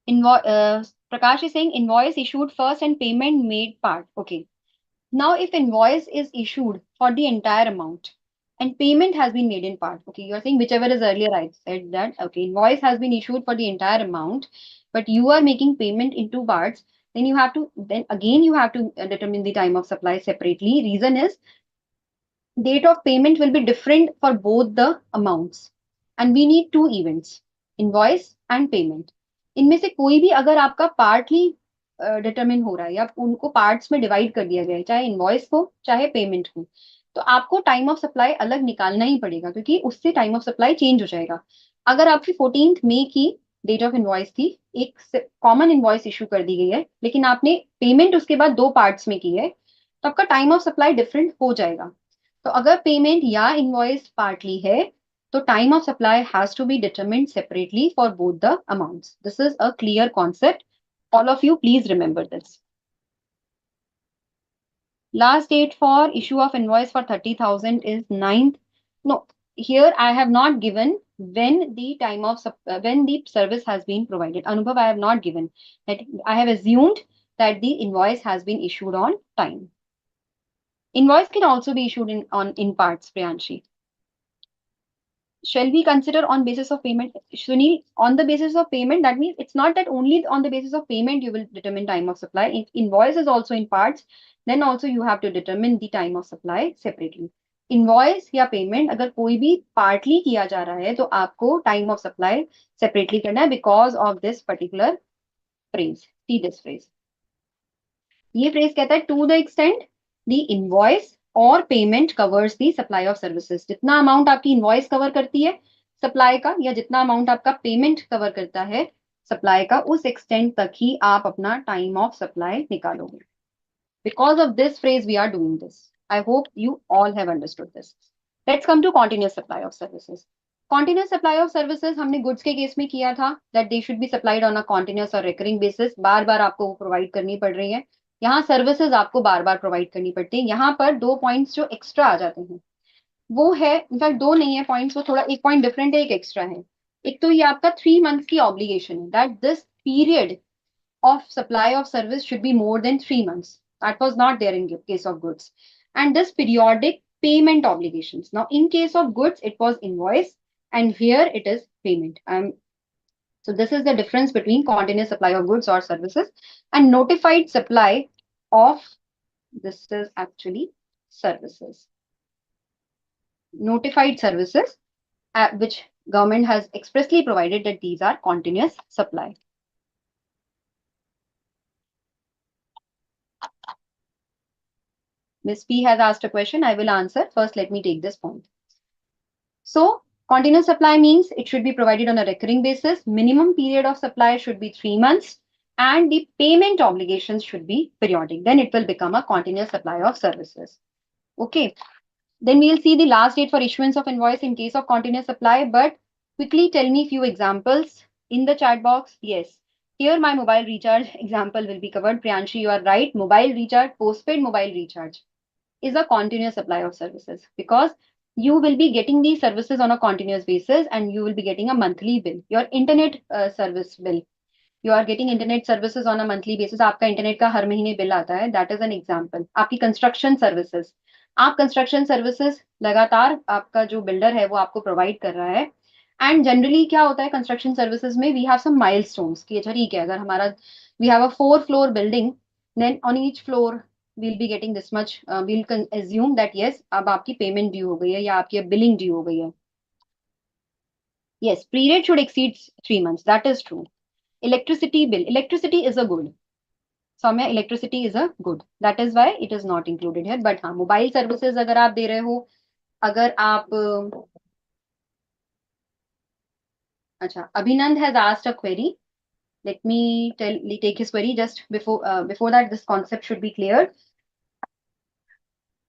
Speaker 1: Prakash is saying invoice issued first and payment made part. Okay. Now, if invoice is issued for the entire amount and payment has been made in part, okay, you're saying whichever is earlier, I said that, okay, invoice has been issued for the entire amount, but you are making payment in two parts, then you have to determine the time of supply separately. Reason is date of payment will be different for both the amounts and we need two events, invoice and payment. इनमें से कोई भी अगर आपका partly determine हो रहा है या उनको पार्ट्स में डिवाइड कर दिया गया है चाहे इनवॉइस को चाहे पेमेंट को तो आपको टाइम ऑफ सप्लाई अलग निकालना ही पड़ेगा क्योंकि उससे टाइम ऑफ सप्लाई चेंज हो जाएगा अगर आपकी 14th मई की डेट ऑफ इनवॉइस थी एक कॉमन इनवॉइस इशू कर दी गई है लेकिन आपने पेमेंट उसके बाद दो पार्ट्स में की है तो आपका टाइम ऑफ सप्लाई डिफरेंट हो जाएगा तो अगर पेमेंट या इनवॉइस पार्टली है तो time of supply has to be determined separately for both the amounts. This is a clear concept. All of you, please remember this. Last date for issue of invoice for 30,000 is 9th. No, here I have not given when the time of when the service has been provided. Anubhav, I have not given that. I have assumed that the invoice has been issued on time. Invoice can also be issued in parts, Priyanshi. Shall we consider on basis of payment? Sunil, on the basis of payment, that means it's not that only on the basis of payment you will determine time of supply. If invoice is also in parts, then also you have to determine the time of supply separately. Invoice या payment अगर कोई भी partly किया जा रहा है तो आपको time of supply separately करना है because of this particular phrase. See this phrase. ये phrase कहता है to the extent the invoice और payment covers the supply of services जितना अमाउंट आपकी इनवॉइस कवर करती है सप्लाई का या जितना अमाउंट आपका पेमेंट कवर करता है सप्लाई का उस एक्सटेंट तक ही आप अपना टाइम ऑफ सप्लाई निकालोगे because of this phrase we are doing this I hope you all have understood this let's come to continuous supply of services continuous supply of services हमने goods के case में किया था that they should be supplied on a continuous और recurring basis बार बार आपको provide करनी पड़ रही है यहाँ सर्विसेज आपको बार बार प्रोवाइड करनी पड़ती है यहाँ पर दो पॉइंट्स जो एक्स्ट्रा आ जाते हैं वो है इनफैक्ट दो नहीं है पॉइंट्स वो थोड़ा एक पॉइंट डिफरेंट है एक एक्स्ट्रा है एक तो ये आपका 3 months की ऑब्लिगेशन है that this period of supply of service should be more than 3 months. That was not there in case of goods. And this periodic payment obligations. Now, in case of goods, it was invoice, and here it is payment. So this is the difference between continuous supply of goods or services and notified supply of, this is actually services. Notified services, which government has expressly provided that these are continuous supply. Miss P has asked a question. I will answer. First, let me take this point. So, continuous supply means it should be provided on a recurring basis. Minimum period of supply should be 3 months, and the payment obligations should be periodic. Then it will become a continuous supply of services. Okay. Then we'll see the last date for issuance of invoice in case of continuous supply. But quickly tell me few examples in the chat box. Yes. Here my mobile recharge example will be covered. Priyanshi, you are right. Mobile recharge, postpaid mobile recharge is a continuous supply of services because you will be getting these services on a continuous basis and you will be getting a monthly bill. Your internet service bill. You are getting internet services on a monthly basis. आपका internet का हर महीने bill आता है. That is an example. आपकी construction services, आप construction services लगातार आपका जो बिल्डर है वो आपको प्रोवाइड कर रहा है. एंड जनरली क्या होता है कंस्ट्रक्शन सर्विसेज में, वी हैव सम माइलस्टोन्स कि अच्छा ठीक है, अगर हमारा we have a 4 floor building, then on each floor we'll be getting this much, we'll assume that yes, अब आपकी पेमेंट ड्यू हो गई है या आपकी बिलिंग ड्यू हो गई है. Yes, period should exceed 3 months. That is true. Electricity bill. Electricity is a good. Soumya, electricity is a good. That is why it is not included here. But हाँ, mobile services अगर आप दे रहे हो, अगर आप अच्छा, Abhinand has asked a query. Let me take his query just before that. This concept should be clear.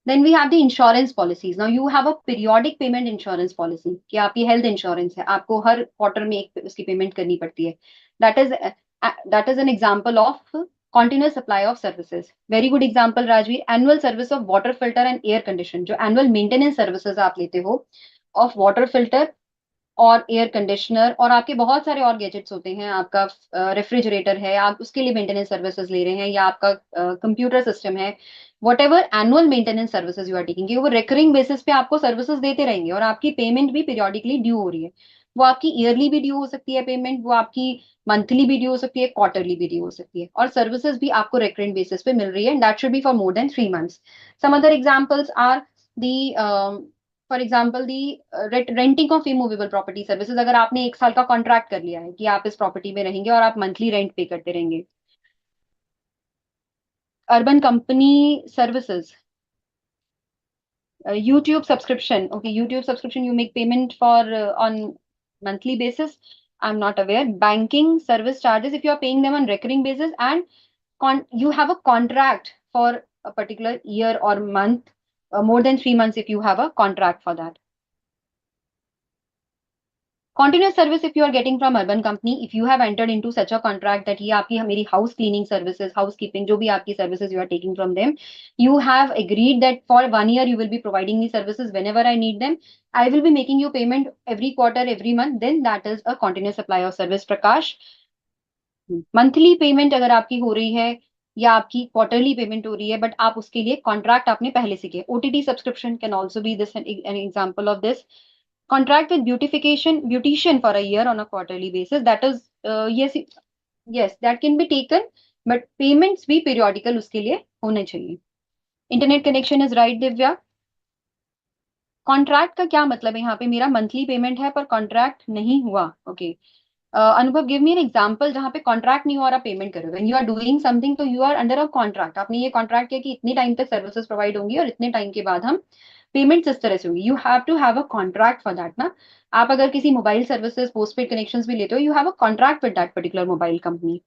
Speaker 1: Then we have the insurance policies. Now you have a periodic payment insurance policy कि आपकी health insurance है, आपको हर quarter में एक उसकी payment करनी पड़ती है. That is an example of continuous supply of services. Very good example, Rajveer. Annual service of water filter and air condition. जो annual maintenance services आप लेते हो of water filter और एयर कंडीशनर और आपके बहुत सारे और गैजेट्स होते हैं, आपका रेफ्रिजरेटर है, आप उसके लिए मेंटेनेंस सर्विसेज ले रहे हैं, या आपका कंप्यूटर सिस्टम है, whatever annual maintenance services you are taking, वो रिकरिंग बेसिस पे आपको सर्विसेज देते रहेंगे और आपकी पेमेंट भी पीरियोडिकली ड्यू हो रही है. वो आपकी ईयरली भी ड्यू हो सकती है पेमेंट, वो आपकी मंथली भी ड्यू हो सकती है, क्वार्टरली भी ड्यू हो सकती है, और सर्विसेज भी आपको रिकरिंग बेसिस पे मिल रही है. That should be for more than 3 months. Some other examples are the for example the renting of immovable property services. अगर आपने 1 साल का कॉन्ट्रैक्ट कर लिया है कि आप इस प्रॉपर्टी में रहेंगे और आप मंथली रेंट पे करते रहेंगे. Urban company services, YouTube subscription. Okay, YouTube subscription you make payment for on monthly basis. I'm not aware. Banking service charges if you are paying them on recurring basis, and you have a contract for a particular year or month, more than 3 months if you have a contract for that. Continuous service if you are getting from urban company, if you have entered into such a contract that ये आपकी मेरी house cleaning services, housekeeping, जो भी आपकी services you are taking from them, you have agreed that for 1 year you will be providing these services whenever I need them. I will be making you payment every quarter, every month. Then that is a continuous supply of service. Prakash, monthly payment अगर आपकी हो रही है या आपकी quarterly payment हो रही है, बट आप उसके लिए कॉन्ट्रैक्ट आपने पहले से किया. OTT subscription can also be this an example of this. Contract with beautician for a year on a quarterly basis. That is yes, that can be taken, but payments भी periodical उसके लिए होने चाहिए. Internet connection is right, Divya. Contract का क्या मतलब है? यहाँ पे मेरा मंथली पेमेंट है पर कॉन्ट्रैक्ट नहीं हुआ. ओके, अनुभव गिव मी एन एग्जांपल जहाँ पे कॉन्ट्रैक्ट नहीं हुआ और आप पेमेंट करो. When you are doing something तो you are under a contract. आपने ये कॉन्ट्रैक्ट किया कि इतने टाइम तक सर्विसेज प्रोवाइड होंगी और इतने टाइम के बाद हम पेमेंट इस तरह से होगी. You have to have a contract for that ना. आप अगर किसी मोबाइल सर्विसेज पोस्टपेड कनेक्शंस भी लेते हो, you have a contract with that particular mobile company.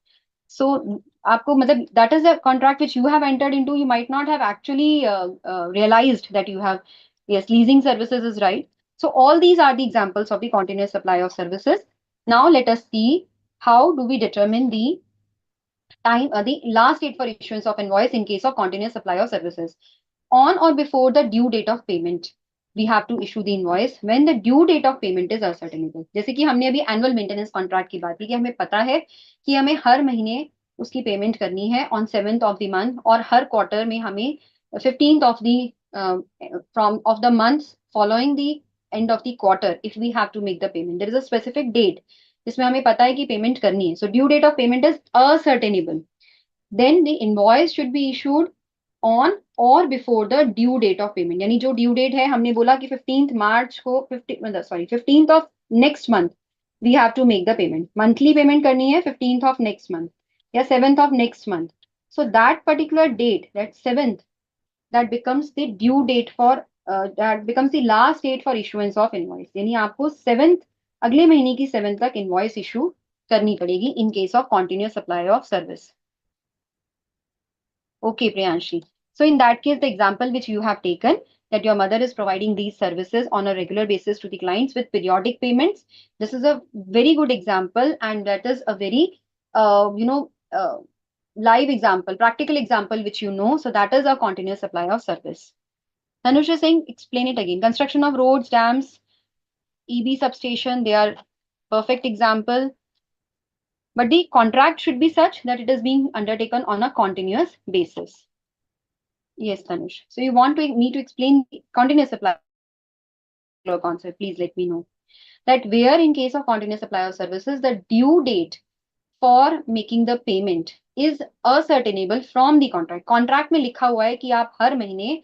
Speaker 1: So आपको मतलब that is a contract which you have entered into. You might not have actually realized that you have, yes, leasing services is right. So all these are the examples of the continuous supply of services. Now let us see how do we determine the time, the last date for issuance of invoice in case of continuous supply of services. On or before the due date of payment, we have to issue the invoice when the due date of payment is ascertainable. जैसे कि हमने अभी annual maintenance contract की बात की कि हमें पता है कि हमें हर महीने उसकी पेमेंट करनी है on 7th of the month, और हर क्वार्टर में हमें 15th of the from of the month following the end of the quarter if we have to make the payment. There is a specific date जिसमें हमें पता है कि payment करनी है. So due date of payment is ascertainable. Then the invoice should be issued on or before the due date of payment. यानी जो due date है, हमने बोला कि 15th मार्च को 15th of next month we have to make the payment. Monthly payment करनी है 15th of next month या 7th of next month. So that particular date, that 7th, that becomes the due date for that becomes the last date for issuance of invoice. यानी आपको 7th, अगले महीने की 7th तक invoice issue करनी पड़ेगी इन case of continuous supply of service. Okay, Priyanshi. So in that case, the example which you have taken, that your mother is providing these services on a regular basis to the clients with periodic payments, this is a very good example, and that is a very, live example, practical example which you know. So that is a continuous supply of service. Tanush is saying, explain it again. Construction of roads, dams, EB substation, they are perfect example. But the contract should be such that it is being undertaken on a continuous basis. Yes, Tanush. So you want me to explain the continuous supply concept? Please let me know. That where in case of continuous supply of services, the due date for making the payment is ascertainable from the contract. Contract में लिखा हुआ है कि आप हर महीने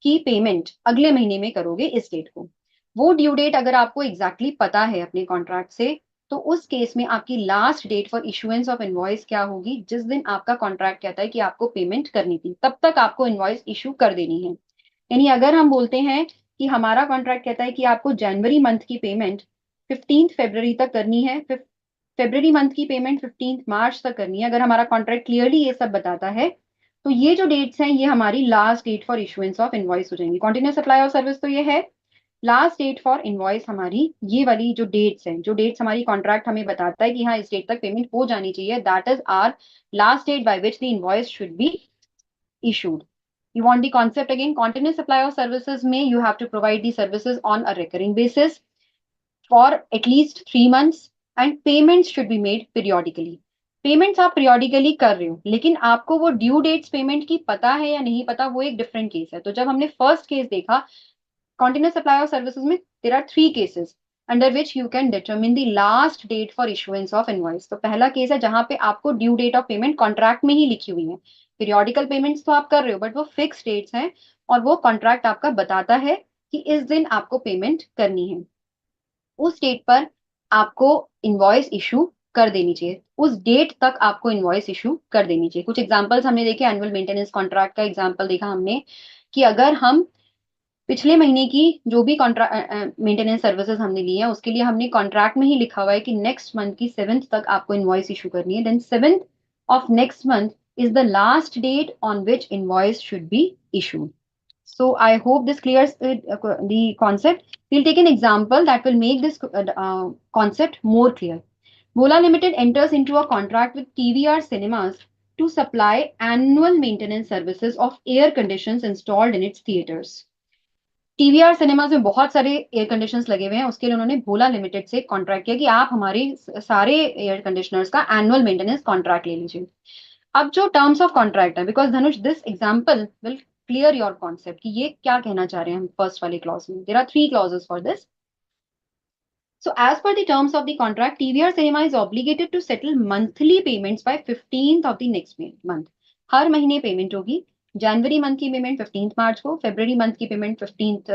Speaker 1: की payment अगले महीने में करोगे इस डेट को. वो ड्यू डेट अगर आपको एग्जैक्टली पता है अपने कॉन्ट्रैक्ट से, तो उस केस में आपकी last date for issuance of invoice क्या होगी? जिस दिन आपका कॉन्ट्रैक्ट कहता है कि आपको पेमेंट करनी थी, तब तक आपको इनवॉइस इशू कर देनी है. यानी अगर हम बोलते हैं कि हमारा कॉन्ट्रैक्ट कहता है कि आपको जनवरी मंथ की पेमेंट 15 फरवरी तक करनी है, फरवरी मंथ की पेमेंट 15 मार्च तक करनी है, अगर हमारा कॉन्ट्रैक्ट क्लियरली ये सब बताता है, तो ये जो डेट्स हैं ये हमारी last date for issuance of invoice हो जाएंगी. कॉन्टिन्यूस सप्लाई ऑफ सर्विस तो ये है. लास्ट डेट फॉर इनवॉइस हमारी ये वाली जो डेट्स हैं, जो डेट्स हमारी कॉन्ट्रैक्ट हमें बताता है कि हाँ इस डेट तक पेमेंट हो जानी चाहिए, that is our last date by which the invoice should be issued. You want the concept again? Continuous supply of services may you have to provide the services on a recurring basis for at least 3 months and payments should be made periodically. Payments आप periodically कर रहे हो, लेकिन आपको वो due dates payment की पता है या नहीं पता, वो एक डिफरेंट केस है. तो जब हमने फर्स्ट केस देखा continuous supply of services में, there are 3 cases under which you can determine the last date for issuance of invoice. तो पहला केस है जहां पे आपको due date of payment contract में ही लिखी हुई है. पीरियोडिकल पेमेंट्स तो आप कर रहे हो, बट वो फिक्स डेट्स हैं और वो कॉन्ट्रैक्ट आपका बताता है कि इस दिन आपको पेमेंट करनी है. उस डेट पर आपको इनवॉइस इशू कर देनी चाहिए, उस डेट तक आपको इनवॉइस इशू कर देनी चाहिए. कुछ एग्जांपल्स हमने देखे, एनुअल मेंटेनेंस कॉन्ट्रैक्ट का एग्जांपल देखा हमने कि अगर हम पिछले महीने की जो भी कॉन्ट्रैक्ट मेंटेनेंस सर्विसेज हमने ली है, उसके लिए हमने कॉन्ट्रैक्ट में ही लिखा हुआ है कि नेक्स्ट मंथ की 7th तक आपको इनवॉइस इशू करनी है, then 7th of next month is the last date on which invoice should be issued. So I hope this clears the concept. We'll take an example that will make this concept more clear. Vola Limited enters into a contract with TVR Cinemas to supply annual maintenance services of air conditions installed in its theaters. TVR cinemas में बहुत सारे air conditions लगे हुए हैं, उसके लिए उन्होंने भोला limited से कॉन्ट्रैक्ट किया कि आप हमारे सारे एयर कंडीशनर्स का एनुअल मेंटेनेंस कॉन्ट्रैक्ट ले लीजिए. अब जो टर्म्स ऑफ कॉन्ट्रैक्ट है, because Dhanush this example will clear your concept कि ये क्या कहना चाह रहे हैं हम फर्स्ट वाले क्लॉज में. There are 3 clauses for this. So as per the terms of the contract, TVR Cinema is obligated to settle monthly payments by 15th of the next month. हर महीने पेमेंट होगी. जनवरी मंथ की payment 15th मार्च को, फरवरी month की payment 15th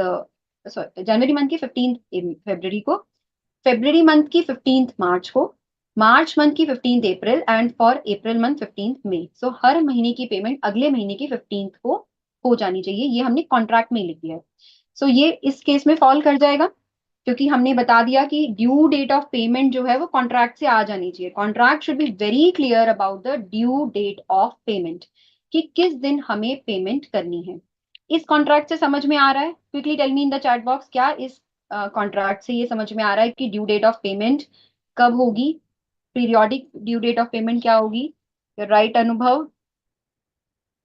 Speaker 1: जनवरी month की 15th फरवरी को, फरवरी month की 15th मार्च को, मार्च month की 15th April and for April month 15th मई. सो हर महीने की पेमेंट अगले महीने की 15th को हो जानी चाहिए. ये हमने कॉन्ट्रैक्ट में लिख दिया है. सो ये इस केस में फॉल कर जाएगा क्योंकि हमने बता दिया कि ड्यू डेट ऑफ पेमेंट जो है वो कॉन्ट्रैक्ट से आ जानी चाहिए. Contract should be very clear about the due date of payment कि किस दिन हमें पेमेंट करनी है. इस कॉन्ट्रैक्ट से समझ में आ रहा है? Quickly tell me in the chat box, क्या इस कॉन्ट्रैक्ट से ये समझ में आ रहा है कि ड्यू डेट ऑफ पेमेंट कब होगी, periodic due date of payment क्या होगी? Right Anubhav,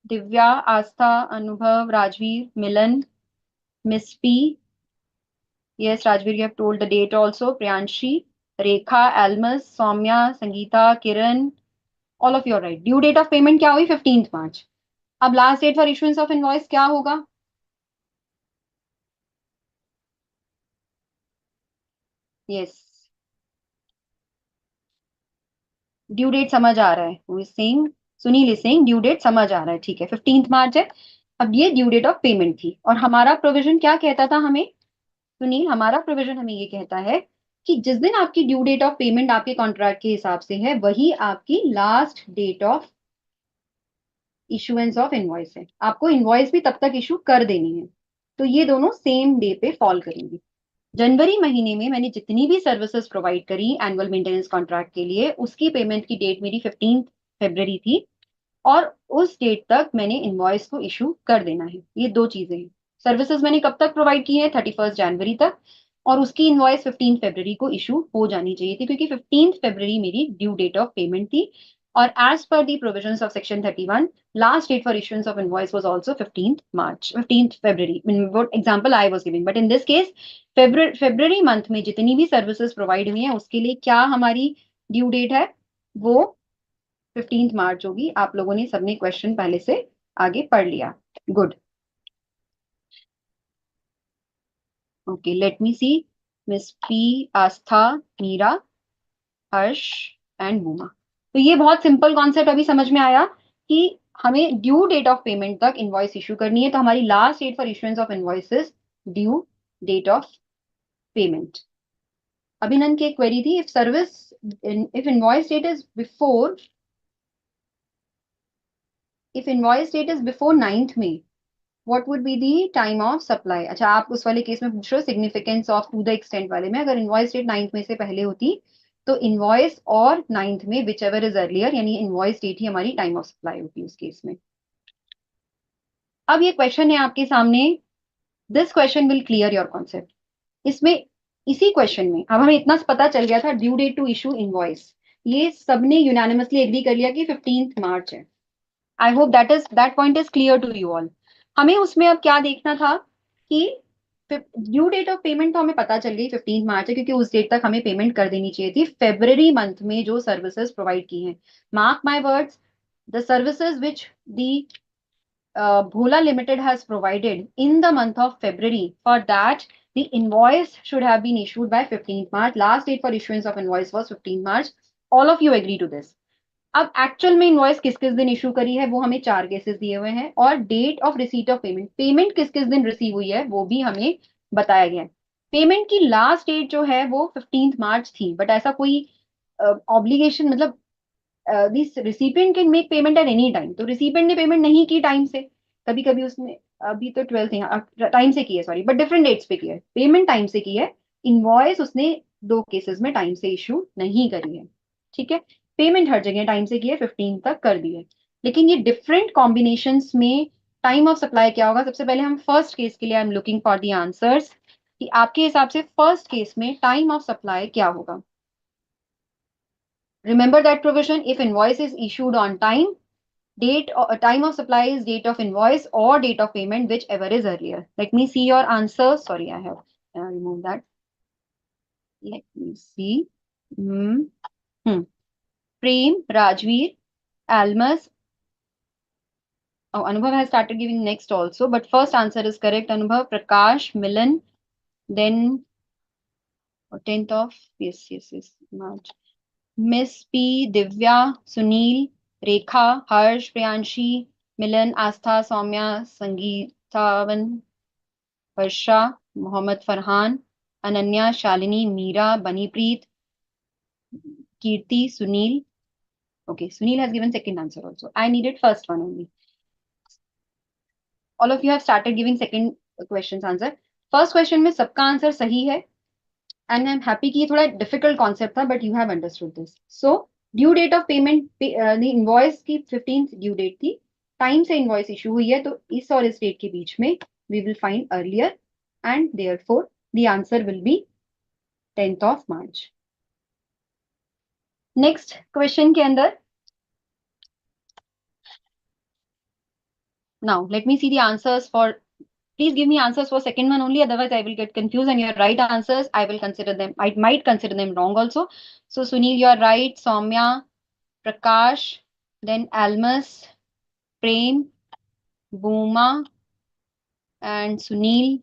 Speaker 1: Divya, Astha, Anubhav, Rajveer, Milan, miss P. Yes, Rajveer, you have told the date also. Priyanshi, Rekha, Almas, Soumya, Sangeeta, Kiran, all of you are right. Due date of payment क्या हुई? 15th March. अब last date for issuance of invoice क्या होगा? Yes. Due date समझ आ रहा है. Who is saying? Sunil is saying due date समझ आ रहा है. ठीक है, 15th March है. अब ये ड्यू डेट ऑफ पेमेंट थी और हमारा प्रोविजन क्या कहता था हमें? सुनील, हमारा प्रोविजन हमें ये कहता है कि जिस दिन आपकी ड्यू डेट ऑफ पेमेंट आपके कॉन्ट्रैक्ट के हिसाब से है, वही आपकी last date of issuance of invoice है, आपको इनवॉइस भी तब तक इशू कर देनी है, तो ये दोनों सेम डे पे फॉल करेंगे। जनवरी महीने में मैंने जितनी भी सर्विसेज प्रोवाइड करी एनुअल मेंटेनेंस कॉन्ट्रैक्ट के लिए, उसकी पेमेंट की डेट मेरी 15 फरवरी थी, और उस डेट तक मैंने इनवॉइस को इशू कर देना है। ये दो चीजें हैं। सर्विसेज मैंने कब तक प्रोवाइड की है? 31 जनवरी तक, और उसकी इनवॉइस 15 फरवरी को इशू हो जानी चाहिए थी, क्योंकि 15 फरवरी मेरी ड्यू डेट ऑफ पेमेंट थी। और as per the provisions of section 31, last date for issuance of invoice was also 15 March, 15 फरवरी, what example I was giving, but in this case February month में जितनी भी सर्विसेज प्रोवाइड हुई हैं, उसके लिए क्या हमारी ड्यू डेट है? वो 15 मार्च होगी। आप लोगों ने सबने क्वेश्चन पहले से आगे पढ़ लिया। Good. Okay, let me see. Miss P, Astha, Meera, Harsh and Booma. तो ये बहुत सिंपल कॉन्सेप्ट अभी समझ में आया कि हमें ड्यू डेट ऑफ पेमेंट तक इनवॉइस इशू करनी है। तो हमारी last date for issuance of invoices due date of payment. Abhinandan की एक क्वेरी थी, if invoice date is before if invoice date is before 9th में, what would be the time of supply? अच्छा, आप उस वाले केस में पूछ रहे हो significance of to the extent वाले में। अगर इनवॉइस डेट 9th में से पहले होती, तो इनवॉइस और 9th में विच एवर इज अर्लियर, यानी इनवॉइस डेट ही हमारी टाइम ऑफ सप्लाई होती उस केस में। अब ये क्वेश्चन है आपके सामने, this question will clear your concept. इसमें, इसी क्वेश्चन में अब हमें इतना पता चल गया था, due date to issue invoice, ये सबने यूनानिमसली एग्री कर लिया कि 15 मार्च है। I hope that point is clear to you all. हमें उसमें अब क्या देखना था कि ड्यू डेट ऑफ पेमेंट तो हमें पता चल गई 15 मार्च है, क्योंकि उस डेट तक हमें पेमेंट कर देनी चाहिए थी फेब्रवरी मंथ में जो सर्विसेज प्रोवाइड की हैं। Mark my words, the services which the Bhola Limited has provided in the month of February, for that the invoice should have been issued by 15th March. Last date for issuance of invoice was 15th March. All of you agree to this. अब actual में invoice किस किस दिन issue करी है वो हमें 4 cases दिए हुए हैं, और date of receipt of payment, payment किस किस दिन रिसीव हुई है वो भी हमें बताया गया है। पेमेंट की लास्ट डेट जो है वो 15 मार्च थी, बट ऐसा कोई ऑब्लिगेशन, मतलब this recipient can make payment at any time. तो रिसिपिएंट ने पेमेंट नहीं की टाइम से, कभी कभी उसने, अभी तो 12th है, टाइम से की है सॉरी, बट डिफरेंट डेट्स पे की है, पेमेंट टाइम से की है। इनवॉइस उसने 2 केसेस में टाइम से इशू नहीं करी है। ठीक है, पेमेंट हर जगह टाइम से की है, 15 तक कर दी है। लेकिन ये डिफरेंट कॉम्बिनेशन में टाइम ऑफ सप्लाई क्या होगा? सबसे पहले हम फर्स्ट केस के लिए I am looking for the answers, कि आपके हिसाब से फर्स्ट केस में टाइम ऑफ सप्लाई क्या होगा? Remember that provision, if invoice is issued on time, date or time of supply is date of invoice or date of payment, whichever is earlier. Let me see your answer. Sorry, I have removed that. Let me see. Hmm. Hmm. Prem, Rajveer, Almas. Oh, Anubhav has started giving next also, but first answer is correct. Anubhav, Prakash, Milan, then 10th of, yes, March. Miss P, Divya, Sunil, Rekha, Harsh, Priyanshi, Milan, Astha, Saumya, Sangeetavan, Varsha, Mohammad Farhan, Ananya, Shalini, Meera, Banipreet, Kirti, Sunil. Okay, Sunil has given second answer also. I needed first one only. All of you have started giving second questions answer. First question में सबका answer सही है, and I am happy कि ये थोड़ा difficult concept था, but you have understood this. So due date of payment, invoice की 15th due date थी, टाइम से इनवॉइस इशू हुई है, तो इस और इस डेट के बीच में we will find earlier, and therefore the answer will be 10th of March। Next question के अंदर, now let me see the answers for, please give me answers for second one only, otherwise I will get confused, and your right answers I will consider them, I might consider them wrong also. So Sunil, you are right. Soumya, Prakash, then Almas, Prem, Booma, and Sunil.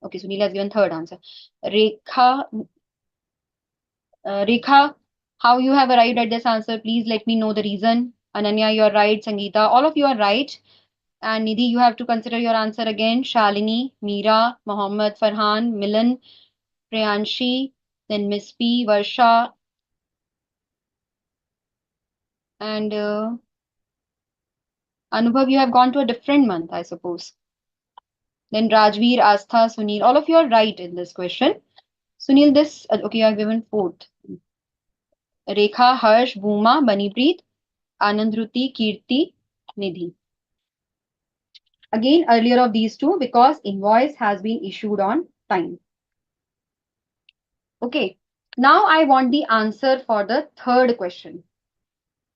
Speaker 1: Okay, Sunil has given third answer. Rekha, Rekha, how you have arrived at this answer? Please let me know the reason. Ananya, you are right. Sangeeta, all of you are right. And Nidhi, you have to consider your answer again. Shalini, Meera, Mohammed, Farhan, Milan, Priyanshi, then Miss P, Varsha, and Anubhav, you have gone to a different month, I suppose. Then Rajveer, Astha, Sunil, all of you are right in this question. Sunil, this, okay, you are given fourth. Rekha, Harsh, Bhuma, Banipreet, Anandruti, Kirti, Nidhi. Again, earlier of these two because invoice has been issued on time. Okay, now I want the answer for the third question.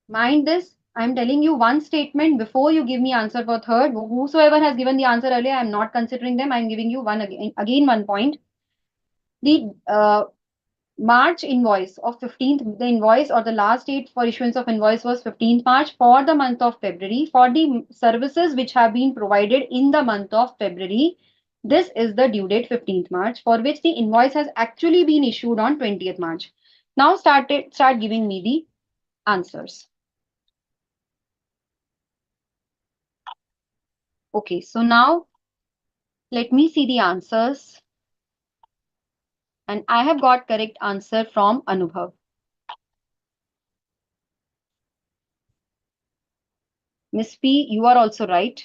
Speaker 1: Mind this, I'm telling you one statement before you give me answer for third. Whosoever has given the answer earlier, I'm not considering them. I'm giving you one again 1 point. The March invoice of 15th, the invoice or the last date for issuance of invoice was 15th March for the month of February. For the services which have been provided in the month of February, this is the due date 15th March for which the invoice has actually been issued on 20th March. Now start giving me the answers. Okay, so now let me see the answers. And I have got correct answer from Anubhav. Miss P, you are also right.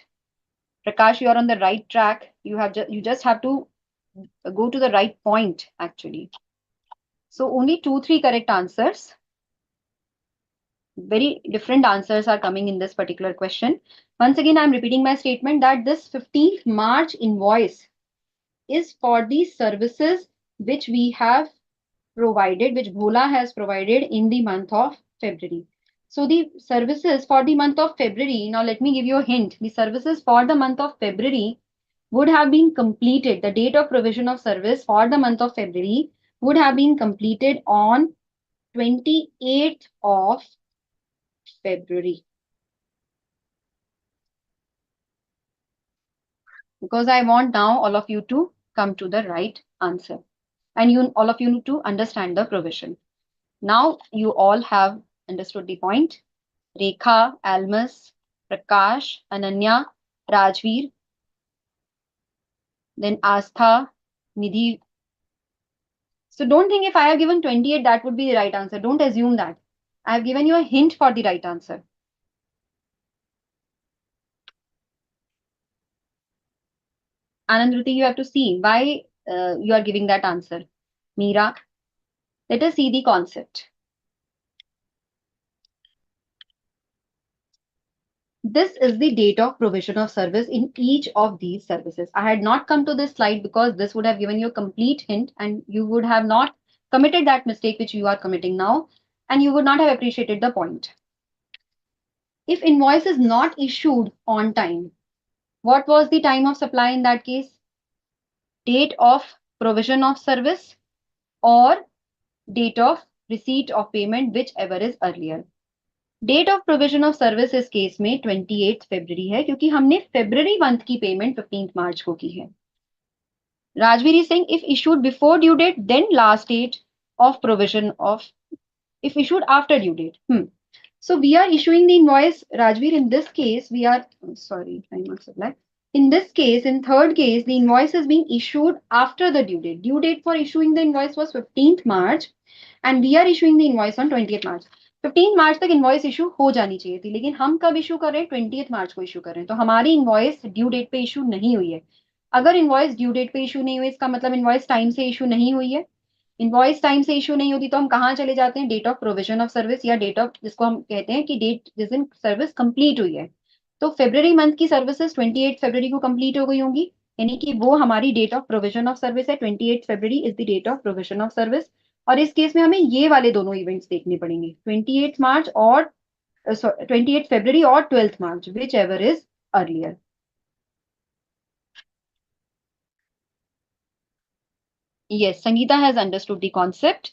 Speaker 1: Prakash, you are on the right track. You just have to go to the right point actually. So only 2-3 correct answers. Very different answers are coming in this particular question. Once again, I'm repeating my statement that this 15th March invoice is for the services which we have provided, which Bhola has provided in the month of February. So the services for the month of February, now let me give you a hint. The services for the month of February would have been completed. The date of provision of service for the month of February would have been completed on 28th of February. Because I want now all of you to come to the right answer. And you all of you need to understand the provision. Now you all have understood the point. Rekha, Almas, Prakash, Ananya, Rajveer, then Astha, Nidhi. So don't think if I have given 28, that would be the right answer. Don't assume that. I have given you a hint for the right answer. Anandruti, you have to see why you are giving that answer. Meera, let us see the concept. This is the date of provision of service in each of these services. I had not come to this slide because this would have given you a complete hint and you would have not committed that mistake which you are committing now and you would not have appreciated the point. If invoice is not issued on time, what was the time of supply in that case? Date of provision of service or date of receipt of payment, whichever is earlier. Date of provision of service इस case में 28 फरवरी है क्योंकि हमने फरवरी month की payment 15 मार्च को की है. Rajveer is saying if issued before due date, then last date of provision of if issued after due date. So we are issuing the invoice, Rajveer. In this case, we are sorry, I must supply. In this case, in third case, the invoice is being issued after the due date. Due date for issuing the invoice was 15th March, and we are issuing the invoice on 20th March. 15 मार्च तक invoice issue हो जानी चाहिए थी लेकिन हम कब issue कर रहे हैं 20th मार्च को इशू कर रहे हैं तो हमारी इनवॉइस ड्यू डेट पे इशू नहीं हुई है. अगर इनवॉइस ड्यू डेट पे इशू नहीं हुई इसका मतलब इनवॉइस टाइम से इशू नहीं हुई है. इनवॉइस टाइम से इशू नहीं होती तो हम कहाँ चले जाते हैं date of provision of service या डेट ऑफ जिसको हम कहते हैं कि डेट जिस दिन सर्विस कंप्लीट हुई है. तो फेब्रवरी मंथ की सर्विसेज 28 फरवरी को कंप्लीट हो गई होंगी यानी कि वो हमारी date of provision of service है. 28 फरवरी is the date of provision of service और इस केस में हमें ये वाले दोनों इवेंट्स देखने पड़ेंगे 28 मार्च और 28 फरवरी और 12th March which ever is earlier. Yes, Sangeeta has understood the concept.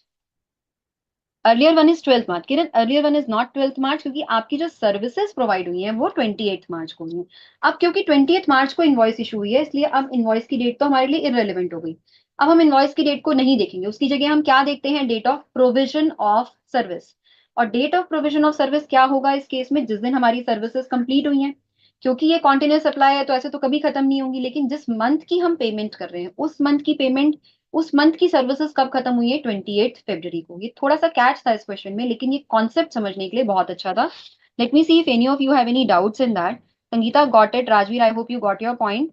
Speaker 1: Earlier one is 12th March. Kiran earlier one is not 12th मार्च क्योंकि आपकी जो सर्विसेज प्रोवाइड हुई है वो 28th मार्च को हुई. अब क्योंकि 20th मार्च को इनवॉइस इशू हुई है इसलिए अब इनवॉइस की डेट तो हमारे लिए इररेलेवेंट हो गई. अब हम इनवॉइस की डेट को नहीं देखेंगे उसकी जगह हम क्या देखते हैं date of provision of service. और date of provision of service क्या होगा इस केस में जिस दिन हमारी सर्विसेज कंप्लीट हुई हैं. क्योंकि ये कॉन्टिन्यूस सप्लाई है तो ऐसे तो कभी खत्म नहीं होंगी लेकिन जिस मंथ की हम पेमेंट कर रहे हैं उस मंथ की पेमेंट उस मंथ की सर्विसेज कब खत्म हुई है 28 फरवरी को. ये थोड़ा सा कैच था इस क्वेश्चन में लेकिन ये कॉन्सेप्ट समझने के लिए बहुत अच्छा था. Late me see if any of you have any doubts in that. Sangeeta got it. Rajveer, I hope you got your point.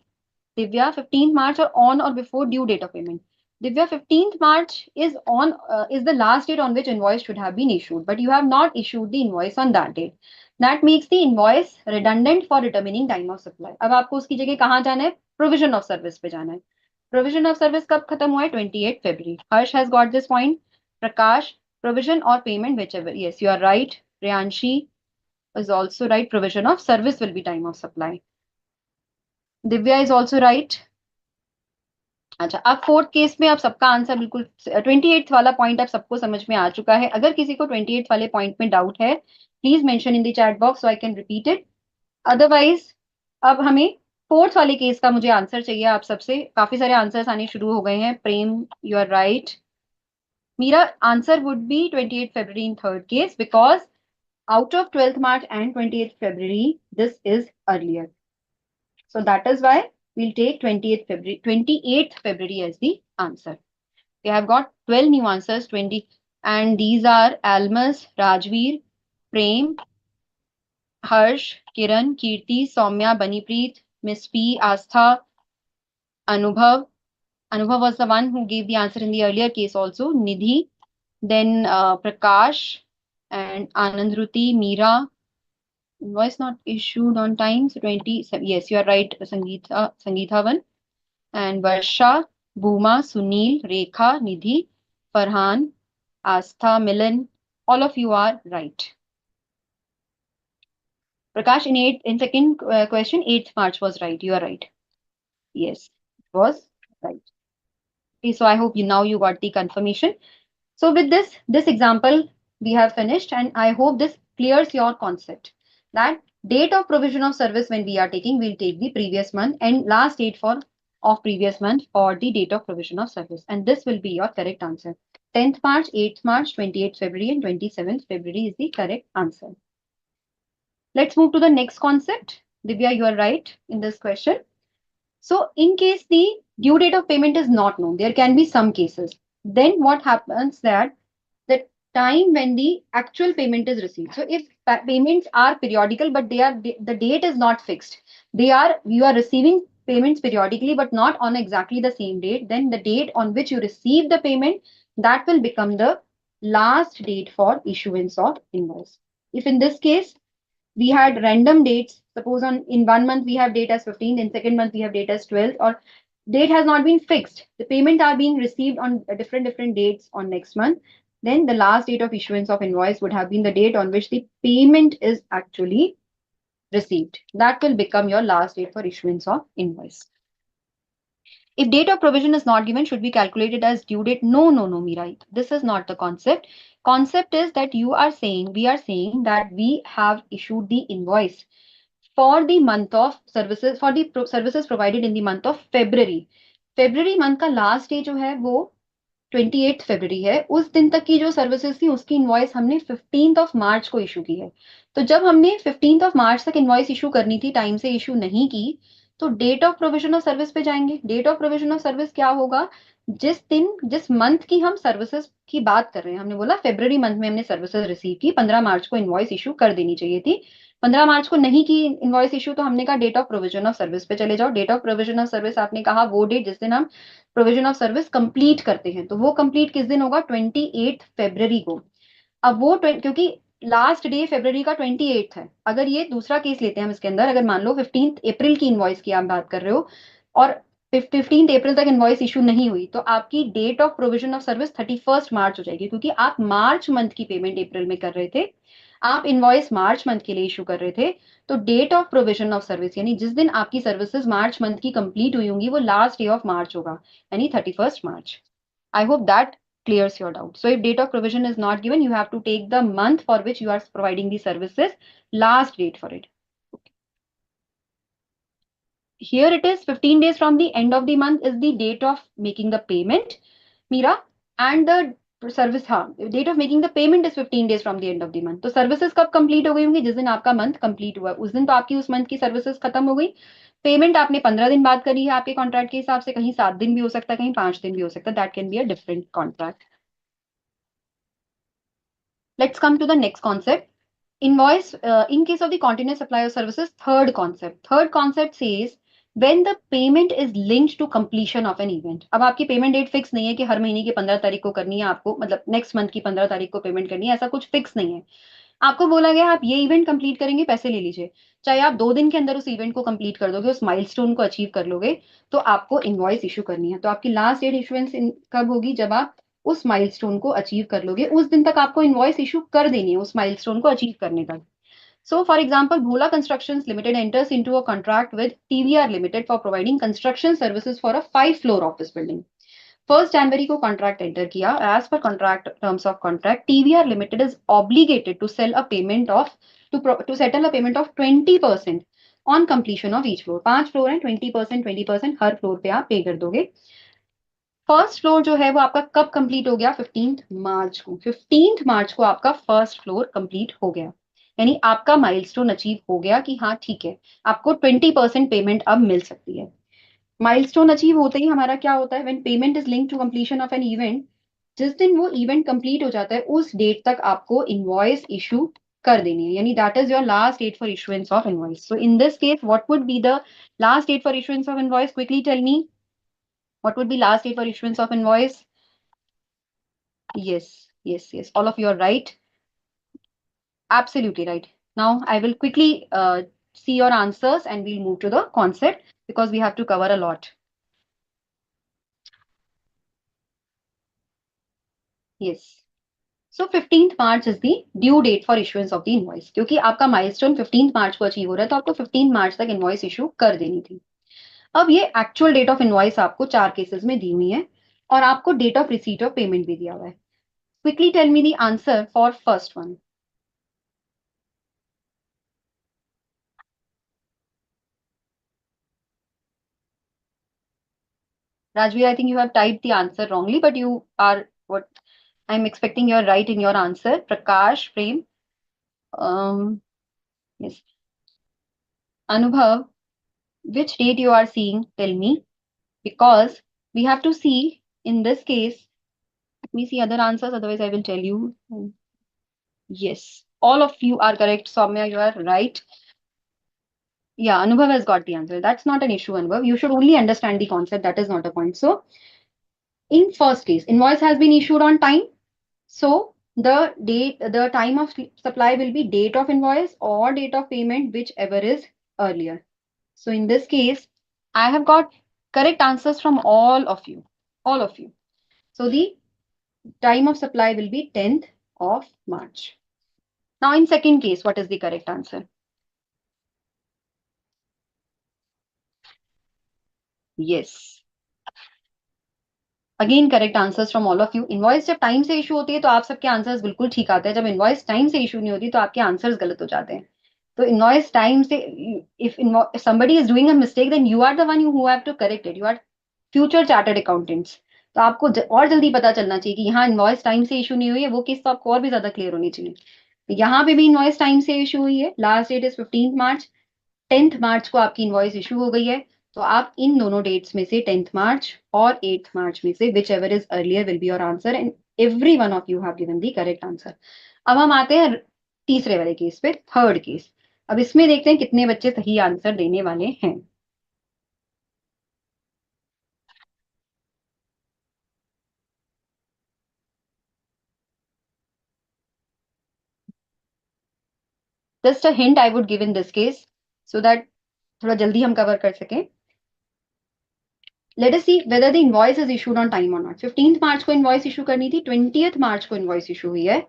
Speaker 1: Divya, 15th March or on or before due date of payment. Divya, 15th March is the last date on which invoice should have been issued, but you have not issued the invoice on that date. That makes the invoice redundant for determining time of supply. अब आपको उसकी जगह कहाँ जाना है? Provision of service पे जाना है. Provision of service कब खत्म हुआ है? 28 February. Harsh has got this point. Prakash, provision or payment, whichever. Yes, you are right. Priyanshi is also right. Provision of service will be time of supply. Divya is also right. अच्छा, अब fourth case में आप सबका answer बिल्कुल 28th वाला point आप सबको समझ में आ चुका है. अगर किसी को 28th वाले पॉइंट में डाउट है, please mention in the chat box so I can repeat it. Otherwise अब हमें फोर्थ वाले केस का मुझे आंसर चाहिए आप सबसे. काफी सारे आंसर्स आने शुरू हो गए हैं. प्रेम, यू आर राइट. मेरा answer would be 28 February in third case because out of 12th March and 28th February, this is earlier. So that is why we'll take 28th February as the answer. We have got 12 new answers, 20, and these are Almas, Rajveer, Prem, Harsh, Kiran, Kirti, Soumya, Banipreet, Miss P, Astha, Anubhav. Anubhav was the one who gave the answer in the earlier case also. Nidhi, then Prakash, and Anandruti, Meera. Invoice not issued on time. So 20. Yes, you are right, Sangeetha one. And Varsha, Bhuma, Sunil, Rekha, Nidhi, Farhan, Astha, Milan. All of you are right. Prakash, in second question, 8th March was right. You are right. Yes, it was right. Okay, so I hope you got the confirmation. So with this example, we have finished, and I hope this clears your concept that date of provision of service when we are taking, we'll take the previous month and last date of previous month for the date of provision of service. And this will be your correct answer. 10th March, 8th March, 28th February, and 27th February is the correct answer. Let's move to the next concept. Divya, you are right in this question. So in case the due date of payment is not known, there can be some cases. Then what happens that the time when the actual payment is received. So if payments are periodical, but the date is not fixed, you are receiving payments periodically, but not on exactly the same date, then the date on which you receive the payment, that will become the last date for issuance of invoice. If in this case, we had random dates, suppose in 1 month we have date as 15th, in second month we have date as 12th, or date has not been fixed, the payment are being received on different dates on next month, then the last date of issuance of invoice would have been the date on which the payment is actually received. That will become your last date for issuance of invoice. If date of provision is not given, should be calculated as due date. No, Meera. This is not the concept. Concept is that we are saying that we have issued the invoice for the month of services, for the services provided in the month of February. February month का last day जो है वो 28 February है. उस दिन तक की जो सर्विसेज थी उसकी इनवॉइस हमने 15th March को इशू की है. तो जब हमने 15th March तक इनवॉइस इशू करनी थी, टाइम से इशू नहीं की, तो date of provision of service पे जाएंगे. Date of provision of service क्या होगा? जिस मंथ की हम सर्विसेज की बात कर रहे हैं, हमने बोला February मंथ में हमने सर्विसेज रिसीव की, 15 मार्च को इनवॉइस इशू कर देनी चाहिए थी. 15 मार्च को नहीं की इनवॉइस इशू, तो हमने कहा date of provision of service पे चले जाओ. Date of provision of service आपने कहा वो डेट जिस दिन हम प्रोविजन ऑफ सर्विस कंप्लीट करते हैं, तो वो कंप्लीट किस दिन होगा? 28 February को. अब वो क्योंकि लास्ट डे February का 28 है. अगर ये दूसरा केस लेते हैं हम इसके अंदर, अगर मान लो 15th April की इनवॉइस की आप बात कर रहे हो और 15th April तक इनवॉइस इशू नहीं हुई, तो आपकी date of provision of service 31st March हो जाएगी, क्योंकि आप मार्च मंथ की पेमेंट अप्रैल में कर रहे थे, आप इनवॉइस मार्च मंथ के लिए इशू कर रहे थे. तो date of provision of service यानी जिस दिन आपकी सर्विसेज मार्च मंथ की कंप्लीट हुई होंगी, वो लास्ट डे ऑफ मार्च होगा, यानी 31st March. I hope that clears your doubt. So if date of provision is not given, you have to take the month for which you are providing the services, last date for it. Okay. Here it is 15 days from the end of the month is the date of making the payment, Meera, and the service, हाँ, date of making the payment is 15 days from the end of the month. तो services कब complete हो गई होंगी? जिस दिन आपका month complete हुआ, उस दिन तो आपकी उस मंथ की सर्विसेज खत्म हो गई. पेमेंट आपने 15 दिन बाद करी है आपके कॉन्ट्रैक्ट के हिसाब से, कहीं 7 दिन भी हो सकता है, कहीं 5 दिन भी हो सकता है. That can be a different contract. Let's come to the next concept. invoice in case of the continuous supply of services, third concept says when the payment is linked to completion of an event. अब आपकी payment date fix नहीं है कि हर महीने की 15 तारीख को करनी है आपको, मतलब नेक्स्ट मंथ की 15 तारीख को पेमेंट करनी है, ऐसा कुछ फिक्स नहीं है। आपको बोला गया आप ये इवेंट कंप्लीट करेंगे, पैसे ले लीजिए। चाहे आप 2 दिन के अंदर उस इवेंट को कंप्लीट कर दोगे, उस माइलस्टोन को अचीव कर लोगे, तो आपको इनवॉइस इशू करनी है। तो आपकी लास्ट डेट इशुएंस कब होगी? जब आप उस माइलस्टोन को अचीव कर लोगे, उस दिन तक आपको इनवॉइस इशू कर देनी है, उस माइलस्टोन को अचीव करने तक। So, for example, Bhola Constructions Limited enters into a contract with TVR Limited for providing construction services for a 5-floor office building. 1st January को contract enter किया. As per contract terms of contract, TVR Limited is obligated to sell a payment of to settle a payment of 20% on completion of each floor. 5 floor है, 20% हर floor पे आप पे कर दोगे। First floor जो है वो आपका कब कंप्लीट हो गया? 15 मार्च को। 15 मार्च को आपका फर्स्ट फ्लोर कंप्लीट हो गया, यानी आपका माइलस्टोन अचीव हो गया कि हाँ ठीक है, आपको 20% पेमेंट अब मिल सकती है। माइलस्टोन अचीव होते ही हमारा क्या होता है? When payment is linked to completion of an event, जिस दिन वो इवेंट कंप्लीट हो जाता है उस डेट तक आपको इनवॉइस इशू कर देनी है, यानी that is your last date for issuance of invoice. So in this case what would be the last date for issuance of invoice? Quickly tell me, what would be last date for issuance of invoice? Yes, all of you are right, absolutely right. Now I will quickly see your answers and we'll move to the concept because we have to cover a lot. Yes, so 15th March is the due date for issuance of the invoice, क्योंकि आपका milestone 15th मार्च को achieve हो रहा है, तो आपको 15 मार्च तक invoice issue कर देनी थी। अब ये एक्चुअल डेट ऑफ इनवॉइस आपको 4 केसेस में दी हुई है और आपको date of receipt of payment भी दिया हुआ है। Quickly tell me the answer for first one. Rajveer, I think you have typed the answer wrongly, but you are what I'm expecting you're right in your answer. Prakash, Prem. Yes. Anubhav, which date you are seeing? Tell me. Because we have to see in this case, let me see other answers, otherwise I will tell you. Yes. All of you are correct. Soumya, you are right. Yeah, Anubhav has got the answer. That's not an issue, Anubhav. You should only understand the concept. That is not a point. So, in first case, invoice has been issued on time. So the time of supply will be date of invoice or date of payment, whichever is earlier. So in this case, I have got correct answers from all of you. So the time of supply will be 10th of March. Now in second case, what is the correct answer? Yes. Again correct answers from all of you. Invoice जब time से issue होती है तो आप सबके answers बिल्कुल ठीक आते हैं, जब इनवॉइस टाइम से इशू नहीं होती तो आपके आंसर्स गलत हो जाते हैं। तो इनवॉइस टाइम से, if somebody is doing a mistake then you are the one who have to correct it. You are future chartered accountants, तो आपको और जल्दी पता चलना चाहिए कि यहाँ इनवॉइस टाइम से इशू नहीं हुई है, वो केस तो आपको और भी ज्यादा क्लियर होनी चाहिए। तो यहाँ पे भी इनवॉइस टाइम से इशू हुई है, last date is 15 March, 10th मार्च को आपकी इनवॉइस इशू हो गई है। तो आप इन दोनों डेट्स में से 10th मार्च और 8th मार्च में से which ever is earlier will be your answer, and every one of you have given the correct answer. अब हम आते हैं तीसरे वाले केस पे, थर्ड केस। अब इसमें देखते हैं कितने बच्चे सही आंसर देने वाले हैं। Just a hint I would give in this case so that थोड़ा जल्दी हम कवर कर सकें। Let us see whether the invoice is issued on time or not. 15th मार्च को इनवॉइस इशू करनी थी, 20th मार्च को इनवॉइस इशू हुई है,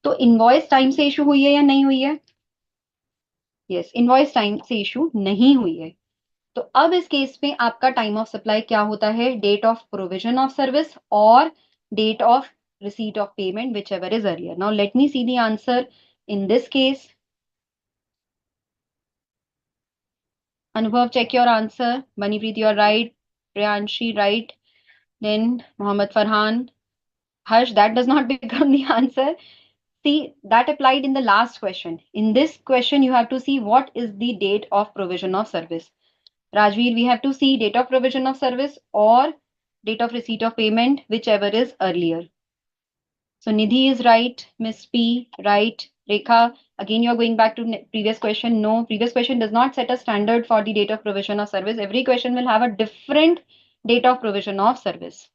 Speaker 1: तो इनवॉइस टाइम से इशू हुई है या नहीं हुई है? यस, इनवॉइस टाइम से इशू नहीं हुई है। तो अब इस केस में आपका टाइम ऑफ सप्लाई क्या होता है? Date of provision of service और date of receipt of payment, whichever is earlier. Now let me see the answer in this case. Anubhav, check your answer. Maniprit, you are right. Priyanshi, right. Then Mohammed Farhan. Harsh, that does not become the answer. See, that applied in the last question. In this question, you have to see what is the date of provision of service. Rajveer, we have to see date of provision of service or date of receipt of payment, whichever is earlier. So Nidhi is right, Miss P, right, Rekha, Again, you are going back to previous question. No, previous question does not set a standard for the date of provision of service. Every question will have a different date of provision of service.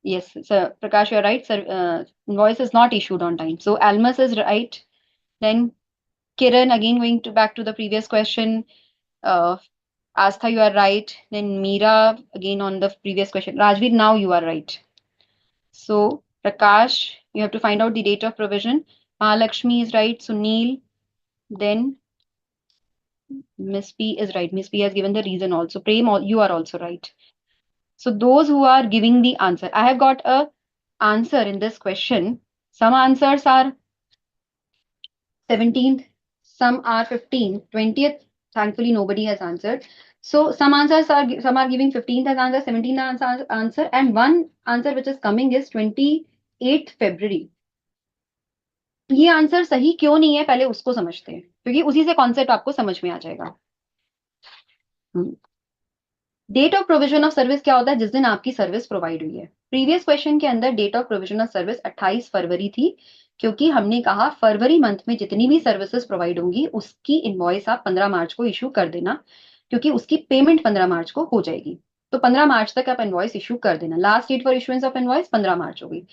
Speaker 1: Yes, sir. Prakash, you're right. Sir, invoice is not issued on time. So Almas is right. Then Kiran, again going to back to the previous question. Uh, Astha, you are right. Then Meera, again on the previous question. Rajveer, now you are right. So Prakash, you have to find out the date of provision. Mahalakshmi is right. Sunil, then Miss P is right. Miss P has given the reason also. Prem, you are also right. So those who are giving the answer, I have got a answer in this question. Some answers are 17th, some are 15th, 20th. Thankfully, nobody has answered. So some are giving 15th as answer, 17th as answer, and one answer which is coming is 28th February. ये answer सही क्यों नहीं है पहले उसको समझते हैं क्योंकि उसी से कॉन्सेप्ट आपको समझ में आ जाएगा. Date of provision of service क्या होता है जिस दिन आपकी सर्विस प्रोवाइड हुई है. प्रीवियस क्वेश्चन के अंदर date of provision of service 28 फरवरी थी क्योंकि हमने कहा फरवरी मंथ में जितनी भी सर्विसेज प्रोवाइड होंगी उसकी इनवॉइस आप 15 मार्च को इशू कर देना क्योंकि उसकी पेमेंट 15 मार्च को हो जाएगी. तो 15 मार्च तक आप इनवॉइस इशू कर देना. Last date for issuance of invoice 15 मार्च हो गई.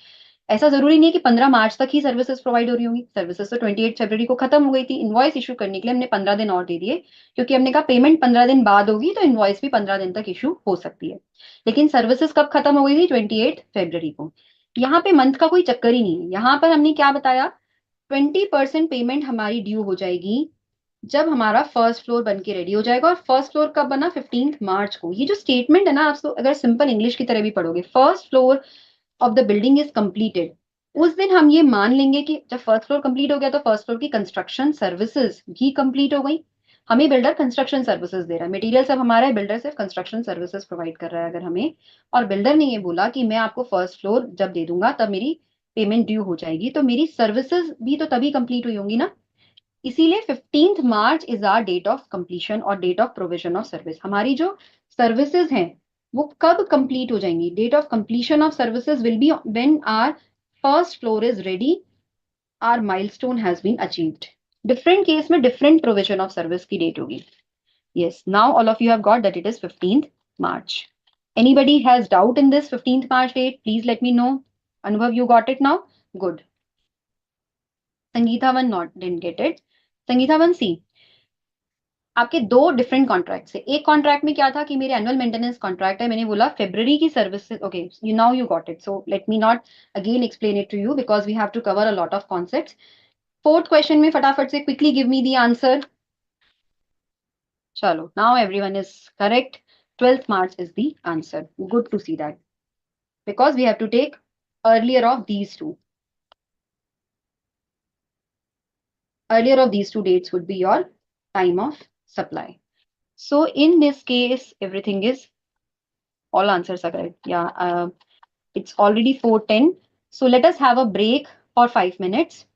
Speaker 1: ऐसा जरूरी नहीं है कि 15 मार्च तक ही सर्विसेज प्रोवाइड हो रही होंगी. सर्विसेज तो 28 फरवरी को खत्म हो गई थी. इनवॉइस इशू करने के लिए हमने 15 दिन और दे दिए क्योंकि हमने कहा पेमेंट 15 दिन बाद होगी तो इनवॉइस भी 15 दिन तक इशू हो सकती है. लेकिन सर्विसेज कब खत्म हो गई थी? 28 फरवरी को. यहाँ पे मंथ का कोई चक्कर ही नहीं है. यहाँ पर हमने क्या बताया? 20% पेमेंट हमारी ड्यू हो जाएगी जब हमारा फर्स्ट फ्लोर बन के रेडी हो जाएगा. और फर्स्ट फ्लोर कब बना? 15 मार्च को. ये जो स्टेटमेंट है ना, आप अगर सिंपल इंग्लिश की तरह भी पढ़ोगे, first floor of the building is completed, उस दिन हम ये मान लेंगे कि जब फर्स्ट फ्लोर कंप्लीट हो गया तो फर्स्ट फ्लोर की कंस्ट्रक्शन सर्विसेज भी कंप्लीट हो गई. हमें बिल्डर कंस्ट्रक्शन सर्विसेज दे रहा है, मटेरियल सब हमारा है, बिल्डर सिर्फ कंस्ट्रक्शन सर्विसेज प्रोवाइड कर रहा है अगर हमें. और बिल्डर ने ये बोला कि मैं आपको फर्स्ट फ्लोर जब दे दूंगा तब मेरी पेमेंट ड्यू हो जाएगी, तो मेरी सर्विसेज भी तो तभी कंप्लीट हुई होंगी ना. इसीलिए 15 March is our date of completion और date of provision of service. हमारी जो सर्विसेज हैं वो कब कंप्लीट हो जाएंगी? Date of completion of services will be when our first floor is ready, our milestone has been achieved. Different case में different provision of service की date होगी. Yes, now all of you have got that it is 15th March. Anybody has doubt in this 15th March date? Please let me know. Anubhav, you got it now? Good. Sangeeta one not didn't get it. Sangeeta one, see. आपके दो different contract है. एक contract में क्या था कि मेरे annual maintenance contract है, मैंने बोला फेब्रुवरी की services. Okay, you now you got it. So let me not again explain it to you because we have to cover a lot of concepts. Fourth question में फटाफट से quickly give me the answer. चलो, now everyone is correct. 12th March is the answer. Good to see that. Because we have to take earlier of these two. Earlier of these two dates would be your time of supply. So in this case, everything is, all answers are correct. Yeah, it's already 4:10. So let us have a break for 5 minutes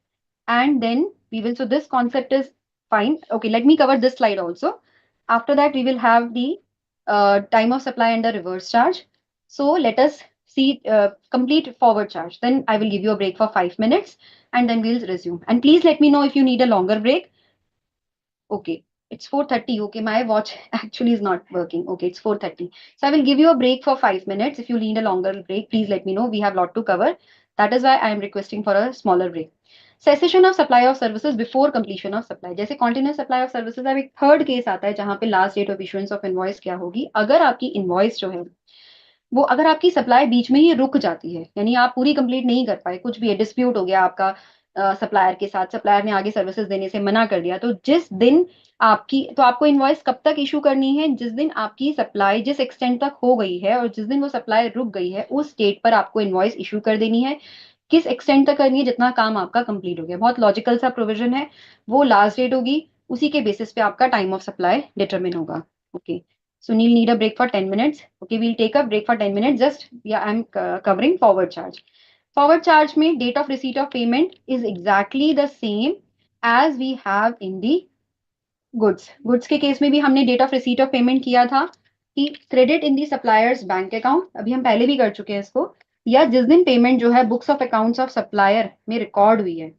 Speaker 1: and then we will, so this concept is fine. Okay, let me cover this slide also. After that, we will have the time of supply and the reverse charge. So let us see complete forward charge. Then I will give you a break for 5 minutes and then we'll resume. And please let me know if you need a longer break. Okay, it's 4:30. Okay, my watch actually is not working. Okay, it's 4:30. So I will give you a break for 5 minutes. If you need a longer break, please let me know. We have a lot to cover. That is why I am requesting for a smaller break. Cessation of supply of services before completion of supply. जैसे continuous supply of services, अब एक third case आता है जहां पे last date of issuance of invoice क्या होगी. अगर आपकी इनवॉइस जो है वो, अगर आपकी सप्लाई बीच में ही रुक जाती है, यानी आप पूरी कंप्लीट नहीं कर पाए, कुछ भी है, डिस्प्यूट हो गया आपका सप्लायर के साथ, सप्लायर ने आगे सर्विसेज देने से मना कर दिया, तो जिस दिन आपकी, तो आपको इनवॉइस कब तक इशू करनी है? जिस दिन आपकी सप्लाई जिस एक्सटेंट तक हो गई है और जिस दिन वो सप्लाई रुक गई है उस डेट पर आपको इनवॉइस इशू कर देनी है. किस एक्सटेंट तक करनी है? जितना काम आपका कंप्लीट हो गया. बहुत लॉजिकल सा प्रोविजन है. वो लास्ट डेट होगी, उसी के बेसिस पे आपका टाइम ऑफ सप्लाई डिटरमिन होगा. Okay, Sunil need a break for 10 minutes. Okay, we'll take a break for 10 minutes. Just, yeah, I'm covering forward charge. Forward charge में date of receipt of payment is exactly the same as we have in the goods. Goods के case में भी हमने date of receipt of payment किया था कि credit in the supplier's bank account. अभी हम पहले भी कर चुके हैं इसको. या जिस दिन पेमेंट जो है books of accounts of supplier में रिकॉर्ड हुई है,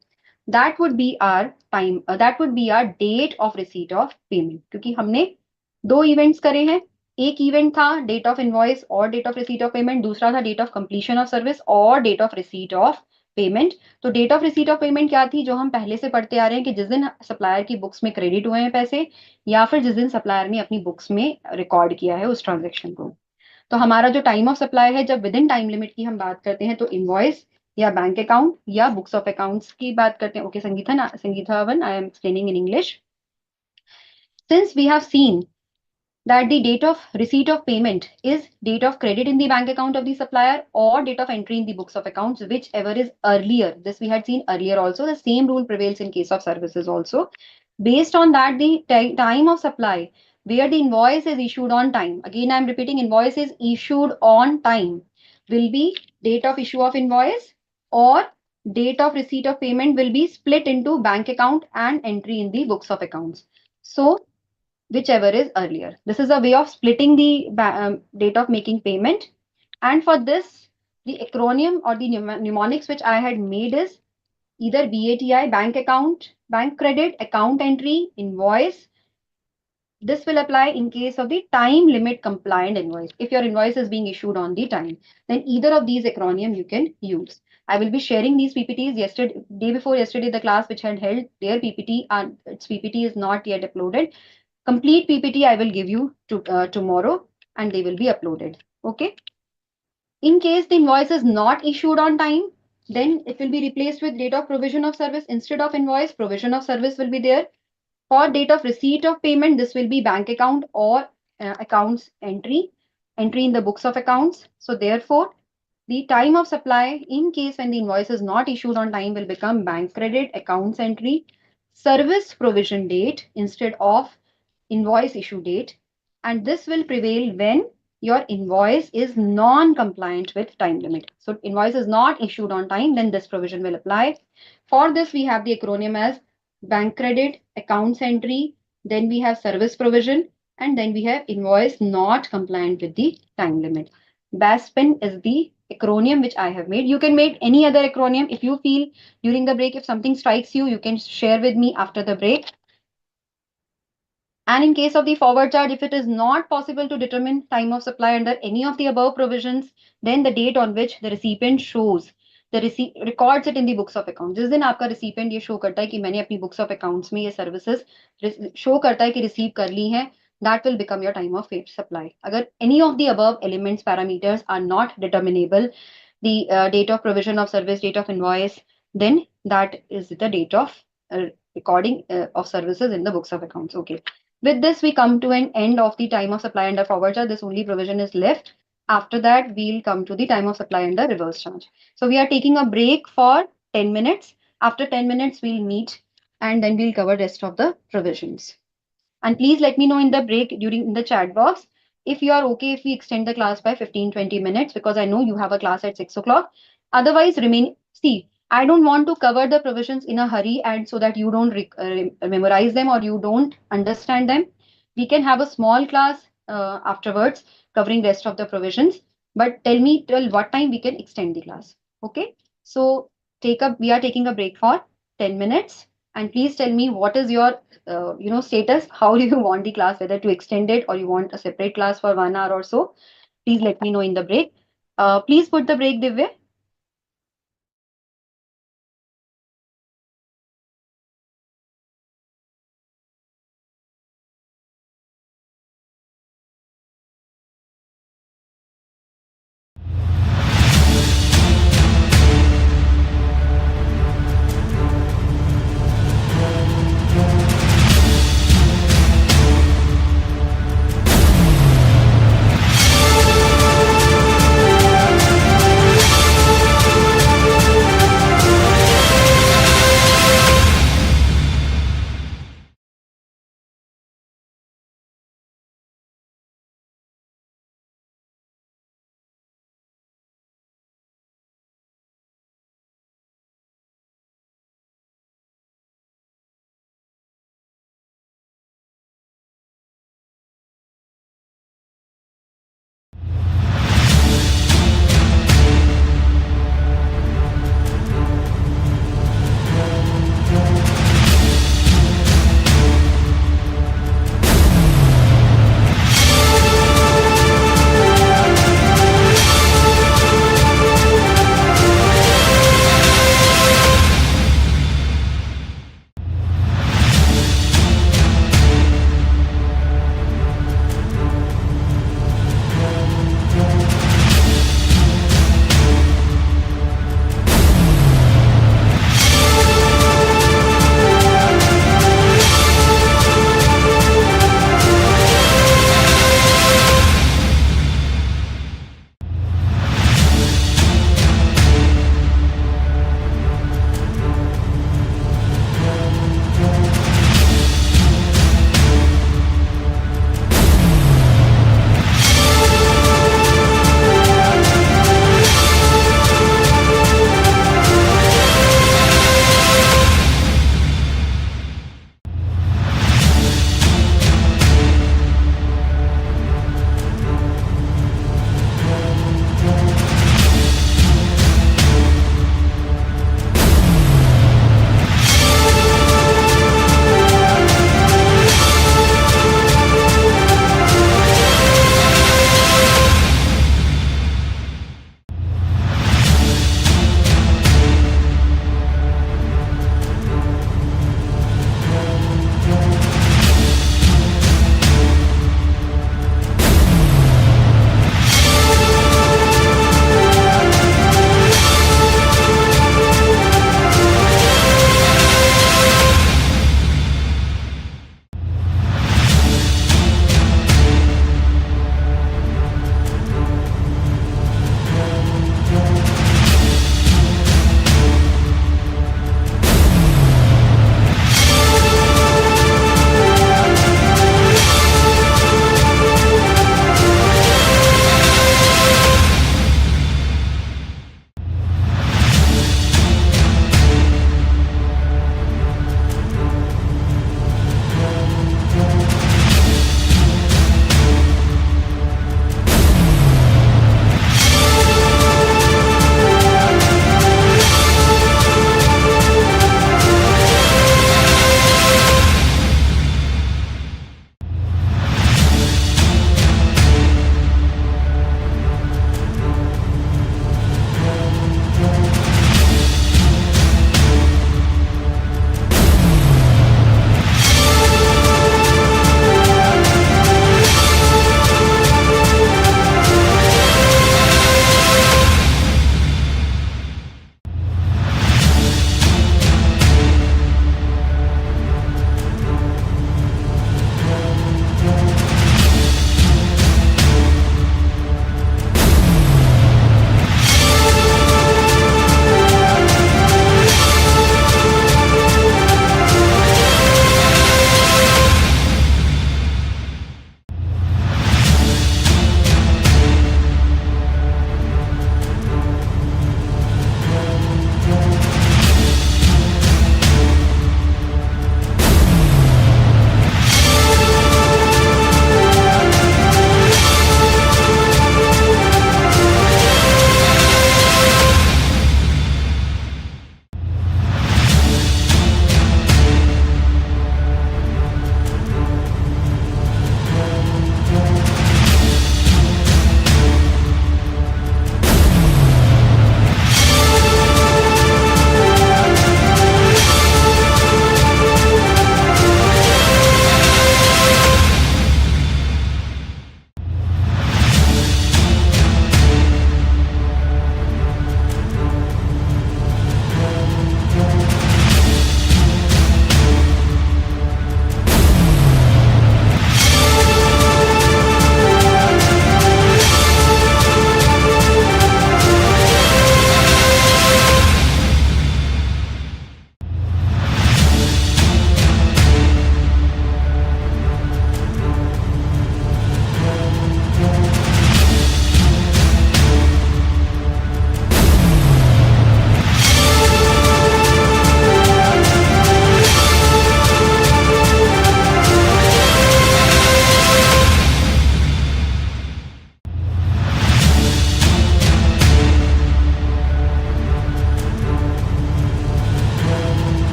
Speaker 1: that would be our time, that would be our date of receipt of payment. क्योंकि हमने दो इवेंट्स करे हैं, एक इवेंट था डेट ऑफ इनवॉइस और date of receipt of payment, दूसरा था date of completion of service और date of receipt of payment. तो date of receipt of payment क्या थी, जो हम पहले से पढ़ते आ रहे हैं कि जिस दिन सप्लायर की बुक्स में क्रेडिट हुए हैं पैसे, या फिर जिस दिन सप्लायर ने अपनी बुक्स में रिकॉर्ड किया है उस ट्रांजेक्शन को. तो हमारा जो टाइम ऑफ सप्लाई है, जब विद इन टाइम लिमिट की हम बात करते हैं, तो इनवॉइस या बैंक अकाउंट या बुक्स ऑफ अकाउंट्स की बात करते हैं. Okay Sangeeta one, I am explaining in English. Since we have seen that the date of receipt of payment is date of credit in the bank account of the supplier or date of entry in the books of accounts, whichever is earlier. This we had seen earlier also. The same rule prevails in case of services also. Based on that, the time of supply where the invoice is issued on time, again I am repeating, invoice is issued on time, will be date of issue of invoice, or date of receipt of payment will be split into bank account and entry in the books of accounts. So whichever is earlier. This is a way of splitting the date of making payment. And for this, the acronym or the mnemonics which I had made is either BATI, bank account, bank credit, account entry, invoice. This will apply in case of the time limit compliant invoice. If your invoice is being issued on the time, then either of these acronym you can use. I will be sharing these PPTs day before yesterday, the class which had held their PPT, and its PPT is not yet uploaded. Complete PPT I will give you tomorrow, and they will be uploaded. Okay. In case the invoice is not issued on time, then it will be replaced with date of provision of service. Instead of invoice, provision of service will be there. For date of receipt of payment, this will be bank account or accounts entry in the books of accounts. So therefore, the time of supply in case when the invoice is not issued on time will become bank credit, accounts entry, service provision date instead of invoice issue date. And this will prevail when your invoice is non-compliant with time limit. So invoice is not issued on time, then this provision will apply. For this, we have the acronym as bank credit, accounts entry, then we have service provision, and then we have invoice not compliant with the time limit. BASPIN is the acronym which I have made. You can make any other acronym. If you feel during the break, if something strikes you, you can share with me after the break. And in case of the forward charge, if it is not possible to determine time of supply under any of the above provisions, then the date on which the recipient shows the records it in the books of accounts. जिस दिन आपका recipient ये show करता है कि मैंने अपनी books of accounts में ये services show करता है कि receive कर ली हैं, that will become your time of supply. अगर any of the above elements parameters are not determinable, the date of provision of service, date of invoice, then that is the date of recording of services in the books of accounts. Okay. With this, we come to an end of the time of supply under forward charge. This only provision is left. After that, we'll come to the time of supply under reverse charge. So we are taking a break for 10 minutes. After 10 minutes, we'll meet and then we'll cover rest of the provisions. And please let me know in the break in the chat box if you are okay if we extend the class by 15-20 minutes, because I know you have a class at 6 o'clock. Otherwise, see, I don't want to cover the provisions in a hurry and so that you don't memorize them or you don't understand them. We can have a small class afterwards covering rest of the provisions, but tell me till what time we can extend the class. Okay. So we are taking a break for 10 minutes, and please tell me what is your status. How do you want the class, whether to extend it or you want a separate class for 1 hour or so? Please let me know in the break. Please put the break, Divya.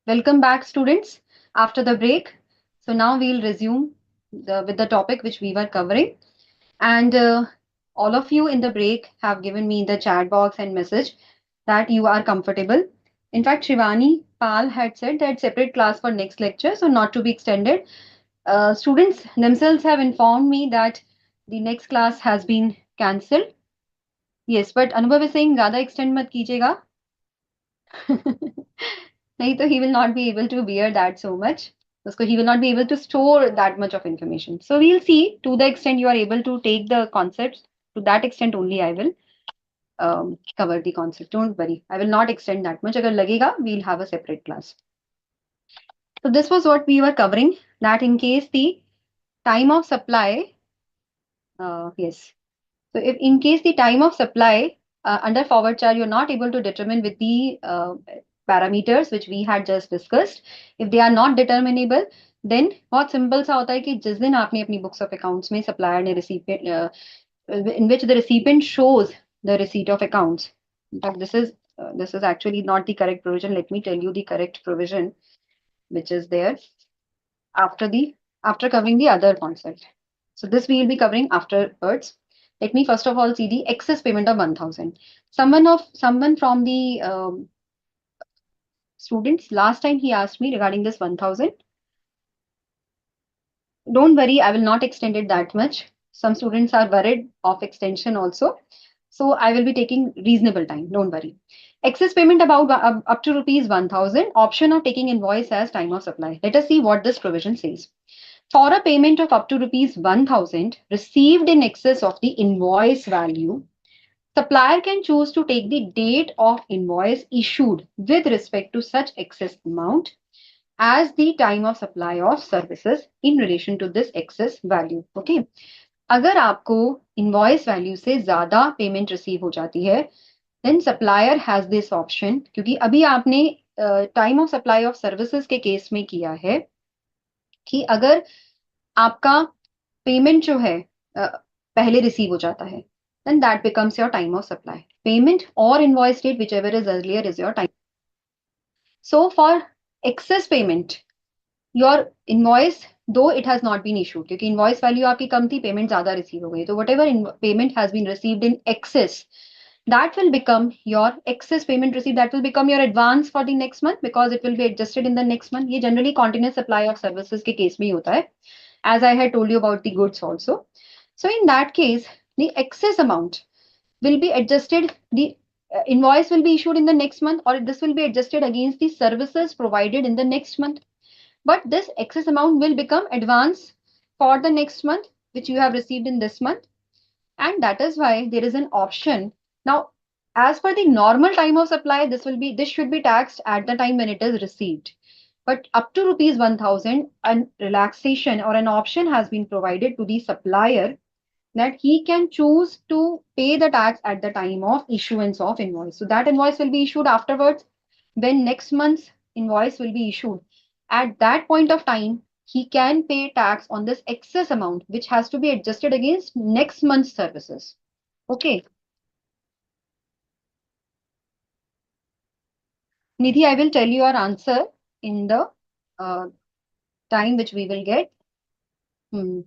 Speaker 1: Welcome back, students, after the break. So now we'll resume with the topic which we were covering. And all of you in the break have given me in the chat box and message that you are comfortable. In fact, Shivani Pal had said that separate class for next lecture, so not to be extended. Students themselves have informed me that the next class has been cancelled. Yes, but Anubhav is saying ज़्यादा extend मत कीजिएगा. नहीं तो he will not be able to bear that so much. Because he will not be able to store that much of information. So we'll see to the extent you are able to take the concepts, to that extent only I will cover the concept. Don't worry. I will not extend that much. Agar lagega, we'll have a separate class. So this was what we were covering, that in case the time of supply, yes. So if in case the time of supply under forward charge, you're not able to determine with the parameters which we had just discussed, if they are not determinable, then बहुत simple सा होता है कि जिस दिन आपने अपनी books of accounts में सप्लायर ने recipient in which the recipient shows the receipt of accounts. In fact, this is actually not the correct provision. Let me tell you the correct provision which is there after the after covering the other concept. So this we will be covering afterwards. Let me first of all see the excess payment of 1000. Someone from the students last time he asked me regarding this 1000. Don't worry, I will not extend it that much. Some students are worried of extension also. So I will be taking reasonable time. Don't worry. Excess payment about up to rupees 1000. Option of taking invoice as time of supply. Let us see what this provision says. For a payment of up to rupees 1000 received in excess of the invoice value, supplier can choose to take the date of invoice issued with respect to such excess amount as the time of supply of services in relation to this excess value. Okay. अगर आपको invoice value से ज्यादा payment receive हो जाती है, then supplier has this option, क्योंकि अभी आपने time of supply of services के केस में किया है कि अगर आपका पेमेंट जो है पहले रिसीव हो जाता है, then that becomes your time of supply. Payment or invoice date, whichever is earlier, is your time. So for excess payment, your invoice, though it has not been issued, क्योंकि invoice value आपकी कम थी, payment ज़्यादा receive हो गई, तो whatever payment has been received in excess, that will become your excess payment received, that will become your advance for the next month because it will be adjusted in the next month. ये generally continuous supply of services के case में ही होता है, as I had told you about the goods also. So in that case, the excess amount will be adjusted, the invoice will be issued in the next month, or this will be adjusted against the services provided in the next month. But this excess amount will become advance for the next month, which you have received in this month. And that is why there is an option. Now, as per the normal time of supply, this should be taxed at the time when it is received. But up to rupees 1000, a relaxation or an option has been provided to the supplier that he can choose to pay the tax at the time of issuance of invoice. So that invoice will be issued afterwards when next month's invoice will be issued. At that point of time, he can pay tax on this excess amount, which has to be adjusted against next month's services. Okay. Nidhi, I will tell you our answer in the uh, time which we will get. Hmm.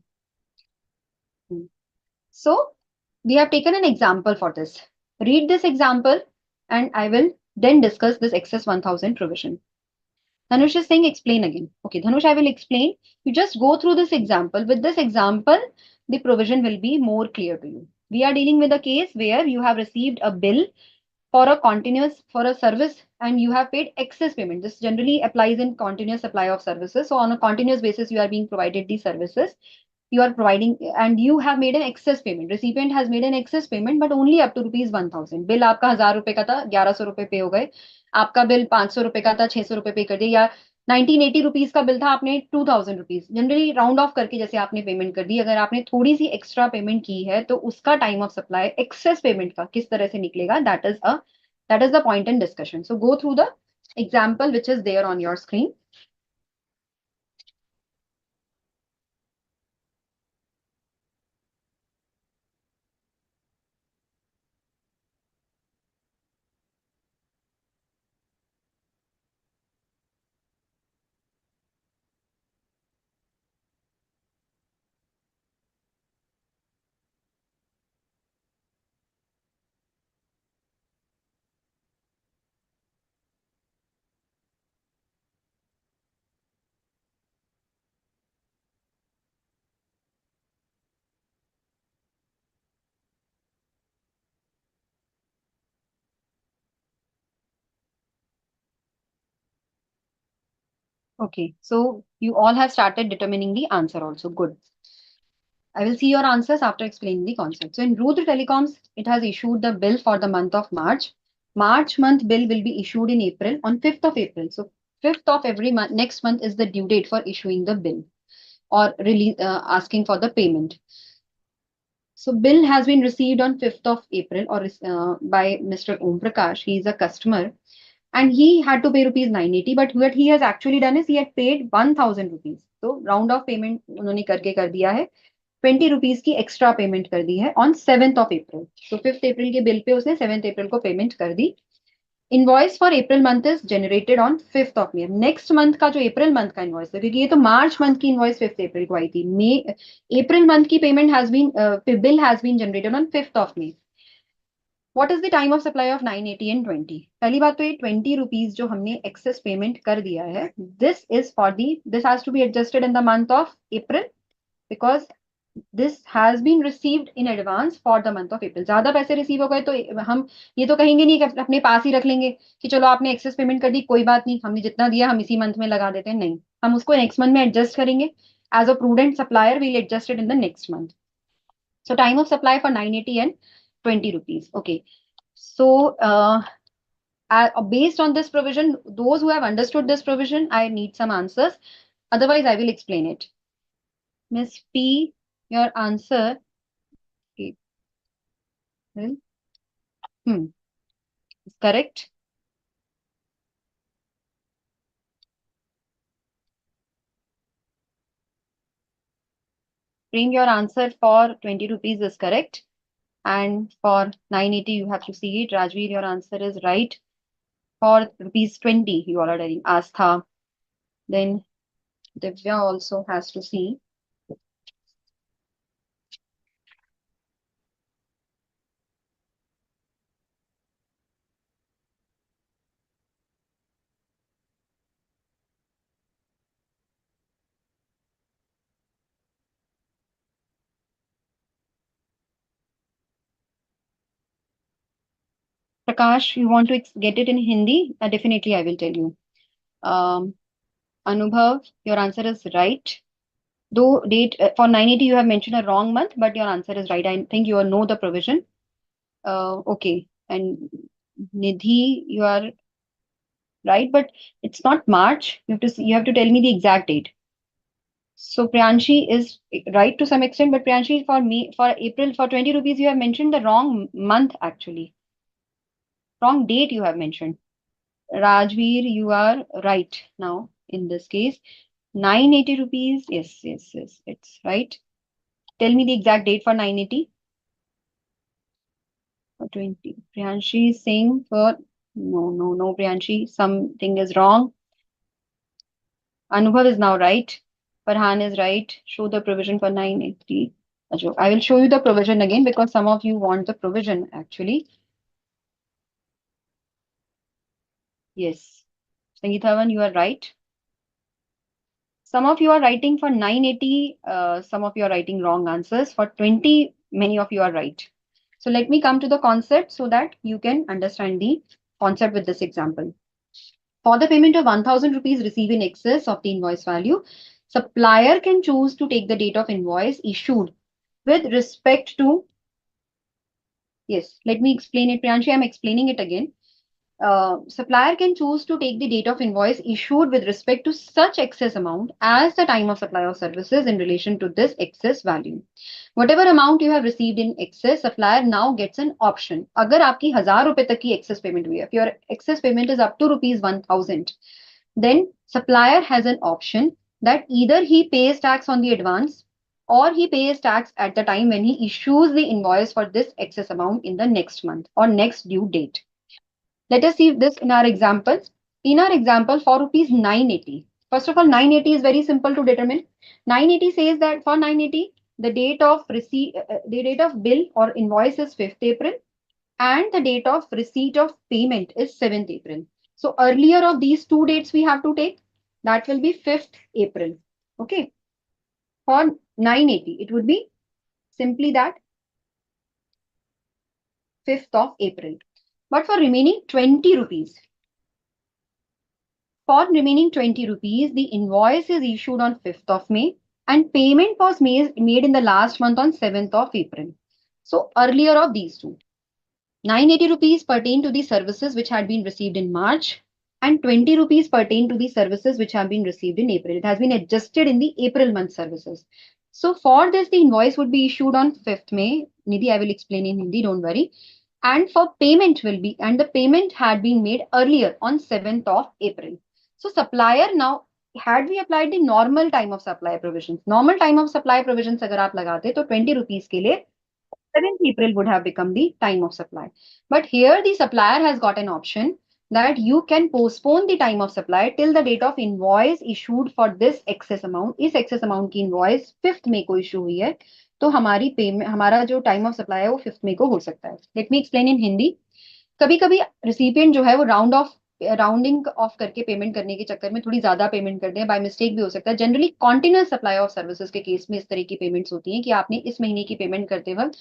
Speaker 1: Hmm. So we have taken an example for this. Read this example and I will then discuss this excess 1000 provision. Dhanush is saying explain again. Okay, Dhanush, I will explain. You just go through this example. With this example, the provision will be more clear to you. We are dealing with a case where you have received a bill for a service and you have paid excess payment. This generally applies in continuous supply of services. So on a continuous basis, you are being provided these services. You are providing and you have made an excess payment. Recipient has made an excess payment, but only up to rupees 1000. Bill आपका 1000 रुपए का था, 1100 रुपए पे हो गए. आपका bill 500 रुपए का था, 600 रुपए पे कर दिया, या 1980 रुपीज का बिल था, आपने 2000 रुपीज जनरली राउंड ऑफ करके जैसे आपने पेमेंट कर दी. अगर आपने थोड़ी सी एक्स्ट्रा पेमेंट की है तो उसका time of supply access payment का किस तरह से निकलेगा, that is the point in discussion. So go through the example which is there on your screen. Okay, so you all have started determining the answer also. Good. I will see your answers after explaining the concept. So in Rudra Telecoms, it has issued the bill for the month of March. March month bill will be issued in April on 5th of April. So 5th of every month, next month is the due date for issuing the bill or release, asking for the payment. So bill has been received on 5th of April or by Mr. Om Prakash. He is a customer and he had to pay rupees 980, but what he has actually done is he had paid 1000 rupees. So round of payment उन्होंने करके कर दिया है, 20 rupees की extra payment कर दी है on 7th of April. तो 5th अप्रैल के बिल पे उसने 7th अप्रैल को पेमेंट कर दी. Invoice for April month is generated on 5th of May. Next month का जो अप्रैल मंथ का इनवॉइस है, क्योंकि ये तो मार्च मंथ की इनवॉइस 5th अप्रैल को आई थी, मे अप्रैल मंथ की payment has been bill has been generated on 5th of May. What is the time of supply of 980 and 20? पहली बात तो ये 20 रुपीज जो हमने एक्सेस पेमेंट कर दिया है, this is for the, this has to be adjusted in the month of April because this has been received in advance for the month of April. ज्यादा पैसे रिसीव हो गए तो हम ये तो कहेंगे नहीं कि अपने पास ही रख लेंगे कि चलो आपने एक्सेस पेमेंट कर दी, कोई बात नहीं, हमने जितना दिया हम इसी मंथ में लगा देते हैं. नहीं, हम उसको नेक्स्ट मंथ में एडजस्ट करेंगे. As a prudent supplier will adjust it in the next month. So time of supply for 980 and 20 rupees. Okay. So based on this provision, those who have understood this provision, I need some answers. Otherwise, I will explain it. Miss P, your answer. Okay. Well, is correct. Bring your answer for 20 rupees is correct. And for 980, you have to see it. Rajveer, your answer is right. For rupees 20, you are already Astha. Then Divya also has to see. Prakash, you want to get it in Hindi? Definitely, I will tell you. Um, Anubhav, your answer is right. Though date for 980, you have mentioned a wrong month, but your answer is right. I think you know the provision. Okay. And Nidhi, you are right, but it's not March. You have to tell me the exact date. So Priyanshi is right to some extent, but Priyanshi, for me, for April, for 20 rupees, you have mentioned the wrong month actually. Wrong date you have mentioned. Rajveer, you are right now in this case. 980 rupees. Yes, yes, yes, it's right. Tell me the exact date for 980. For 20. Priyanshi is saying for no, no, no, Priyanshi, something is wrong. Anubhav is now right. Farhan is right. Show the provision for 980. I will show you the provision again because some of you want the provision actually. Yes. Sangeethavan, you are right. Some of you are writing for 980, some of you are writing wrong answers. For 20, many of you are right. So let me come to the concept so that you can understand the concept with this example. For the payment of 1000 rupees received in excess of the invoice value, supplier can choose to take the date of invoice issued with respect to, yes, let me explain it, Priyanshi, I'm explaining it again. Supplier can choose to take the date of invoice issued with respect to such excess amount as the time of supply of services in relation to this excess value. Whatever amount you have received in excess, supplier now gets an option. अगर आपकी 1000 रुपए तक की excess payment हुई है, if your excess payment is up to rupees 1000, then supplier has an option that either he pays tax on the advance or he pays tax at the time when he issues the invoice for this excess amount in the next month or next due date. Let us see this in our example. In our example, for rupees 980. First of all, 980 is very simple to determine. 980 says that for 980, the date of the date of bill or invoice is 5th April, and the date of receipt of payment is 7th April. So earlier of these two dates we have to take. That will be 5th April. Okay. For 980, it would be simply that 5th of April. But for remaining 20 rupees, For remaining 20 rupees, the invoice is issued on 5th of May and payment was made in the last month on 7th of April. So earlier of these two. 980 rupees pertain to the services which had been received in March and 20 rupees pertain to the services which have been received in April. It has been adjusted in the April month services. So for this, the invoice would be issued on 5th May. Nidhi, I will explain in Hindi, don't worry. And for payment will be, and the payment had been made earlier on 7th of April. So supplier now, had we applied the normal time of supply provisions, normal time of supply provisions अगर आप लगाते तो 20 rupees के लिए 7th April would have become the time of supply. But here the supplier has got an option that you can postpone the time of supply till the date of invoice issued for this excess amount. इस excess amount की invoice 5th May को issue हुई है तो हमारी payment, हमारा जो time of supply है वो 5th May को हो सकता है. Let me explain in Hindi. कभी कभी रिसिपिएंट जो है वो राउंडिंग ऑफ करके पेमेंट करने के चक्कर में थोड़ी ज्यादा पेमेंट कर दें, बाय मिस्टेक भी हो सकता है. Generally continuous supply of services के केस में इस तरह की पेमेंट्स होती हैं कि आपने इस महीने की पेमेंट करते वक्त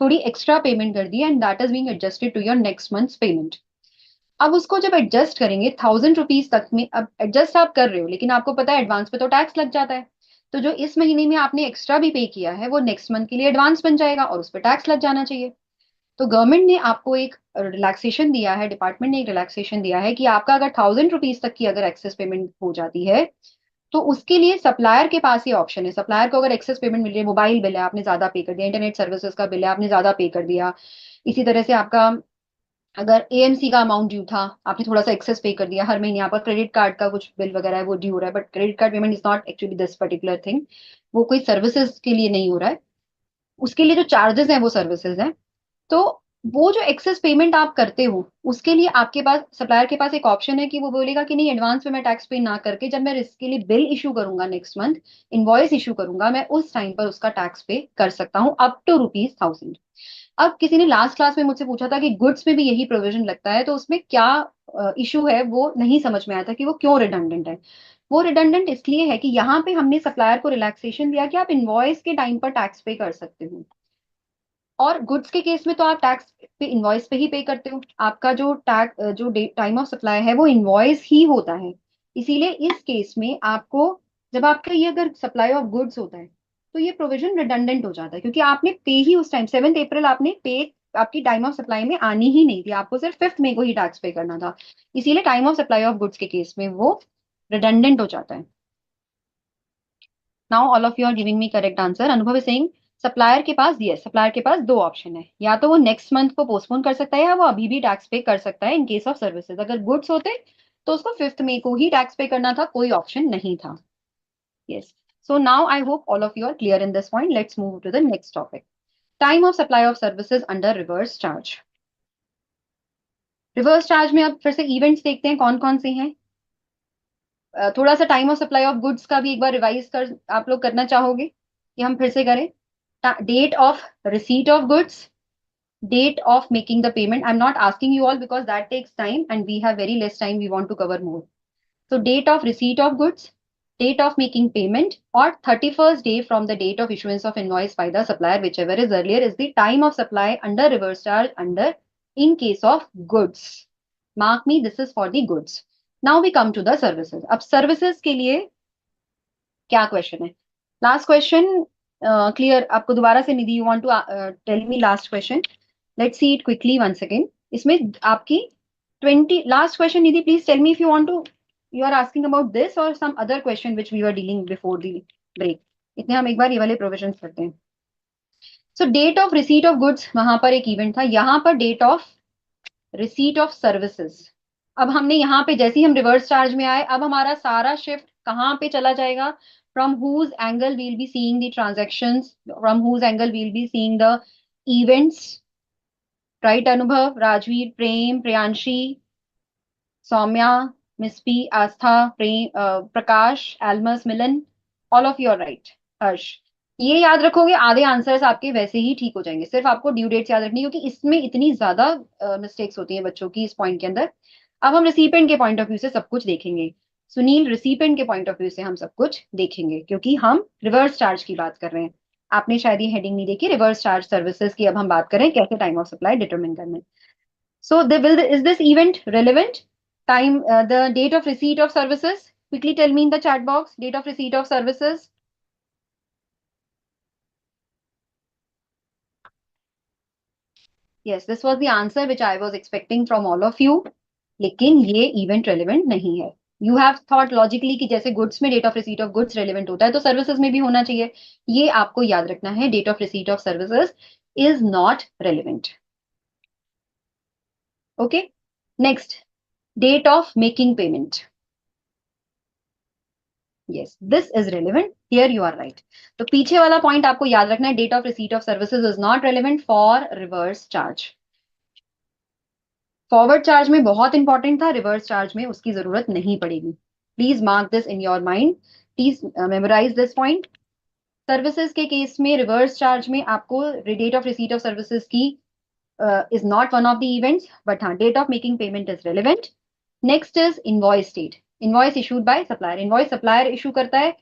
Speaker 1: थोड़ी एक्स्ट्रा पेमेंट कर दी and that is being adjusted to your next month's payment. अब उसको जब एडजस्ट करेंगे 1000 रुपीज तक में, अब एडजस्ट आप कर रहे हो लेकिन आपको पता है एडवांस पे तो टैक्स लग जाता है. तो जो इस महीने में आपने एक्स्ट्रा भी पे किया है वो नेक्स्ट मंथ के लिए एडवांस बन जाएगा और उस पर टैक्स लग जाना चाहिए. तो गवर्नमेंट ने आपको एक रिलैक्सेशन दिया है, डिपार्टमेंट ने एक रिलैक्सेशन दिया है कि आपका अगर 1000 रुपीज तक की अगर एक्सेस पेमेंट हो जाती है तो उसके लिए सप्लायर के पास ये ऑप्शन है. सप्लायर को अगर एक्सेस पेमेंट मिल रही है, मोबाइल बिल है आपने ज्यादा पे कर दिया, इंटरनेट सर्विसेज का बिल है आपने ज्यादा पे कर दिया, इसी तरह से आपका अगर एएमसी का अमाउंट ड्यू था आपने थोड़ा सा एक्सेस पे कर दिया, हर महीने आपका क्रेडिट कार्ड का कुछ बिल वगैरह है वो ड्यू हो रहा है, but credit card payment is not actually this particular thing, वो कोई सर्विसेज के लिए नहीं हो रहा है, उसके लिए जो चार्जेस हैं वो सर्विसेज हैं. तो वो जो एक्सेस पेमेंट आप करते हो उसके लिए आपके पास, सप्लायर के पास एक ऑप्शन है कि वो बोलेगा कि नहीं एडवांस में मैं टैक्स पे ना करके जब मैं इसके लिए बिल इशू करूंगा नेक्स्ट मंथ, इनवॉइस इशू करूंगा, मैं उस टाइम पर उसका टैक्स पे कर सकता हूँ अप टू ₹1000. अब किसी ने लास्ट क्लास में मुझसे पूछा था कि गुड्स में भी यही प्रोविजन लगता है तो उसमें क्या इशू है, वो नहीं समझ में आया था कि वो क्यों रिडंडेंट है. वो रिडंडेंट इसलिए है कि यहाँ पे हमने सप्लायर को रिलैक्सेशन दिया कि आप इनवॉइस के टाइम पर टैक्स पे कर सकते हो, और गुड्स के केस में तो आप टैक्स पे इनवॉइस पे ही पे करते हो, आपका जो जो टाइम ऑफ सप्लाई है वो इनवॉइस ही होता है. इसीलिए इस केस में आपको, जब आपका ये अगर सप्लाई ऑफ गुड्स होता है तो ये प्रोविजन रिडंडेंट हो जाता है क्योंकि आपने पे ही उस टाइम 7th अप्रैल आपने पे, आपकी टाइम ऑफ सप्लाई में आनी ही नहीं थी, आपको सिर्फ 5th मई को ही टैक्स पे करना था. इसीलिए time of supply of goods के केस में वो रिडंडेंट हो जाता है. Now all of you are giving me correct answer. Anubhav is saying supplier के पास, यस सप्लायर के पास दो ऑप्शन है, या तो वो नेक्स्ट मंथ को पोस्टपोन कर सकता है या वो अभी भी टैक्स पे कर सकता है इन केस ऑफ सर्विसेज. अगर गुड्स होते तो उसको 5th मई को ही टैक्स पे करना था, कोई ऑप्शन नहीं था. Yes. So now I hope all of you are clear in this point. Let's move to the next topic. Time of supply of services under reverse charge. Reverse charge में अब फिर से इवेंट्स देखते हैं कौन कौन से हैं. थोड़ा सा time of supply of goods का भी एक बार रिवाइज कर आप लोग करना चाहोगे कि हम फिर से करें. Date of receipt of goods, date of making the payment. I'm not asking you all because that takes time and we have very less time. We want to cover more. So date of receipt of goods, date of making payment, or 31st day from the date of issuance of invoice by the supplier, whichever is earlier, is the time of supply under reverse charge under in case of goods. Mark me, this is for the goods. Now we come to the services. अब services के लिए क्या question है? Last question clear आपको दोबारा से Nidhi, you want to tell me last question. Let's see it quickly once again. इसमें आपकी 20 last question. Nidhi please tell me if you want to, you are asking about this और some other question which we were dealing before the break. इतने हम एक बार ये वाले provisions करते हैं. So date of receipt of goods, वहां पर एक इवेंट था, यहाँ पर date of receipt of services. अब हमने यहाँ पे जैसे ही हम रिवर्स चार्ज में आए, अब हमारा सारा शिफ्ट कहाँ पे चला जाएगा? From whose angle we'll be seeing the transactions, from whose angle we'll be seeing the events, right? Anubhav, Rajveer, Prem, Priyanshi, Saumya, miss P, Astha, Prem, Prakash, Elmas, Milan, all of you are right. Harsh, ये याद रखोगे आधे आंसर्स आपके वैसे ही ठीक हो जाएंगे. सिर्फ आपको ड्यू डेट्स याद रखनी, क्योंकि इसमें इतनी ज्यादा मिस्टेक्स होती हैं बच्चों की इस पॉइंट के अंदर. अब हम रिसिपेंट के पॉइंट ऑफ व्यू से सब कुछ देखेंगे. सुनील, रिसिपेंट के पॉइंट ऑफ व्यू से हम सब कुछ देखेंगे क्योंकि हम रिवर्स चार्ज की बात कर रहे हैं. आपने शायद ये हेडिंग नहीं देखी, रिवर्स चार्ज सर्विसेज की. अब हम बात करें कैसे टाइम ऑफ सप्लाई डिटरमिन करने. So is this event relevant? Time, the date of receipt of services. Quickly tell me in the chat box, date of receipt of services. Yes, this was the answer which I was expecting from all of you. लेकिन ये event relevant नहीं है. You have thought logically कि जैसे goods में date of receipt of goods relevant होता है तो सर्विसेज में भी होना चाहिए. ये आपको याद रखना है. Date of receipt of services is not relevant. Okay. Next, date of making payment. Yes, this is relevant. Here you are right. तो पीछे वाला पॉइंट आपको याद रखना है. Date of receipt of services is not relevant for reverse charge. Forward charge में बहुत important था, रिवर्स चार्ज में उसकी जरूरत नहीं पड़ेगी. Please mark this in your mind. Please memorise this point. Services के केस में रिवर्स चार्ज में आपको date of receipt of services की is not one of the events, but हाँ, date of making payment is relevant. Next is invoice date. Invoice issued by supplier. Invoice supplier issue करता है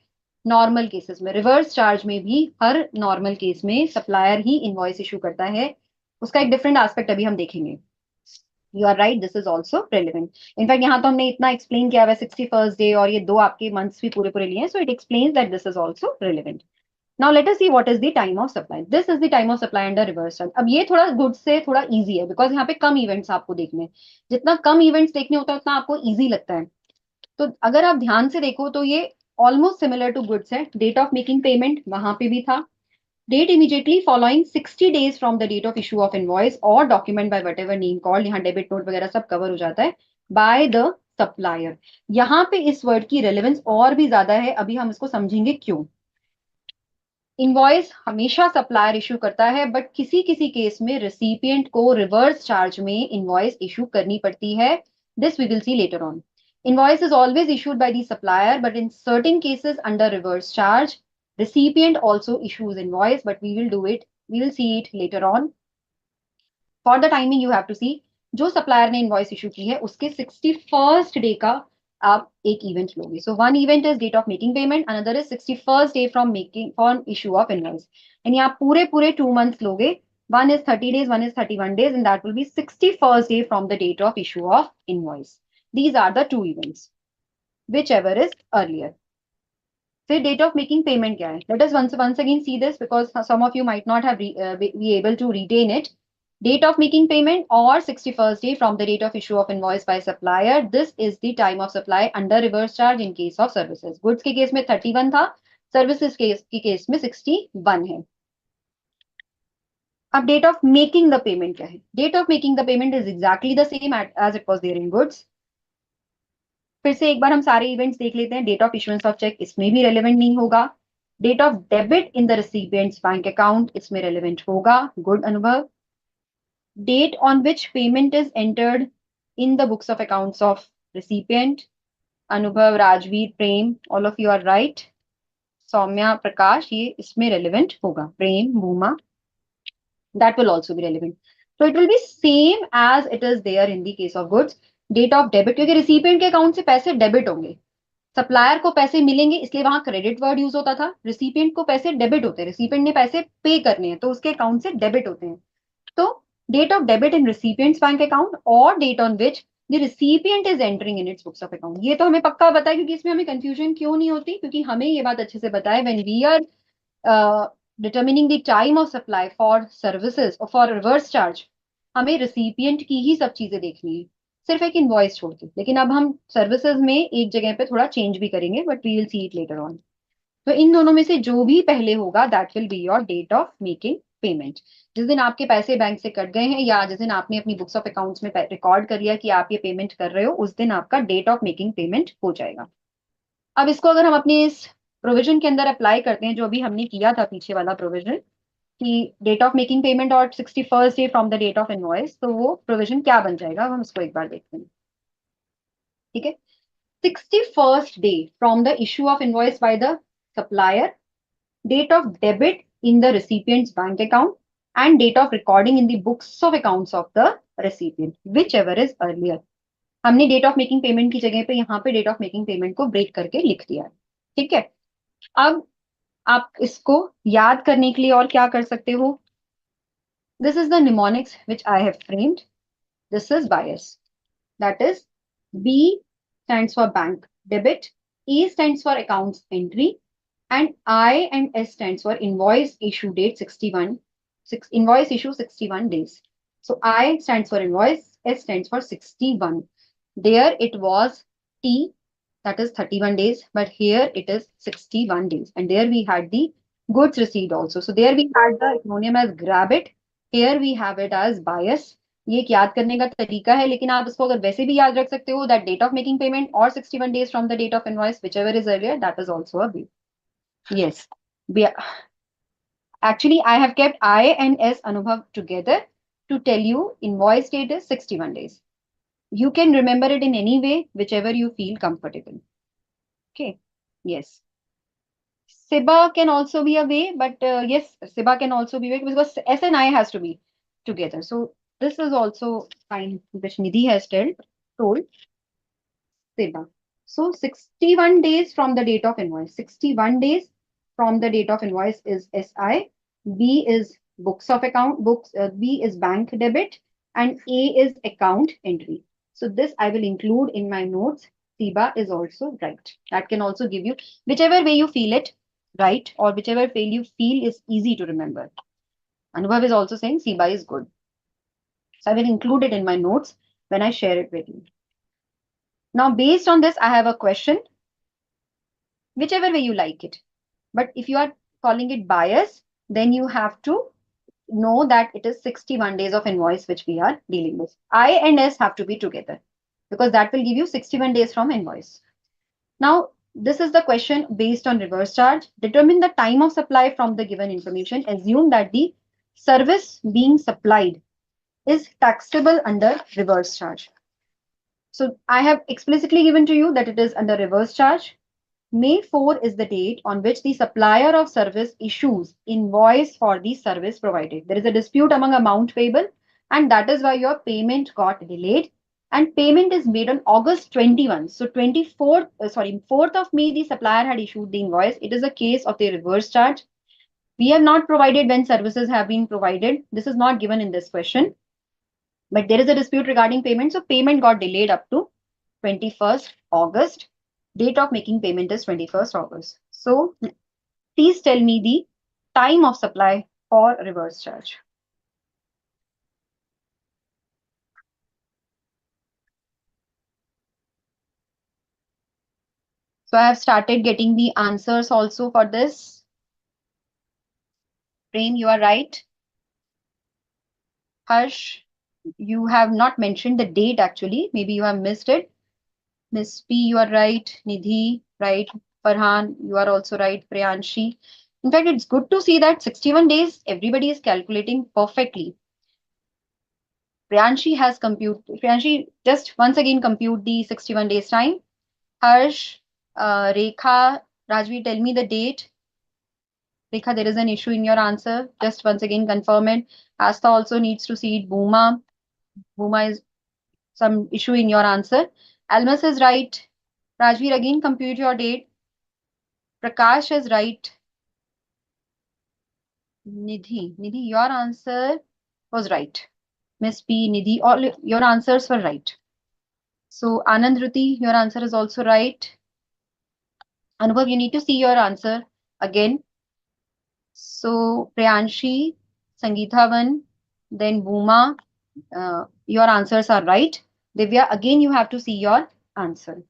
Speaker 1: normal cases में. Reverse charge में भी हर normal case में supplier ही invoice issue करता है. उसका एक डिफरेंट एस्पेक्ट अभी हम देखेंगे. You are right, this is also relevant. In fact यहाँ तो हमने इतना एक्सप्लेन किया हुआ है 61st डे और ये दो आपके मंथ्स भी पूरे पूरे लिए हैं. So it explains that this is also relevant. Now let us see what is the time of supply. This is the time of supply under reverse charge. अब ये थोड़ा गुड्स से थोड़ा इजी है बिकॉज यहाँ पे कम इवेंट्स आपको देखने हैं. जितना कम इवेंट्स देखने होता है उतना आपको इजी लगता है. तो अगर आप ध्यान से देखो तो ये ऑलमोस्ट सिमिलर टू गुड्स है. डेट ऑफ मेकिंग पेमेंट वहां पे भी था. Date immediately following 60 days from the date of issue of invoice or document by whatever name called. यहाँ डेबिट नोट वगैरह सब कवर हो जाता है. by the supplier. यहाँ पे इस वर्ड की रेलेवेंस और भी ज्यादा है. अभी हम इसको समझेंगे क्यों. इनवॉइस हमेशा सप्लायर इशू करता है, बट किसी किसी केस में रेसिपिएंट को रिवर्स चार्ज में इनवॉइस इशू करनी पड़ती है. This we will see later on. Invoice is always issued by the supplier, but in certain cases under reverse charge, recipient also issues invoice, but we will do it. We will see it later on. For the timing, you have to see जो supplier ने invoice issue की है उसके 61st day का आप एक event लोगे. So one event is date of making payment, another is 61st day from making for issue of invoice. यानी आप पूरे पूरे 2 months लोगे. One is 30 days, one is 31 days, and that will be 61st day from the date of issue of invoice. These are the two events, whichever is earlier. फिर date of making payment क्या है? Let us once again see this because some of you might not have be able to retain it. Date of making payment or 61st day from the date of issue of invoice by supplier. This is the time of supply under reverse charge in case of services. Goods के case में 31 था, services के case में 61 है. अब date of making the payment क्या है? Date of making the payment is exactly the same as it was there in goods. फिर से एक बार हम सारे इवेंट्स देख लेते हैं. Date of issuance of cheque इसमें भी रेलिवेंट नहीं होगा. Date of debit in the recipient's bank account इसमें रेलिवेंट होगा. गुड अनुभव. Date on which payment is entered in the books of accounts of recipient. Anubhav, Rajveer, Prem, all of you are right. Soumya, Prakash, ये इसमें relevant होगा. Prem, Bhuma, that will also be relevant. So it will be same as it is there in the case of goods. Date of debit, क्योंकि recipient के account से पैसे debit होंगे. Supplier को पैसे मिलेंगे इसलिए वहां क्रेडिट वर्ड यूज होता था. रिसिपिएंट को पैसे डेबिट होते हैं. रिसिपिएंट ने पैसे पे करने हैं तो उसके अकाउंट से डेबिट होते हैं. तो date of debit in recipient's bank account or date on which the recipient is entering in its books of account. ये तो हमें पक्का पता है क्योंकि इसमें हमें कंफ्यूजन क्यों नहीं होती, क्योंकि हमें ये बात अच्छे से पता है when we are determining the time of supply for services or for reverse charge, हमें recipient की ही सब चीजें देखनी है, सिर्फ एक इनवॉइस छोड़ के. लेकिन अब हम सर्विसेज में एक जगह पे थोड़ा चेंज भी करेंगे, but we will see it later on. तो इन दोनों में से जो भी पहले होगा that will be your date of making payment. जिस दिन आपके पैसे बैंक से कट गए हैं या जिस दिन आपने अपनी बुक्स ऑफ अकाउंट्स में रिकॉर्ड कर लिया कि आप ये पेमेंट कर रहे हो, उस दिन आपका डेट ऑफ मेकिंग पेमेंट हो जाएगा. अब इसको अगर हम अपने इस प्रोविजन के अंदर अप्लाई करते हैं जो अभी हमने किया था पीछे वाला प्रोविजन कि डेट ऑफ मेकिंग पेमेंट और 61st day from the date of invoice, तो वो प्रोविजन क्या बन जाएगा हम उसको एक बार देखते हैं. ठीक है. 61st day from the issue of invoice by the supplier, date of debit in the recipient's bank account, and date of recording in the books of accounts of the recipient, whichever is earlier. हमने date of making payment की जगह पे यहाँ पे date of making payment को break करके लिख दिया है. ठीक है. अब आप इसको याद करने के लिए और क्या कर सकते हो? This is the mnemonics which I have framed. This is bias. That is B stands for bank debit, E stands for accounts entry, and I and S stands for invoice issue date 61, invoice issue 61 days. So I stands for invoice, S stands for 61. There it was T, that is 31 days, but here it is 61 days. And there we had the goods received also. So there we had the acronym as grab it. Here we have it as bias. ये एक याद करने का तरीका है, लेकिन आप इसको अगर वैसे भी याद रख सकते हो, that date of making payment or 61 days from the date of invoice, whichever is earlier, that is also a way. Yes. Actually, I have kept I and S Anubhav together to tell you invoice date is 61 days. You can remember it in any way, whichever you feel comfortable. Okay. Yes. Siba can also be a way, but yes, Siba can also be a way because S and I has to be together. So this is also fine, which Nidhi has told Siba. So 61 days from the date of invoice. 61 days from the date of invoice is SI. B is books of account, B is bank debit, and A is account entry. So this I will include in my notes. Siba is also right. That can also give you whichever way you feel it right, or whichever way you feel is easy to remember. Anubhav is also saying Siba is good. So I will include it in my notes when I share it with you. Now, based on this, I have a question, whichever way you like it. But if you are calling it bias, then you have to know that it is 61 days of invoice which we are dealing with. I and S have to be together because that will give you 61 days from invoice. Now, this is the question based on reverse charge. Determine the time of supply from the given information. Assume that the service being supplied is taxable under reverse charge. So I have explicitly given to you that it is under reverse charge. May 4 is the date on which the supplier of service issues invoice for the service provided. There is a dispute among amount payable, and that is why your payment got delayed. And payment is made on August 21. So 4th of May, the supplier had issued the invoice. It is a case of the reverse charge. We have not provided when services have been provided. This is not given in this question. But there is a dispute regarding payment. So payment got delayed up to 21st August. Date of making payment is 21st August. So please tell me the time of supply for reverse charge. So I have started getting the answers also for this. Prem, you are right. Harsh, you have not mentioned the date actually. Maybe you have missed it. Miss P, you are right. Nidhi, right. Farhan, you are also right. Priyanshi. In fact, it's good to see that 61 days, everybody is calculating perfectly. Priyanshi just once again compute the 61 days time. Harsh, Rekha, Rajvi, tell me the date. Rekha, there is an issue in your answer. Just once again confirm it. Asta also needs to see it. Booma is some issue in your answer. Almas is right. Rajveer, again compute your date. Prakash is right. Nidhi, your answer was right. Miss P, Nidhi, all your answers were right. So Anand Ruti, your answer is also right. Anubhav, you need to see your answer again. So Priyanshi, Sangeethavan, then Booma, your answers are right. Divya, again you have to see your answer.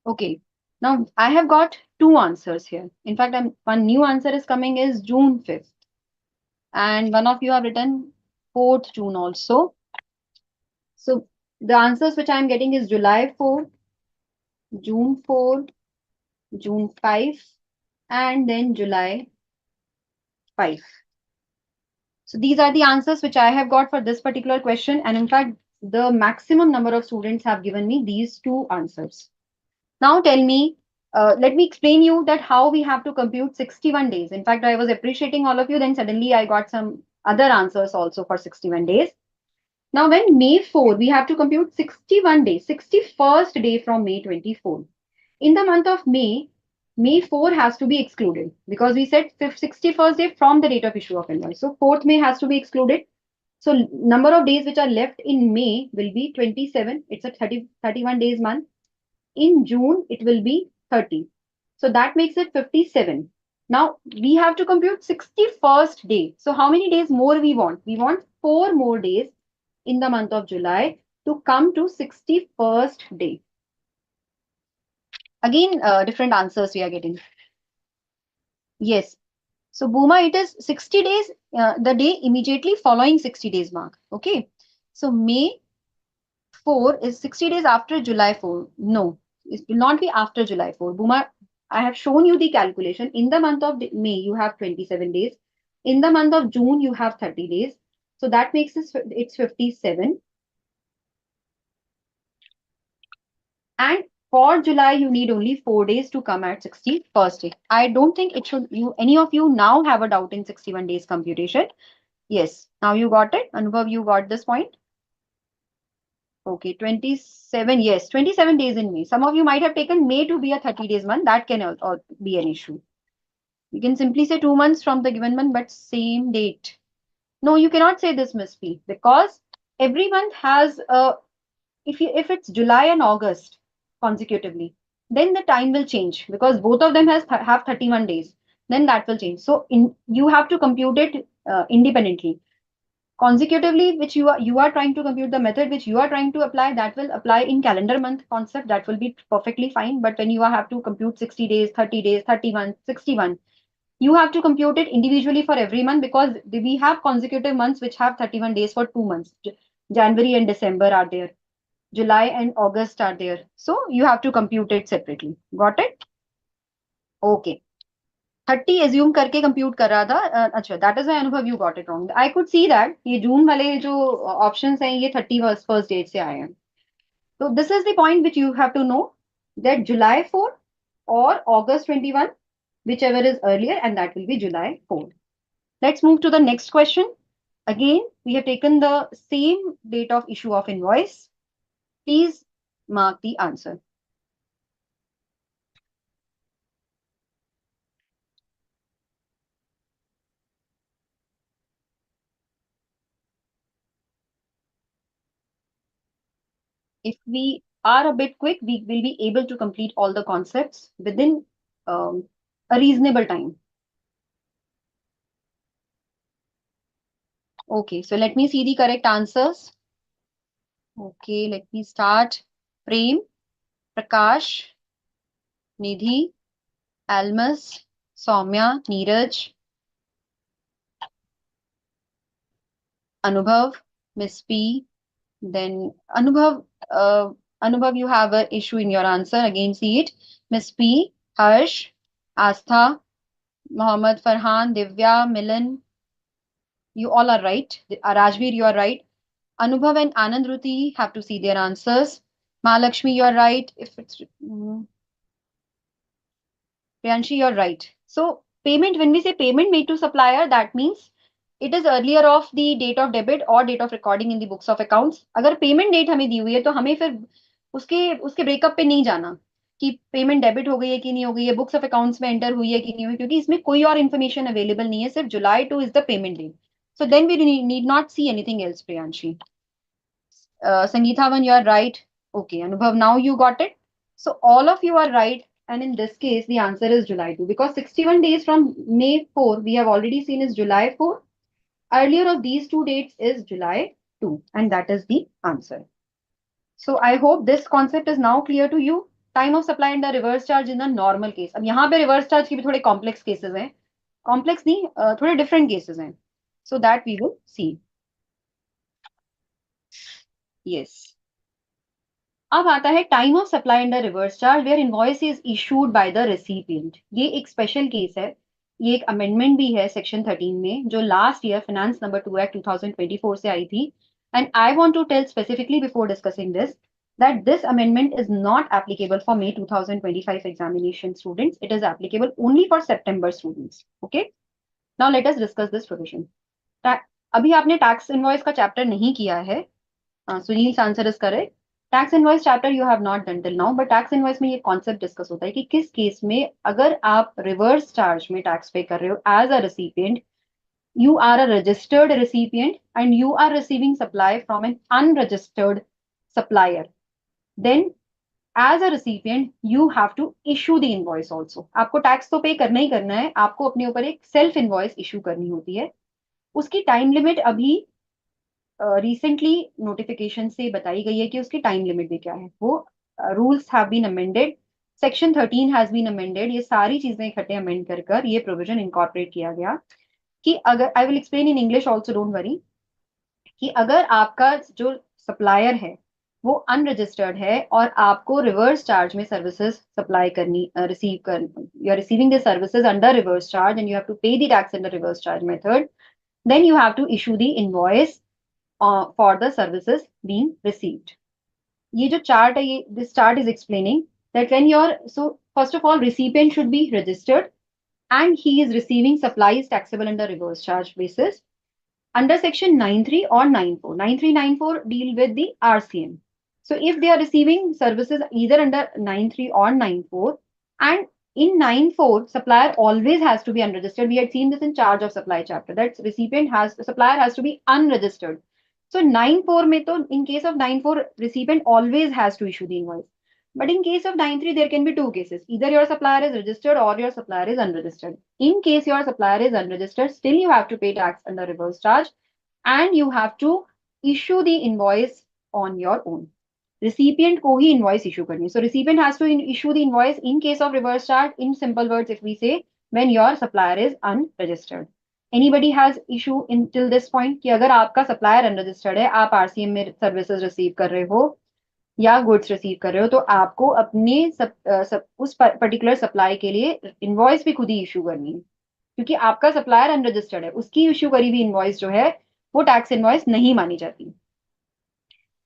Speaker 1: Okay. Now I have got two answers here. In fact, one new answer is coming is June 5th. And one of you have written 4th June also. So the answers which I'm getting is July 4, June 4, June 5, and then July 5. So these are the answers which I have got for this particular question. And in fact, the maximum number of students have given me these two answers. Now tell me, let me explain you that how we have to compute 61 days. In fact, I was appreciating all of you. Then suddenly I got some other answers also for 61 days. Now when May 4, we have to compute 61 days, 61st day from May 24. In the month of May, May 4 has to be excluded because we said 61st day from the date of issue of invoice. So 4th May has to be excluded. So number of days which are left in May will be 27. It's a 31 days month. In June, it will be 30. So that makes it 57. Now we have to compute 61st day. So how many days more we want? We want 4 more days in the month of July to come to 61st day. Again, different answers we are getting. Yes. So Bhuma, it is 60 days, the day immediately following 60 days mark. Okay. So May 4 is 60 days after July 4. No, it will not be after July 4. Bhuma, I have shown you the calculation. In the month of May, you have 27 days. In the month of June, you have 30 days. So that makes it's 57. And for July, you need only 4 days to come at 61st day. I don't think it should, any of you now have a doubt in 61 days computation. Yes, now you got it. Anubhav, you got this point. Okay, 27, yes, 27 days in May. Some of you might have taken May to be a 30 days month. That can also be an issue. You can simply say 2 months from the given month, but same date. No, you cannot say this, Miss P, because every month has a, if it's July and August consecutively, then the time will change because both of them have 31 days. Then that will change. So you have to compute it independently. Consecutively, which you are trying to compute, the method which you are trying to apply, that will apply in calendar month concept, that will be perfectly fine. But when you have to compute 60 days, 30 days, 31, 61, you have to compute it individually for every month because we have consecutive months which have 31 days for 2 months. January and December are there, July and August are there, so you have to compute it separately. Got it? Okay. 30 assume करके compute कर रहा था. अच्छा, that is why अनुभव you got it wrong. I could see that ये जून वाले जो options हैं ये 31st date से आए हैं. So this is the point which you have to know, that July 4 or August 21, whichever is earlier, and that will be July 4. Let's move to the next question. Again, we have taken the same date of issue of invoice. Please mark the answer. If we are a bit quick, we will be able to complete all the concepts within a reasonable time. Okay, so let me see the correct answers. Okay, let me start. Prem, Prakash, Nidhi, Almas, Soumya, Neeraj, Anubhav, Miss P. Then Anubhav, you have an issue in your answer. Again, see it. Miss P, Harsh, Astha, Mohammed Farhan, Divya, Milan. You all are right. Rajveer, you are right. Anubhav and Anand Ruti have to see their answers. Mahalakshmi, you are right. If it's Priyanshi, you're right. So payment, when we say payment made to supplier, that means it is earlier of the date of debit or date of recording in the books of accounts. अगर payment date हमें दी हुई है तो हमें फिर उसके breakup पे नहीं जाना कि पेमेंट डेबिट हो गई है कि नहीं हो गई है, बुक्स ऑफ अकाउंट्स में एंटर हुई है कि नहीं हुई, क्योंकि इसमें कोई और इन्फॉर्मेशन अवेलेबल नहीं है, सिर्फ July 2 is the payment date. So then we need not see anything else. Priyanshi, Sangeetha, you are right. Okay, Anubhav, now you got it. So all of you are right. And in this case, the answer is July 2 because 61 days from May 4, we have already seen is July 4. Earlier of these two dates is July 2, and that is the answer. So I hope this concept is now clear to you. Time of supply and the reverse charge in the normal case. अब यहाँ पे reverse charge की भी थोड़े complex cases हैं. Complex नहीं, थोड़े different cases हैं. So that we will see. Yes. अब आता है time of supply and the reverse charge where invoice is issued by the recipient. ये एक स्पेशल केस है. ये एक अमेंडमेंट भी है सेक्शन 13 में जो last year finance number 2 act 2024 से आई थी. And I want to tell specifically before discussing this that this amendment is not applicable for May 2025 examination students. It is applicable only for September students. Okay. Now let us discuss this provision. अभी आपने tax invoice का chapter नहीं किया है. Sunil answer is correct. Tax invoice chapter you have not done till now, but tax invoice में ये concept discuss होता है कि किस केस में अगर आप रिवर्स चार्ज में टैक्स पे कर रहे हो as a recipient, you are a registered recipient and you are receiving supply from an unregistered supplier, then as a recipient you have to issue the invoice also. आपको tax तो पे करना ही करना है, आपको अपने ऊपर एक सेल्फ इनवॉइस इशू करनी होती है। उसकी टाइम लिमिट अभी रिसेंटली नोटिफिकेशन से बताई गई है कि उसकी टाइम लिमिट भी क्या है। वो rules have been amended, section 13 has been amended, ये सारी चीजें इकट्ठे अमेंड कर ये प्रोविजन इनकॉर्पोरेट किया गया कि अगर, आई will explain in English also, don't worry, कि अगर आपका जो सप्लायर है वो अनरजिस्टर्ड है और आपको रिवर्स चार्ज में सर्विसेज सप्लाई करनी, रिसीव कर, you are receiving the services under reverse charge and you have to pay the tax under reverse charge method, then you have to issue the invoice for the services being received. ये जो chart है, ये this chart is explaining that when your, so first of all recipient should be registered and he is receiving supplies taxable under reverse charge basis under section 93 or 94. 93, 94 deal with the RCM. So if they are receiving services either under 93 or 94, and in 94 supplier always has to be unregistered. We had seen this in charge of supply chapter, that recipient has, supplier has to be unregistered. So 94 mein to, in case of 94 recipient always has to issue the invoice. But in case of 93, there can be two cases. Either your supplier is registered or your supplier is unregistered. In case your supplier is unregistered, still you have to pay tax under reverse charge and you have to issue the invoice on your own. Recipient को ही invoice issue करनी है. So recipient has to issue the invoice in case of reverse charge. In simple words, if we say, when your supplier is unregistered. Anybody has issue until this point कि अगर आपका supplier unregistered है, आप RCM में services receive कर रहे हो या गुड्स रिसीव कर रहे हो, तो आपको अपने उस पर्टिकुलर सप्लाई के लिए इनवॉइस भी खुद ही इशू करनी है, क्योंकि आपका सप्लायर अनरजिस्टर्ड है, उसकी इशू करी हुई इनवॉइस जो है वो टैक्स इनवॉइस नहीं मानी जाती।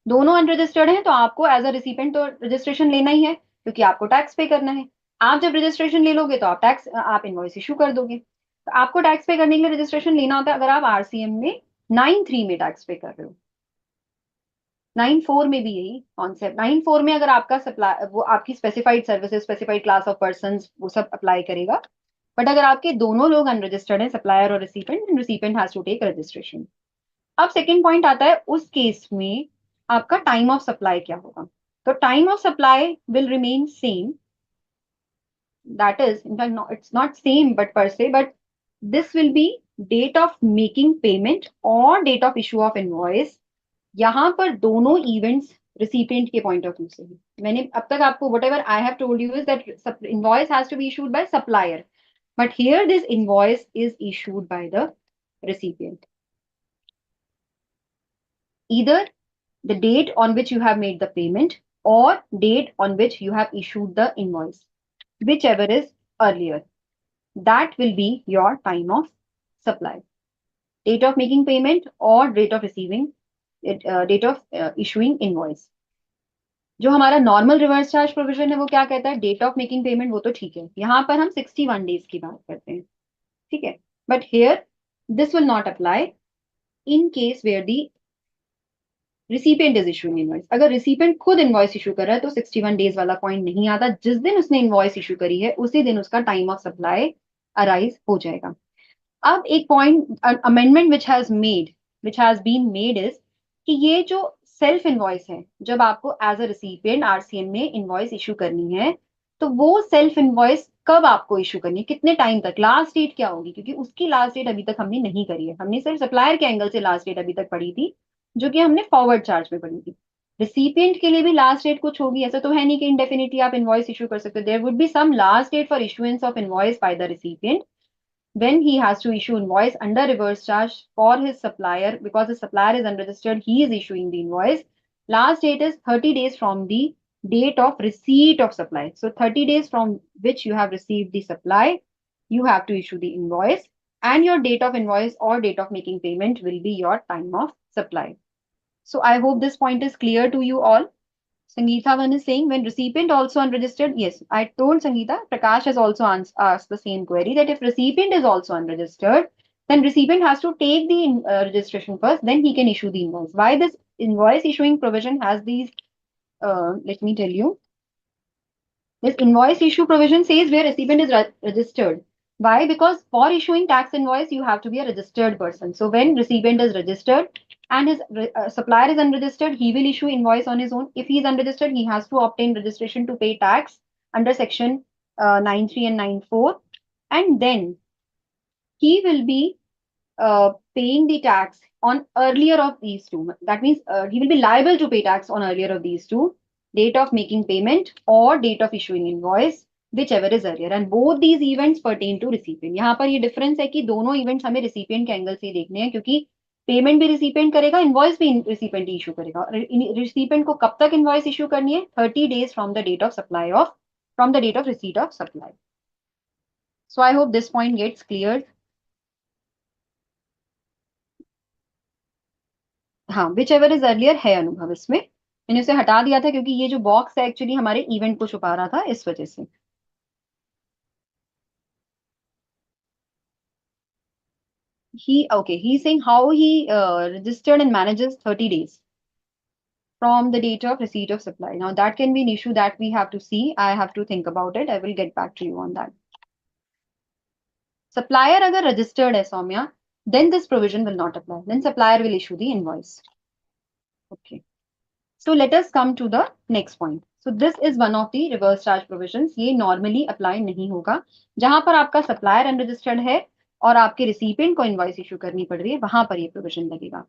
Speaker 1: दोनों अनरजिस्टर्ड हैं तो आपको एज अ रिसिपेंट तो रजिस्ट्रेशन लेना ही है, क्योंकि आपको टैक्स पे करना है। आप जब रजिस्ट्रेशन ले लोगे तो आप इनवॉइस इशू कर दोगे। तो आपको टैक्स पे करने के लिए रजिस्ट्रेशन लेना होता है। अगर आप आरसीएम में 9(3) में टैक्स पे कर रहे हो, 9(4) में भी यही कॉन्सेप्ट। 9(4) में अगर आपका सप्लाई, वो आपकी specified services, specified class of person, वो सब अप्लाई करेगा। बट अगर आपके दोनों लोग अनरजिस्टर्ड हैं, सप्लायर और recipient, recipient has to take registration. अब सेकेंड पॉइंट आता है, उस केस में आपका टाइम ऑफ सप्लाई क्या होगा। तो time of supply will remain same, that is in fact it's not same but per se, but this will be date of making payment और date of issue of invoice. यहाँ पर दोनों events recipient के point of view से ही, मैंने अब तक आपको whatever I have told you is that invoice has to be issued by supplier, but here this invoice is issued by the recipient. Either the date on which you have made the payment or date on which you have issued the invoice, whichever is earlier, that will be your time of supply. Date of making payment or date of receiving it, date of issuing invoice. जो हमारा normal reverse charge provision है वो क्या कहता है, date of making payment, वो तो ठीक है, यहाँ पर हम 61 डेज की बात करते हैं, ठीक है। But here this will not apply in case where the recipient is issuing invoice. अगर रिसिपिएंट खुद इनवॉइस इशू कर रहा है तो 61 डेज वाला पॉइंट नहीं आता। जिस दिन उसने इनवॉइस इशू करी है उसी दिन उसका टाइम ऑफ सप्लाई अराइज हो जाएगा। अब एक point amendment which has been made is कि ये जो सेल्फ इनवॉइस है, जब आपको एज अ रिसिपिएंट आरसीएम में इनवॉइस इशू करनी है, तो वो सेल्फ इनवॉइस कब आपको इशू करनी है, कितने टाइम तक, लास्ट डेट क्या होगी, क्योंकि उसकी लास्ट डेट अभी तक हमने नहीं करी है। हमने सिर्फ सप्लायर के एंगल से लास्ट डेट अभी तक पढ़ी थी, जो कि हमने फॉरवर्ड चार्ज में पढ़ी थी। रिसिपिएंट के लिए भी लास्ट डेट कुछ होगी, ऐसा तो है नहीं कि इंडेफिनिटली आप इनवॉइस इशू कर सकते हो। There would be some last date for issuance of invoice by the recipient when he has to issue invoice under reverse charge for his supplier, because his supplier is unregistered, he is issuing the invoice. Last date is 30 days from the date of receipt of supply. So 30 days from which you have received the supply, you have to issue the invoice, and your date of invoice or date of making payment will be your time of supply. So I hope this point is clear to you all. Sangeeta one is saying, when recipient also unregistered, yes, I told Sangeeta, Prakash has also asked the same query, that if recipient is also unregistered, then recipient has to take the registration first, then he can issue the invoice. Why this invoice issuing provision has these let me tell you. This invoice issue provision says where recipient is registered. Why? Because for issuing tax invoice, you have to be a registered person. So when recipient is registered and his supplier is unregistered, he will issue invoice on his own. If he is unregistered, he has to obtain registration to pay tax under section 9.3 and 9.4. And then he will be paying the tax on earlier of these two. That means he will be liable to pay tax on earlier of these two, date of making payment or date of issuing invoice, whichever is earlier. And both these events pertain to recipient. यहाँ पर ये difference है कि दोनों events हमें recipient के angle से देखने हैं क्योंकि पेमेंट भी रिसिपिएंट करेगा इनवॉइस भी रिसिपिएंट इशू करेगा रिसिपिएंट को कब तक इनवॉइस इशू करनी है 30 days from the date of supply of from the date of receipt of supply so I hope this point gets clear हाँ विच एवर इज अर्लियर है अनुभव इसमें मैंने उसे हटा दिया था क्योंकि ये जो बॉक्स है एक्चुअली हमारे इवेंट को छुपा रहा था इस वजह से he's saying how he registered and manages 30 days from the date of receipt of supply. Now that can be an issue that we have to see. I have to think about it. I will get back to you on that. Supplier agar registered hai Soumya, then this provision will not apply. Then supplier will issue the invoice. Okay. So let us come to the next point. So this is one of the reverse charge provisions. ये normally apply नहीं होगा. जहां पर आपका supplier unregistered है और आपके recipient को invoice issue करनी पड़ रही है, वहां पर ये provision लगेगा.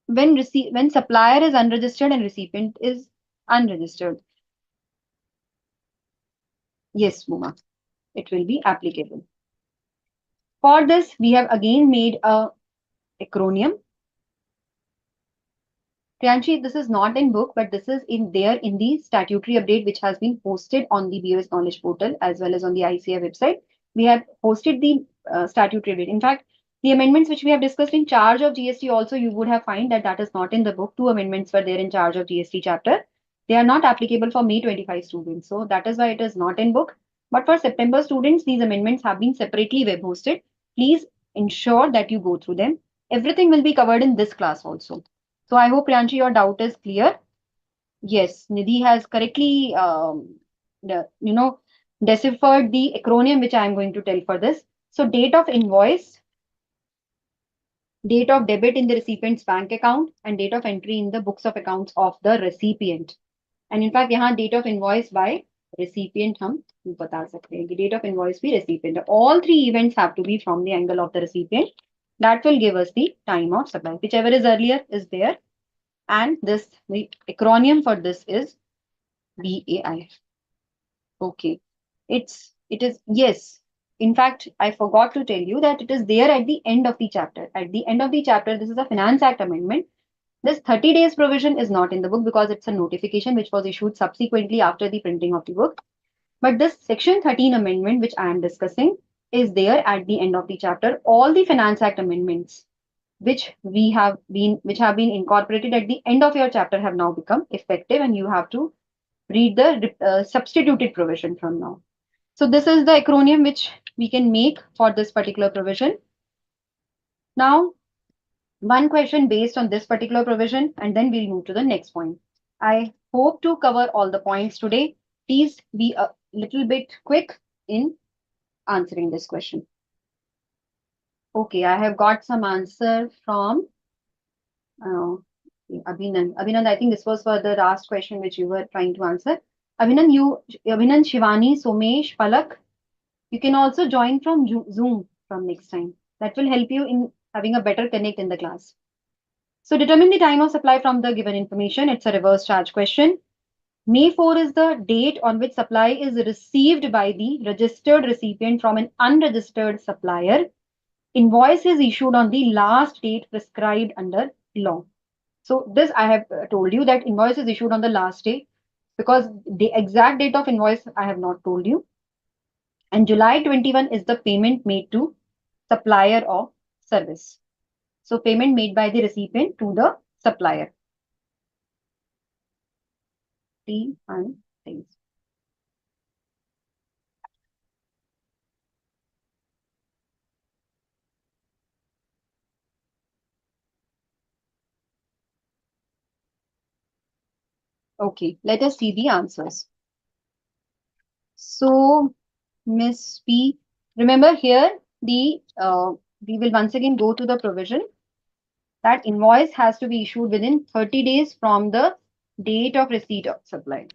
Speaker 1: When supplier is unregistered and recipient is unregistered, yes, Muma, it will be applicable. For this, we have again made a acronym. Priyanshi, this is not in book, but this is in there in the statutory update, which has been posted on the BOS Knowledge Portal as well as on the ICAI website. We have posted the statutory update. In fact, the amendments which we have discussed in charge of GST also, you would have find that that is not in the book. Two amendments were there in charge of GST chapter. They are not applicable for May 25 students. So that is why it is not in book. But for September students, these amendments have been separately web hosted. Please ensure that you go through them. Everything will be covered in this class also. So I hope, Priyanshi, your doubt is clear. Yes, Nidhi has correctly, deciphered the acronym which I am going to tell for this. So date of invoice, date of debit in the recipient's bank account, and date of entry in the books of accounts of the recipient. And in fact, यहाँ date of invoice by recipient हम बता सकते हैं कि date of invoice भी recipient. All three events have to be from the angle of the recipient. That will give us the time of supply. Whichever is earlier is there. And this, the acronym for this is BAI. Okay. It is, yes. In fact, I forgot to tell you that it is there at the end of the chapter. At the end of the chapter, this is a Finance Act amendment. This 30 days provision is not in the book because it's a notification which was issued subsequently after the printing of the book. But this section 13 amendment, which I am discussing, is there at the end of the chapter. All the Finance Act amendments which have been incorporated at the end of your chapter have now become effective, and you have to read the substituted provision from now. So this is the acronym which we can make for this particular provision. Now, one question based on this particular provision, and then we'll move to the next point. I hope to cover all the points today. Please be a little bit quick in answering this question. Okay, I have got some answer from Abhinan. Abhinan, I think this was for the last question which you were trying to answer. Abhinan, Shivani, Somesh, Palak, you can also join from Zoom from next time. That will help you in having a better connect in the class. So determine the time of supply from the given information. It's a reverse charge question. May 4 is the date on which supply is received by the registered recipient from an unregistered supplier. Invoice is issued on the last date prescribed under law. So this I have told you that invoice is issued on the last day because the exact date of invoice I have not told you. And July 21 is the payment made to supplier of service. So payment made by the recipient to the supplier. T and things. Okay, let us see the answers. So, Miss P, remember here we will once again go to the provision that invoice has to be issued within 30 days from the date of receipt of supply.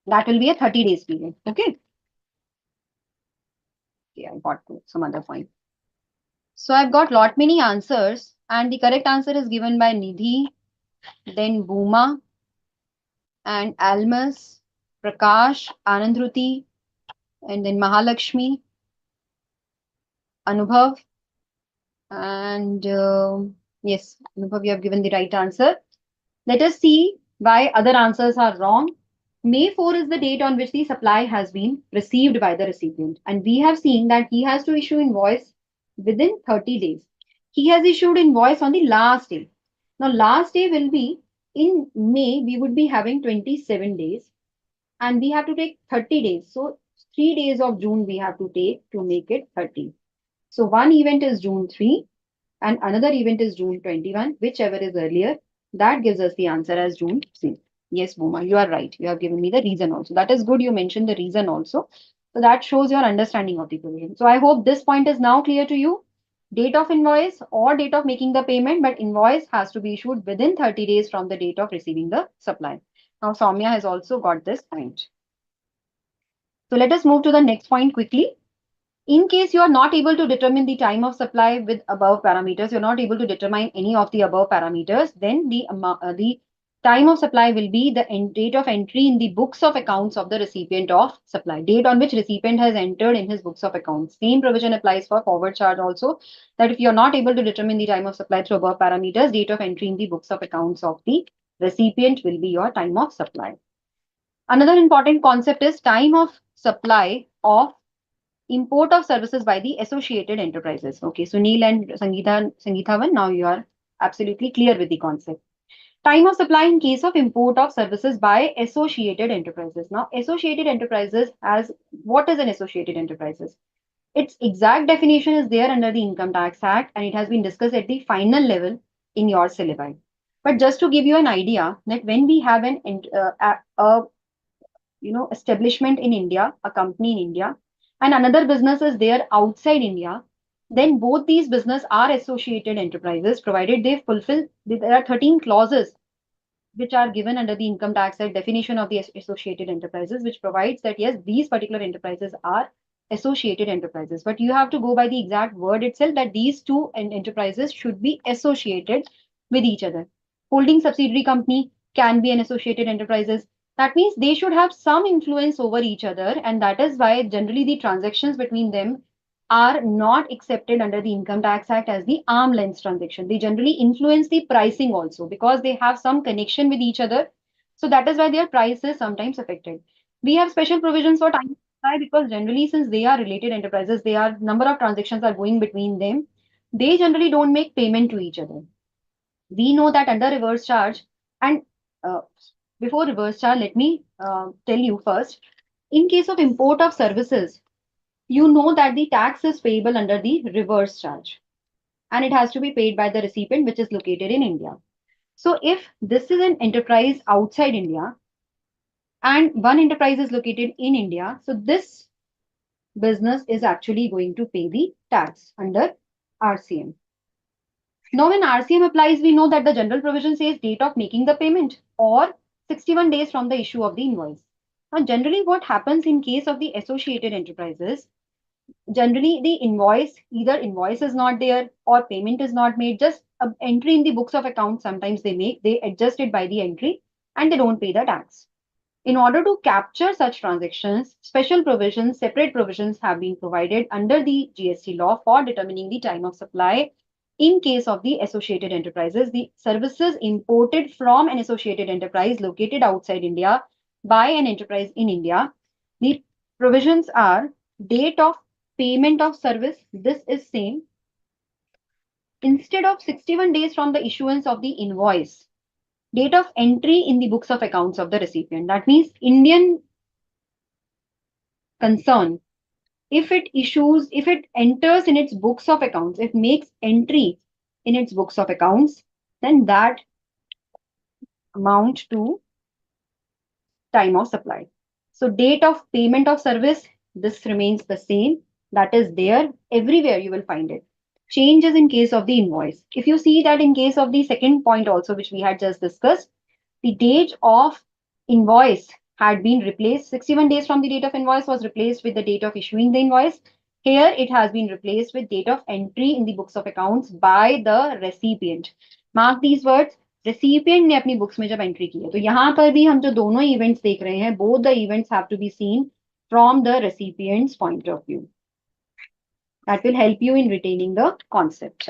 Speaker 1: That will be a 30 days period. Okay. Okay, I got to some other point. So I've got lot many answers, and the correct answer is given by Nidhi, then Bhuma, and Almas, Prakash, Anandruti, and then Mahalakshmi, Anubhav, and yes, Anubhav, you have given the right answer. Let us see why other answers are wrong. May 4 is the date on which the supply has been received by the recipient. And we have seen that he has to issue invoice within 30 days. He has issued invoice on the last day. Now, last day will be in May, we would be having 27 days and we have to take 30 days. So, 3 days of June we have to take to make it 30. So, one event is June 3 and another event is June 21, whichever is earlier. That gives us the answer as June 3. Yes, Bhuma, you are right. You have given me the reason also. That is good. You mentioned the reason also. So that shows your understanding of the provision. So I hope this point is now clear to you. Date of invoice or date of making the payment, but invoice has to be issued within 30 days from the date of receiving the supply. Now, Soumya has also got this point. So let us move to the next point quickly. In case you are not able to determine the time of supply with above parameters, you're not able to determine any of the above parameters, then the time of supply will be the date of entry in the books of accounts of the recipient of supply, date on which recipient has entered in his books of accounts. Same provision applies for forward charge also, that if you're not able to determine the time of supply through above parameters, date of entry in the books of accounts of the recipient will be your time of supply. Another important concept is time of supply of import of services by the associated enterprises. Okay, so Neil and Sangeethavan, now you are absolutely clear with the concept. Time of supply in case of import of services by associated enterprises. Now, associated enterprises, as what is an associated enterprises? Its exact definition is there under the Income Tax Act and it has been discussed at the final level in your syllabi. But just to give you an idea that when we have establishment in India, a company in India, and another business is there outside India, then both these business are associated enterprises, provided they fulfill. There are 13 clauses which are given under the Income Tax Act definition of the associated enterprises, which provides that yes, these particular enterprises are associated enterprises. But you have to go by the exact word itself that these two enterprises should be associated with each other. Holding subsidiary company can be an associated enterprises. That means they should have some influence over each other, and that is why generally the transactions between them are not accepted under the Income Tax Act as the arm length transaction. They generally influence the pricing also because they have some connection with each other. So that is why their price is sometimes affected. We have special provisions for time supply because generally since they are related enterprises, they are number of transactions are going between them. They generally don't make payment to each other. We know that under reverse charge and uh, before reverse charge, let me tell you first. In case of import of services, you know that the tax is payable under the reverse charge and it has to be paid by the recipient which is located in India. So if this is an enterprise outside India and one enterprise is located in India, so this business is actually going to pay the tax under RCM. Now when RCM applies, we know that the general provision says date of making the payment or 61 days from the issue of the invoice. Now generally what happens in case of the associated enterprises, generally the invoice, either invoice is not there or payment is not made, just an entry in the books of accounts sometimes they adjust it by the entry and they don't pay the tax. In order to capture such transactions, special provisions, separate provisions have been provided under the GST law for determining the time of supply. In case of the associated enterprises, the services imported from an associated enterprise located outside India by an enterprise in India, the provisions are date of payment of service. This is same. Instead of 61 days from the issuance of the invoice, date of entry in the books of accounts of the recipient. That means Indian concern, if it enters in its books of accounts, it makes entry in its books of accounts, then that amount to time of supply. So date of payment of service, this remains the same. That is there everywhere you will find it. Changes in case of the invoice. If you see that in case of the second point also, which we had just discussed, the date of invoice had been replaced. 61 days from the date of invoice was replaced with the date of issuing the invoice. Here it has been replaced with date of entry in the books of accounts by the recipient. Mark these words. Recipient ने अपनी books में जब entry की है, तो यहां पर भी हम जो दोनों इवेंट्स देख रहे हैं, both the events have to be seen from the recipient's point of view. That will help you in retaining the concept.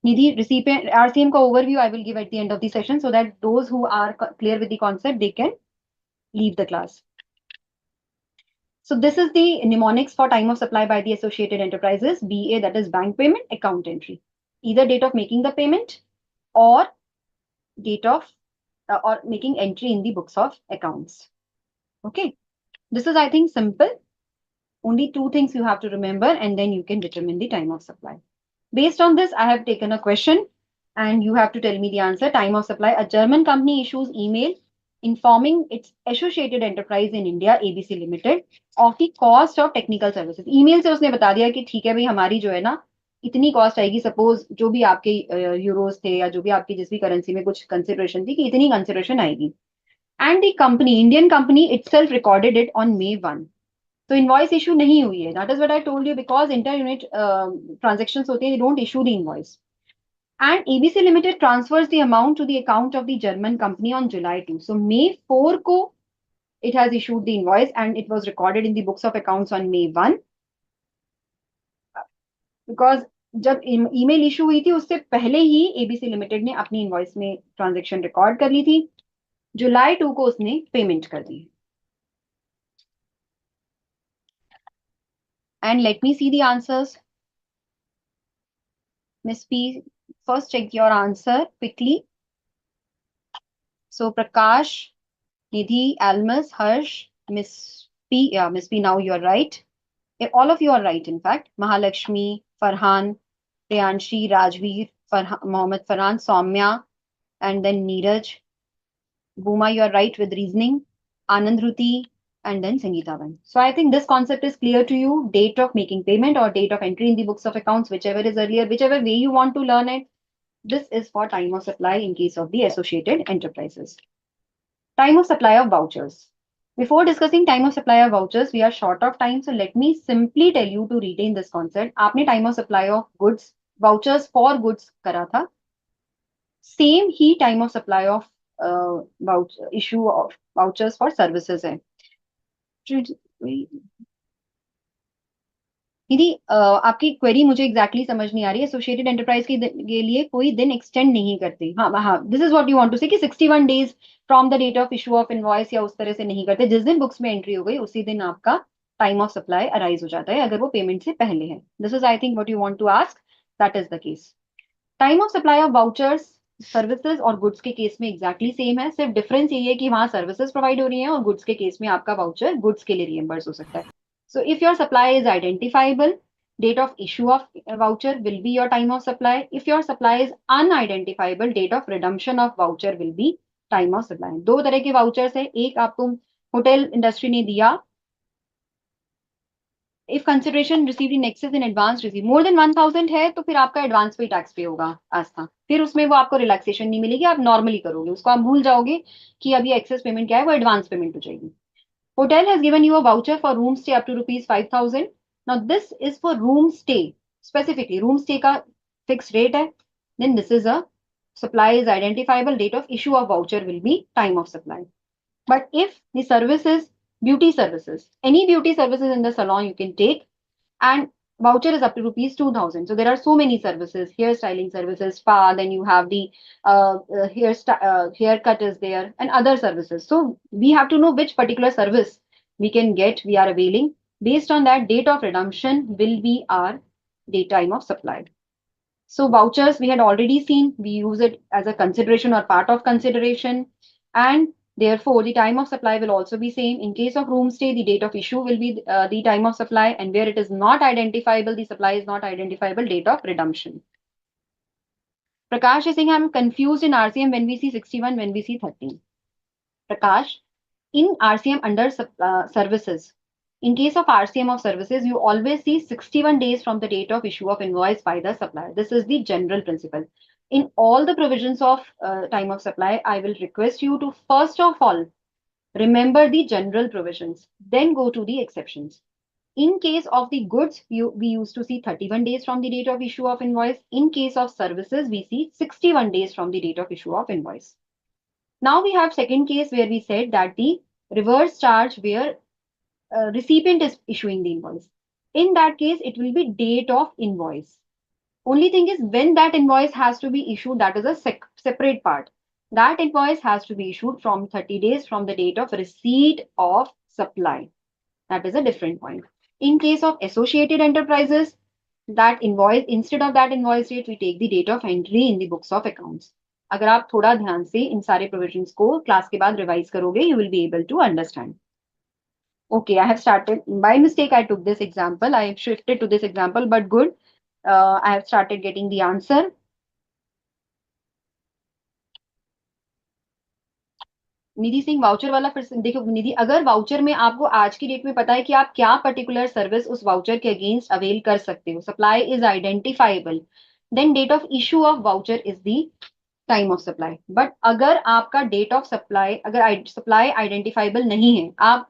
Speaker 1: Nidhi, recipient RCM ka overview I will give at the end of the session so that those who are clear with the concept, they can leave the class. So this is the mnemonics for time of supply by the associated enterprises. BA, that is bank payment, account entry. Either date of making the payment or date of or making entry in the books of accounts. Okay. This is, I think, simple. Only two things you have to remember, and then you can determine the time of supply. Based on this, I have taken a question and you have to tell me the answer. Time of supply. A German company issues email informing its associated enterprise in India, ABC Limited, of the cost of technical services. Email से उसने बता दिया कि ठीक है भाई, हमारी जो है ना इतनी कॉस्ट आएगी. सपोज जो भी आपके यूरोज थे या जो भी आपकी जिस भी करेंसी में कुछ कंसिडरेशन थी कि इतनी कंसिडरेशन आएगी. And the company, Indian company itself recorded it on May 1. तो इनवॉइस इशू नहीं हुई है. That is what I told you, because inter unit transactions होते हैं, they don't issue the invoice. And ABC Limited transfers the amount to the account of the German company on July 2. So May 4 ko it has issued the invoice and it was recorded in the books of accounts on May 1. Because जब email issue हुई थी उससे पहले ही ABC Limited ने अपनी invoice में transaction record कर ली थी. जुलाई 2 को उसने पेमेंट कर दी. And let me see the answers. Miss P, first check your answer quickly. So Prakash, Nidhi, Almas, Harsh, Miss P. Yeah, Miss P, now you're right. All of you are right, in fact. Mahalakshmi, Farhan, Priyanshi, Rajveer, Mohammed Farhan, Soumya, and then Neeraj. Bhuma, you are right with reasoning. Anandruti, and then Sangeetavan. So I think this concept is clear to you. Date of making payment or date of entry in the books of accounts, whichever is earlier, whichever way you want to learn it. This is for time of supply in case of the associated enterprises. Time of supply of vouchers. Before discussing time of supply of vouchers, we are short of time. So let me simply tell you to retain this concept. आपने time of supply of goods, vouchers for goods करा था. Same he time of supply of issue of vouchers for services है. दीदी आपकी query मुझे exactly समझ नहीं आ रही है. एसोसिएटेड एंटरप्राइज के लिए कोई दिन एक्सटेंड नहीं करते. हाँ, this is what you want to say कि 61 days from the date of issue of invoice या उस तरह से नहीं करते. जिस दिन बुक्स में एंट्री हो गई उसी दिन आपका टाइम ऑफ सप्लाई अराइज हो जाता है, अगर वो पेमेंट से पहले है. This is I think what you want to ask. That is the case. Time of supply of vouchers services और गुड्स के केस में एग्जैक्टली सेम है. सिर्फ डिफरेंस यही है कि वहां सर्विसेज प्रोवाइड हो रही है और गुड्स के केस में आपका वाउचर गुड्स के लिए रिएम्बर्स हो सकता है. So if your supply is identifiable, date of issue of voucher will be your time of supply. If your supply is unidentifiable, date of redemption of voucher will be time of supply. दो तरह के vouchers है. एक आपको hotel industry ने दिया, if consideration received in excess in advance received more than 1000 है तो फिर आपका एडवांस पे टैक्स पे होगा आज था. फिर उसमें वो आपको रिलैक्सेशन नहीं मिलेगी, आप नॉर्मली करोगे उसको, आप भूल जाओगे कि अभी एक्सेस पेमेंट क्या है, वो एडवांस पेमेंट हो जाएगी. Hotel has given you a voucher for room stay up to rupees 5,000. Now this is for room stay. Specifically, room stay का fixed rate है. Then this is a supply is identifiable. Date of issue of voucher will be time of supply. But if the service is beauty services, any beauty services in the salon you can take, and voucher is up to rupees 2,000. So there are so many services, hair styling services, spa, then you have the haircut is there and other services. So we have to know which particular service we can get, we are availing. Based on that, date of redemption will be our date time of supply. So vouchers we had already seen, we use it as a consideration or part of consideration, and therefore the time of supply will also be same. In case of room stay, the date of issue will be the time of supply, and where it is not identifiable, the supply is not identifiable, date of redemption. Prakash is saying I'm confused in RCM when we see 61, when we see 13. Prakash, in RCM under services, in case of RCM of services, you always see 61 days from the date of issue of invoice by the supplier. This is the general principle. In all the provisions of time of supply, I will request you to first of all remember the general provisions, then go to the exceptions. In case of the goods, we used to see 31 days from the date of issue of invoice. In case of services, we see 61 days from the date of issue of invoice. Now we have second case where we said that the reverse charge where recipient is issuing the invoice. In that case, it will be date of invoice. Only thing is when that invoice has to be issued, that is a separate part. That invoice has to be issued from 30 days from the date of receipt of supply. That is a different point. In case of associated enterprises, that invoice, instead of that invoice date, we take the date of entry in the books of accounts. अगर आप थोड़ा ध्यान से इन सारे provisions को class के बाद revise करोगे, you will be able to understand. Okay, I have started. By mistake, I took this example. I shifted to this example, but good. I have started getting the answer. Nidhi Singh voucher वाला फिर देखो निधि, अगर voucher में आपको आज की date में पता है कि आप क्या पर्टिकुलर सर्विस उस वाउचर के अगेंस्ट अवेल कर सकते हो, supply is identifiable, then date of issue of voucher is the time of supply. But अगर आपका डेट ऑफ सप्लाई, अगर सप्लाई आइडेंटिफाइबल नहीं है, आप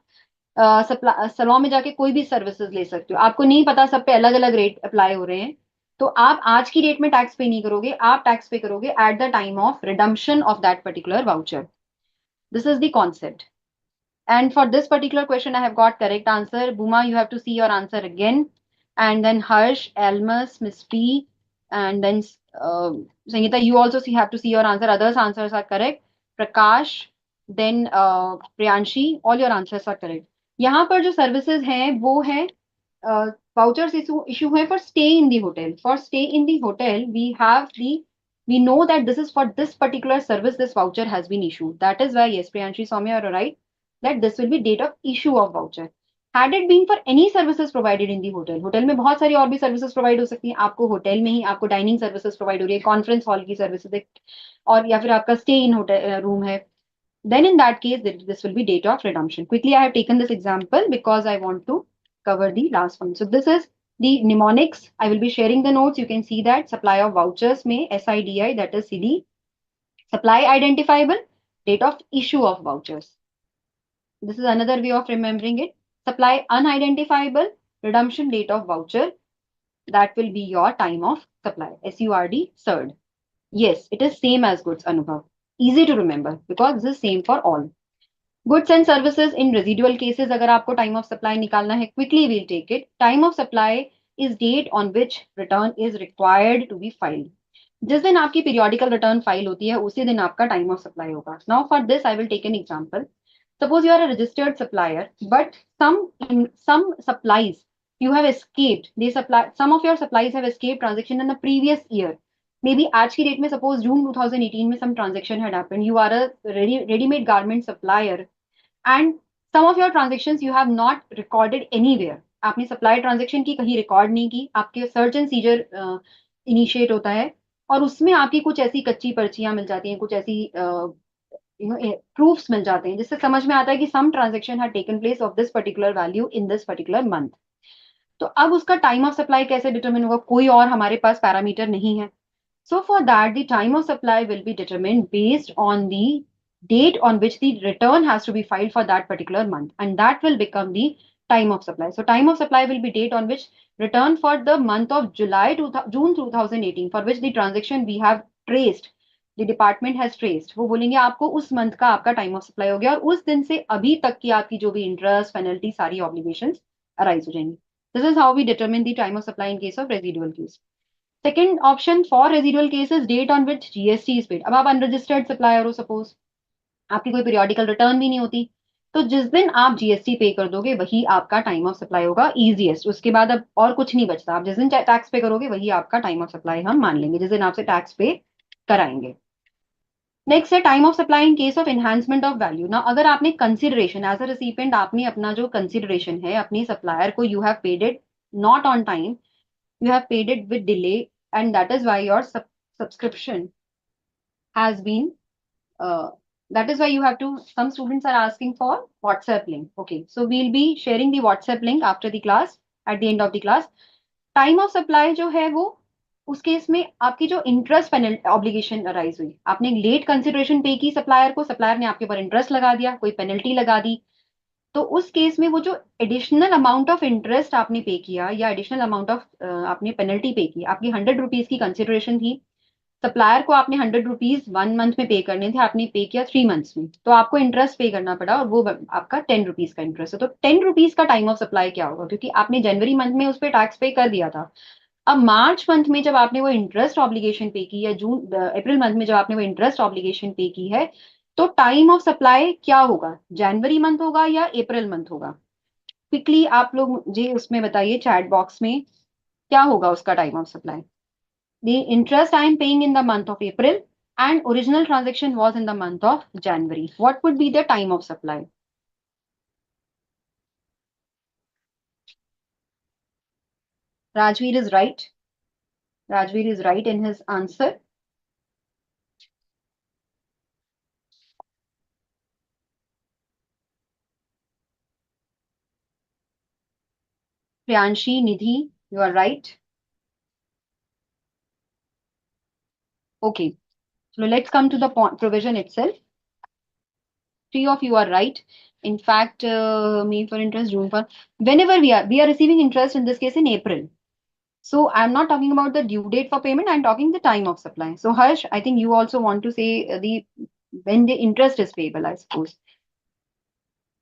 Speaker 1: सलों में जाके कोई भी सर्विसेज ले सकते हो, आपको नहीं पता सब पे अलग अलग रेट अप्लाई हो रहे हैं, तो आप आज की डेट में टैक्स पे नहीं करोगे, आप टैक्स पे करोगे at the time of redemption of that particular voucher. This is the concept. And for this particular question, I have got correct answer. Bhuma, you have to see your answer again. And then Harsh, Almas, Miss P, and then Sangeeta, you also have to see your answer. Others' answers are correct. Prakash, then Priyanshi, all your answers are correct. यहाँ पर जो services हैं वो है vouchers issue है for stay in the hotel. For stay in the hotel, we know that this is for this particular service, this voucher has been issued. That is why, yes, Priyanshi, Soumya, you're right, that this will be date of issue of voucher. Had it been for any services provided in the hotel, hotel में बहुत सारी और भी services provide हो सकती हैं, आपको hotel में ही आपको डाइनिंग सर्विसेज प्रोवाइड हो रही है, कॉन्फ्रेंस हॉल की सर्विसेज, और या फिर आपका स्टे इन होटल रूम है, then in that case this will be date of redemption. Quickly, I have taken this example because I want to cover the last one. So this is the mnemonics. I will be sharing the notes. You can see that supply of vouchers may SIDI, that is CD, supply identifiable, date of issue of vouchers. This is another way of remembering it. Supply unidentifiable, redemption date of voucher. That will be your time of supply. SURD, SURD. Yes, it is same as goods, Anubhav. Easy to remember because this is same for all. Goods and services in residual cases, अगर आपको time of supply निकालना है, quickly we'll take it. Time of supply is date on which return is required to be filed. जिस दिन आपकी periodical return file होती है, उसी दिन आपका time of supply होगा. Now for this, I will take an example. Suppose you are a registered supplier, but some supplies you have escaped. Some of your supplies have escaped transaction in the previous year. Maybe आज की date में suppose June 2018 में some transaction had happened. You are a ready-made garment supplier, and some of your transactions you have not recorded anywhere. आपने supply transaction की कहीं record नहीं की, आपके search and seizure initiate होता है, और उसमें आपकी कुछ ऐसी कच्ची पर्चियां मिल जाती हैं, कुछ ऐसी proofs मिल जाते हैं, जिससे समझ में आता है कि some transaction had taken place of this particular value in this particular month. तो अब उसका time of supply कैसे determine होगा? कोई और हमारे पास parameter नहीं है. So for that, the time of supply will be determined based on the date on which the return has to be filed for that particular month, and that will become the time of supply. So time of supply will be date on which return for the month of June 2018, for which the transaction we have traced, the department has traced. वो बोलेंगे आपको उस month का आपका time of supply हो गया, और उस दिन से अभी तक की आपकी जो भी interest, penalty, सारी obligations arise हो जाएंगी. This is how we determine the time of supply in case of residual case. Second option for residual cases, date on which GST is paid. अब आप unregistered supplier हो, suppose आपकी कोई periodical return भी नहीं होती, तो जिस दिन आप GST पे कर दोगे वही आपका time of supply होगा, easiest. उसके बाद अब और कुछ नहीं बचता, आप जिस दिन टैक्स पे करोगे वही आपका time of supply हम मान लेंगे, जिस दिन आपसे टैक्स पे कराएंगे. नेक्स्ट है time of supply in case of enhancement of value. ना अगर आपने कंसिडरेशन एज अ रिसिपिएंट, आपने अपना जो कंसिडरेशन है अपनी सप्लायर को, you have paid it not on time, you have paid it with delay, and that is why your subscription has been That is why you have to, some students are asking for WhatsApp link. Okay, so we'll be sharing the WhatsApp link after the class, at the end of the class. Time of supply जो है वो, उस case में आपकी जो interest penalty obligation arise हुई, आपने late consideration पे की सप्लायर को, सप्लायर ने आपके ऊपर इंटरेस्ट लगा दिया, कोई पेनल्टी लगा दी, तो उस केस में वो जो एडिशनल अमाउंट ऑफ इंटरेस्ट आपने पे किया या एडिशनल अमाउंट ऑफ आपने पेनल्टी पे की, आपकी 100 रुपीज की कंसिडरेशन थी, सप्लायर को आपने 100 रुपीज 1 मंथ में पे करने थे, आपने पे किया 3 मंथ्स में, तो आपको इंटरेस्ट पे करना पड़ा और वो आपका 10 रुपीज का इंटरेस्ट है। तो 10 रुपीज का टाइम ऑफ सप्लाई क्या होगा, क्योंकि आपने जनवरी मंथ में उस पर टैक्स पे कर दिया था। अब मार्च मंथ में जब आपने वो इंटरेस्ट ऑब्लिगेशन पे की, या जून अप्रैल मंथ में जब आपने वो इंटरेस्ट ऑब्लिगेशन पे की है, तो टाइम ऑफ सप्लाई क्या होगा, जनवरी मंथ होगा या अप्रैल मंथ होगा? क्विकली आप लोग मुझे उसमें बताइए चैट बॉक्स में, क्या होगा उसका time of supply? The interest I am paying in the month of April and original transaction was in the month of January. What would be the time of supply? Rajveer is right. Rajveer is right in his answer. Priyanshi, Nidhi, you are right. Okay. So let's come to the provision itself. Three of you are right. In fact, May for interest, June for, whenever we are receiving interest in this case in April. So I'm not talking about the due date for payment. I'm talking the time of supply. So Harsh, I think you also want to say the when the interest is payable, I suppose.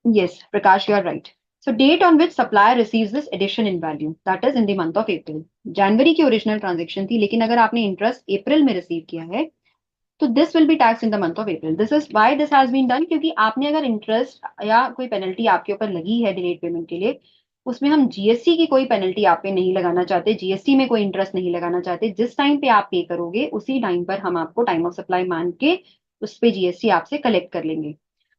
Speaker 1: Yes, Prakash, you are right. So date on which supplier receives this addition in value, that is in the month of April. January की original transaction थी, लेकिन अगर आपने interest अप्रैल में receive किया है, तो this will be tax in the month of April. This is why this has been done, क्योंकि आपने अगर इंटरेस्ट या कोई पेनल्टी आपके ऊपर लगी है डिलेड पेमेंट के लिए, उसमें हम जीएसटी की कोई पेनल्टी आप पे नहीं लगाना चाहते, जीएसटी में कोई इंटरेस्ट नहीं लगाना चाहते. जिस टाइम पे आप पे करोगे उसी टाइम पर हम आपको टाइम ऑफ सप्लाई मान के उस पे जीएसटी आपसे कलेक्ट कर लेंगे.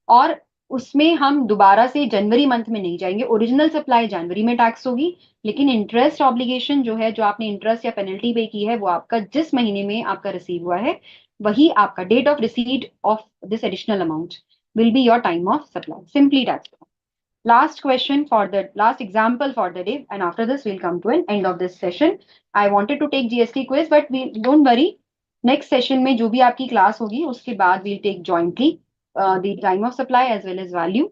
Speaker 1: और उसमें हम दोबारा से जनवरी मंथ में नहीं जाएंगे. ओरिजिनल सप्लाई जनवरी में टैक्स होगी, लेकिन इंटरेस्ट ऑब्लिगेशन जो है, जो आपने इंटरेस्ट या पेनल्टी पे की है, वो आपका जिस महीने में आपका रिसीव हुआ है, वही आपका date of receipt of this additional amount will be your time of supply. Simply that's all. Last question for the last example for the day, and after this we'll come to an end of this session. I wanted to take GST quiz, but we don't worry. Next session में जो भी आपकी class होगी उसके बाद we'll take jointly the time of supply as well as value.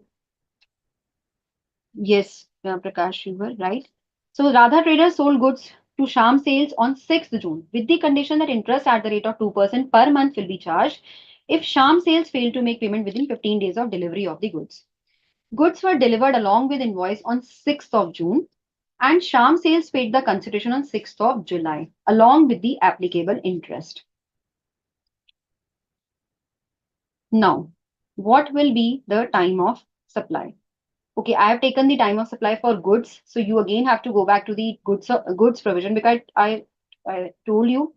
Speaker 1: Yes, Prakash, you were right. So Radha Traders sold goods to Sham Sales on 6th June with the condition that interest at the rate of 2% per month will be charged if Sham Sales fail to make payment within 15 days of delivery of the goods. Goods were delivered along with invoice on 6th of June, and Sham Sales paid the consideration on 6th of July along with the applicable interest. Now, what will be the time of supply? Okay, I have taken the time of supply for goods. So you again have to go back to the goods provision, because I told you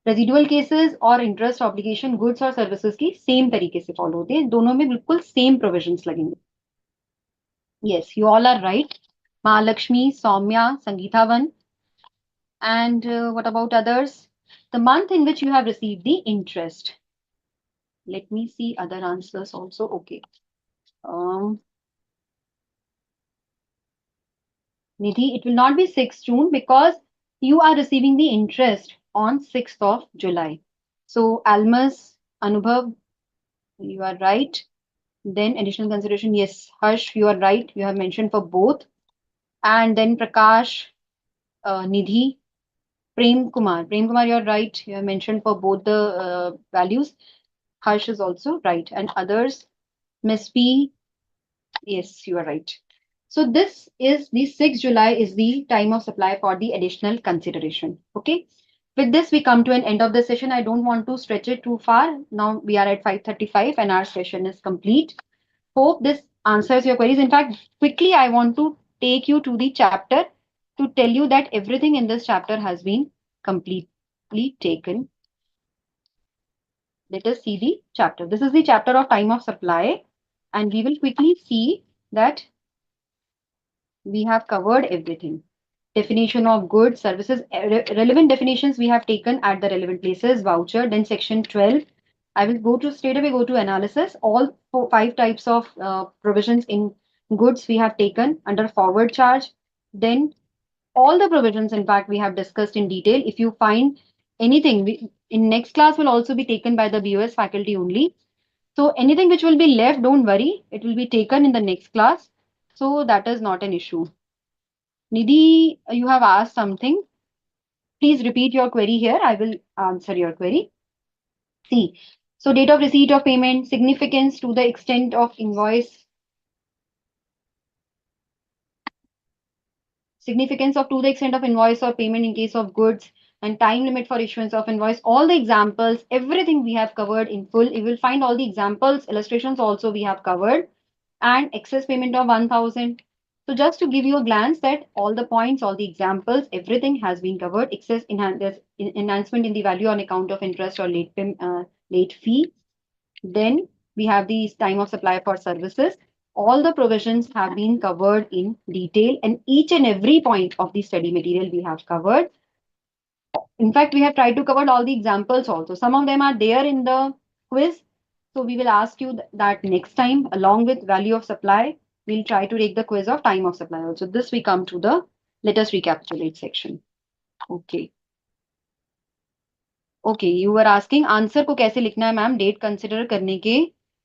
Speaker 1: residual cases और interest obligation goods और services की same तरीके से follow होते हैं, दोनों में बिल्कुल सेम प्रोविजंस लगेंगे. Yes, you all are right. Mahalakshmi, Saumya, Sangeeta one, and what about others? The month in which you have received the interest. Let me see other answers also. Okay, Nidhi, it will not be 6th June because you are receiving the interest on 6th of July. So Almas, Anubhav, you are right. Then additional consideration, yes, Harsh, you are right. You have mentioned for both. And then Prakash, Nidhi, Prem Kumar. Prem Kumar, you are right. You have mentioned for both the values. Harsh is also right. And others, Miss P, yes, you are right. So this is the 6th July is the time of supply for the additional consideration. Okay. With this, we come to an end of the session. I don't want to stretch it too far. Now we are at 5:35 and our session is complete. Hope this answers your queries. In fact, quickly, I want to take you to the chapter to tell you that everything in this chapter has been completely taken. Let us see the chapter. This is the chapter of time of supply, and we will quickly see that we have covered everything. Definition of goods, services, relevant definitions we have taken at the relevant places, voucher, then section 12, I will go to straight away go to analysis. All five types of provisions in goods we have taken under forward charge. Then all the provisions, in fact, we have discussed in detail. If you find anything, in next class will also be taken by the BOS faculty only. So anything which will be left, don't worry, it will be taken in the next class. So that is not an issue. Nidhi, you have asked something. Please repeat your query here. I will answer your query. See, so date of receipt of payment, significance to the extent of invoice, significance of to the extent of invoice or payment in case of goods, and time limit for issuance of invoice. All the examples, everything we have covered in full. You will find all the examples, illustrations also we have covered, and excess payment of 1000. So just to give you a glance that all the points, all the examples, everything has been covered. Excess enhancement in the value on account of interest or late fee. Then we have the time of supply for services. All the provisions have been covered in detail, and each and every point of the study material we have covered. In fact, we have tried to cover all the examples also. Some of them are there in the quiz. So we will ask you that next time, along with value of supply, we'll try to take the quiz of time of supply also. This we come to the let us recapitulate section. Okay. Okay you are asking answer को कैसे लिखना है ma'am date consider करने के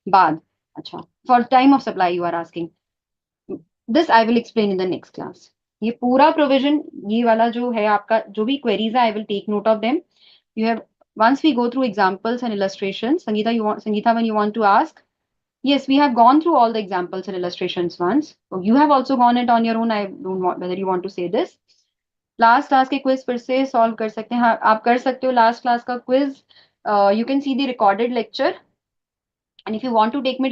Speaker 1: बाद अच्छा for time of supply you are asking this I will explain in the next class ये पूरा प्रोविजन ये वाला जो है आपका जो भी क्वेरीज है I will take note of them you have once we go through examples and illustrations Sangeeta when you want to ask yes we have gone through all the examples and illustrations once so you have also gone it on your own I don't want whether you want to say this last class के quiz फिर से solve कर सकते हैं हाँ आप कर सकते हो लास्ट क्लास का quiz you can see the recorded lecture and if you want to take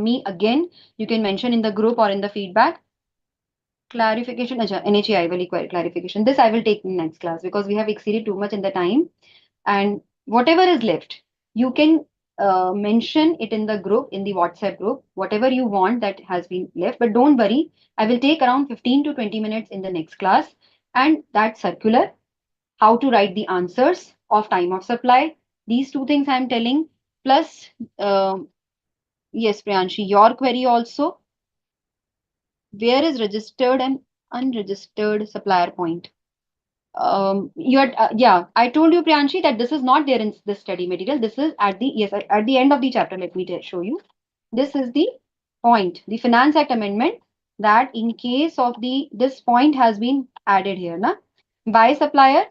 Speaker 1: me again you can mention in the group or in the feedback clarification acha NHAI वाली clarification this I will take in next class because we have exceeded too much in the time and whatever is left you can mention it in the group in the WhatsApp group whatever you want that has been left but don't worry I will take around 15 to 20 minutes in the next class and that circular how to write the answers of time of supply these two things I'm telling plus yes Priyanshi your query also where is registered and unregistered supplier point you're yeah I told you Priyanshi that this is not there in this study material this is at the yes at the end of the chapter let me show you this is the point the finance act amendment that in case of the this point has been added here na by supplier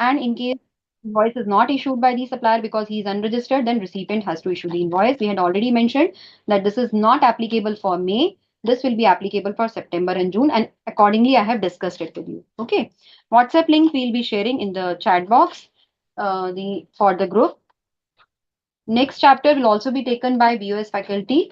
Speaker 1: and in case invoice is not issued by the supplier because he is unregistered then recipient has to issue the invoice we had already mentioned that this is not applicable for May this will be applicable for September and June and accordingly I have discussed it with you okay WhatsApp link we'll be sharing in the chat box the for the group. Next chapter will also be taken by BOS faculty,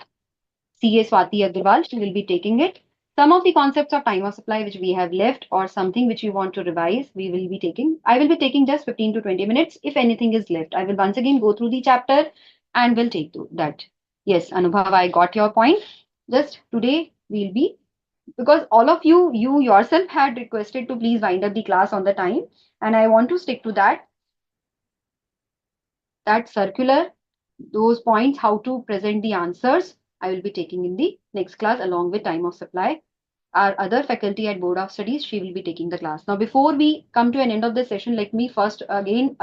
Speaker 1: CA Swati Agrawal. She will be taking it. Some of the concepts of time of supply which we have left or something which you want to revise, we will be taking. I will be taking just 15 to 20 minutes. If anything is left, I will once again go through the chapter and will take that. Yes, Anubhav, I got your point. Just today we'll be because all of you yourself had requested to please wind up the class on the time and I want to stick to that circular those points how to present the answers I will be taking in the next class along with time of supply our other faculty at board of studies she will be taking the class now before we come to an end of this session let me first again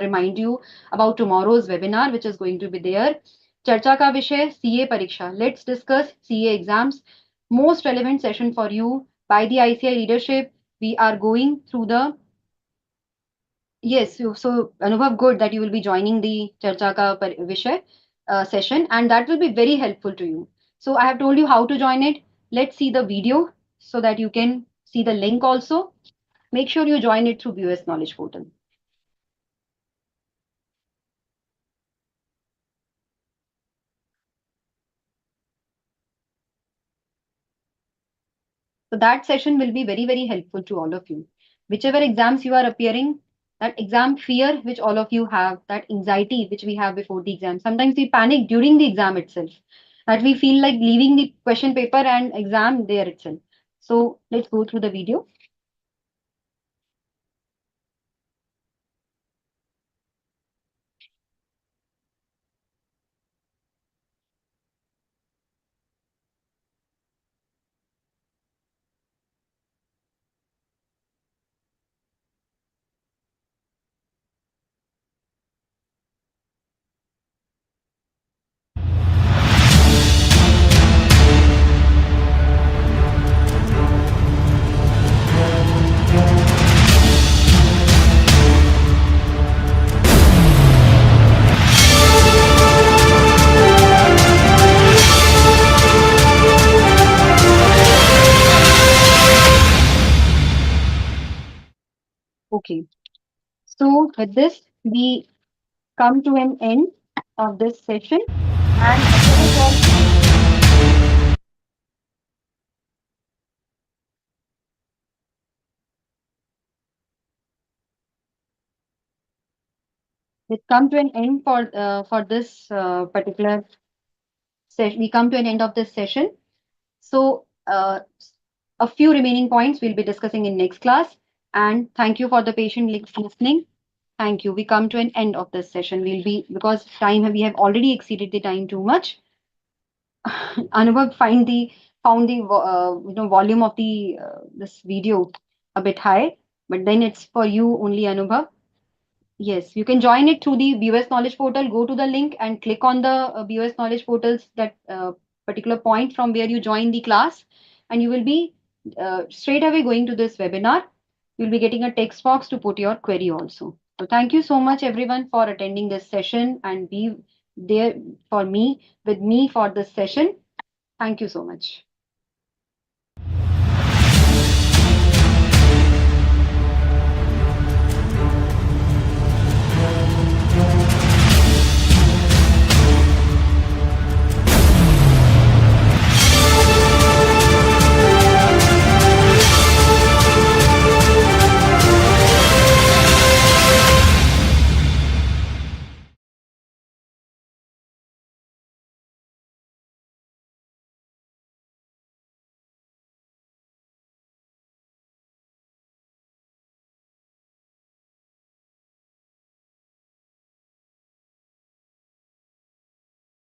Speaker 1: remind you about tomorrow's webinar which is going to be there charcha ka vishay CA pariksha let's discuss CA exams most relevant session for you by the ICAI leadership we are going through the yes, so Anubhav, good that you will be joining the Charcha Ka Vishay session, and that will be very helpful to you. So I have told you how to join it. Let's see the video so that you can see the link also. Make sure you join it through BOS Knowledge Portal. So that session will be very, very helpful to all of you. Whichever exams you are appearing, that exam fear which all of you have, that anxiety which we have before the exam. Sometimes we panic during the exam itself, that we feel like leaving the question paper and exam there itself. So let's go through the video. Okay. So with this, we come to an end of this session. And we come to an end for this particular session. We come to an end of this session. So a few remaining points we'll be discussing in next class. And thank you for the patient listening. Thank you. We come to an end of this session. We'll be because time we have already exceeded the time too much. Anubhav found the volume of the this video a bit high, but then it's for you only, Anubhav. Yes, you can join it through the BOS Knowledge Portal. Go to the link and click on the BOS Knowledge Portal's that particular point from where you join the class, and you will be straight away going to this webinar. You'll be getting a text box to put your query also. So thank you so much everyone for attending this session and be there for me with me for this session. Thank you so much.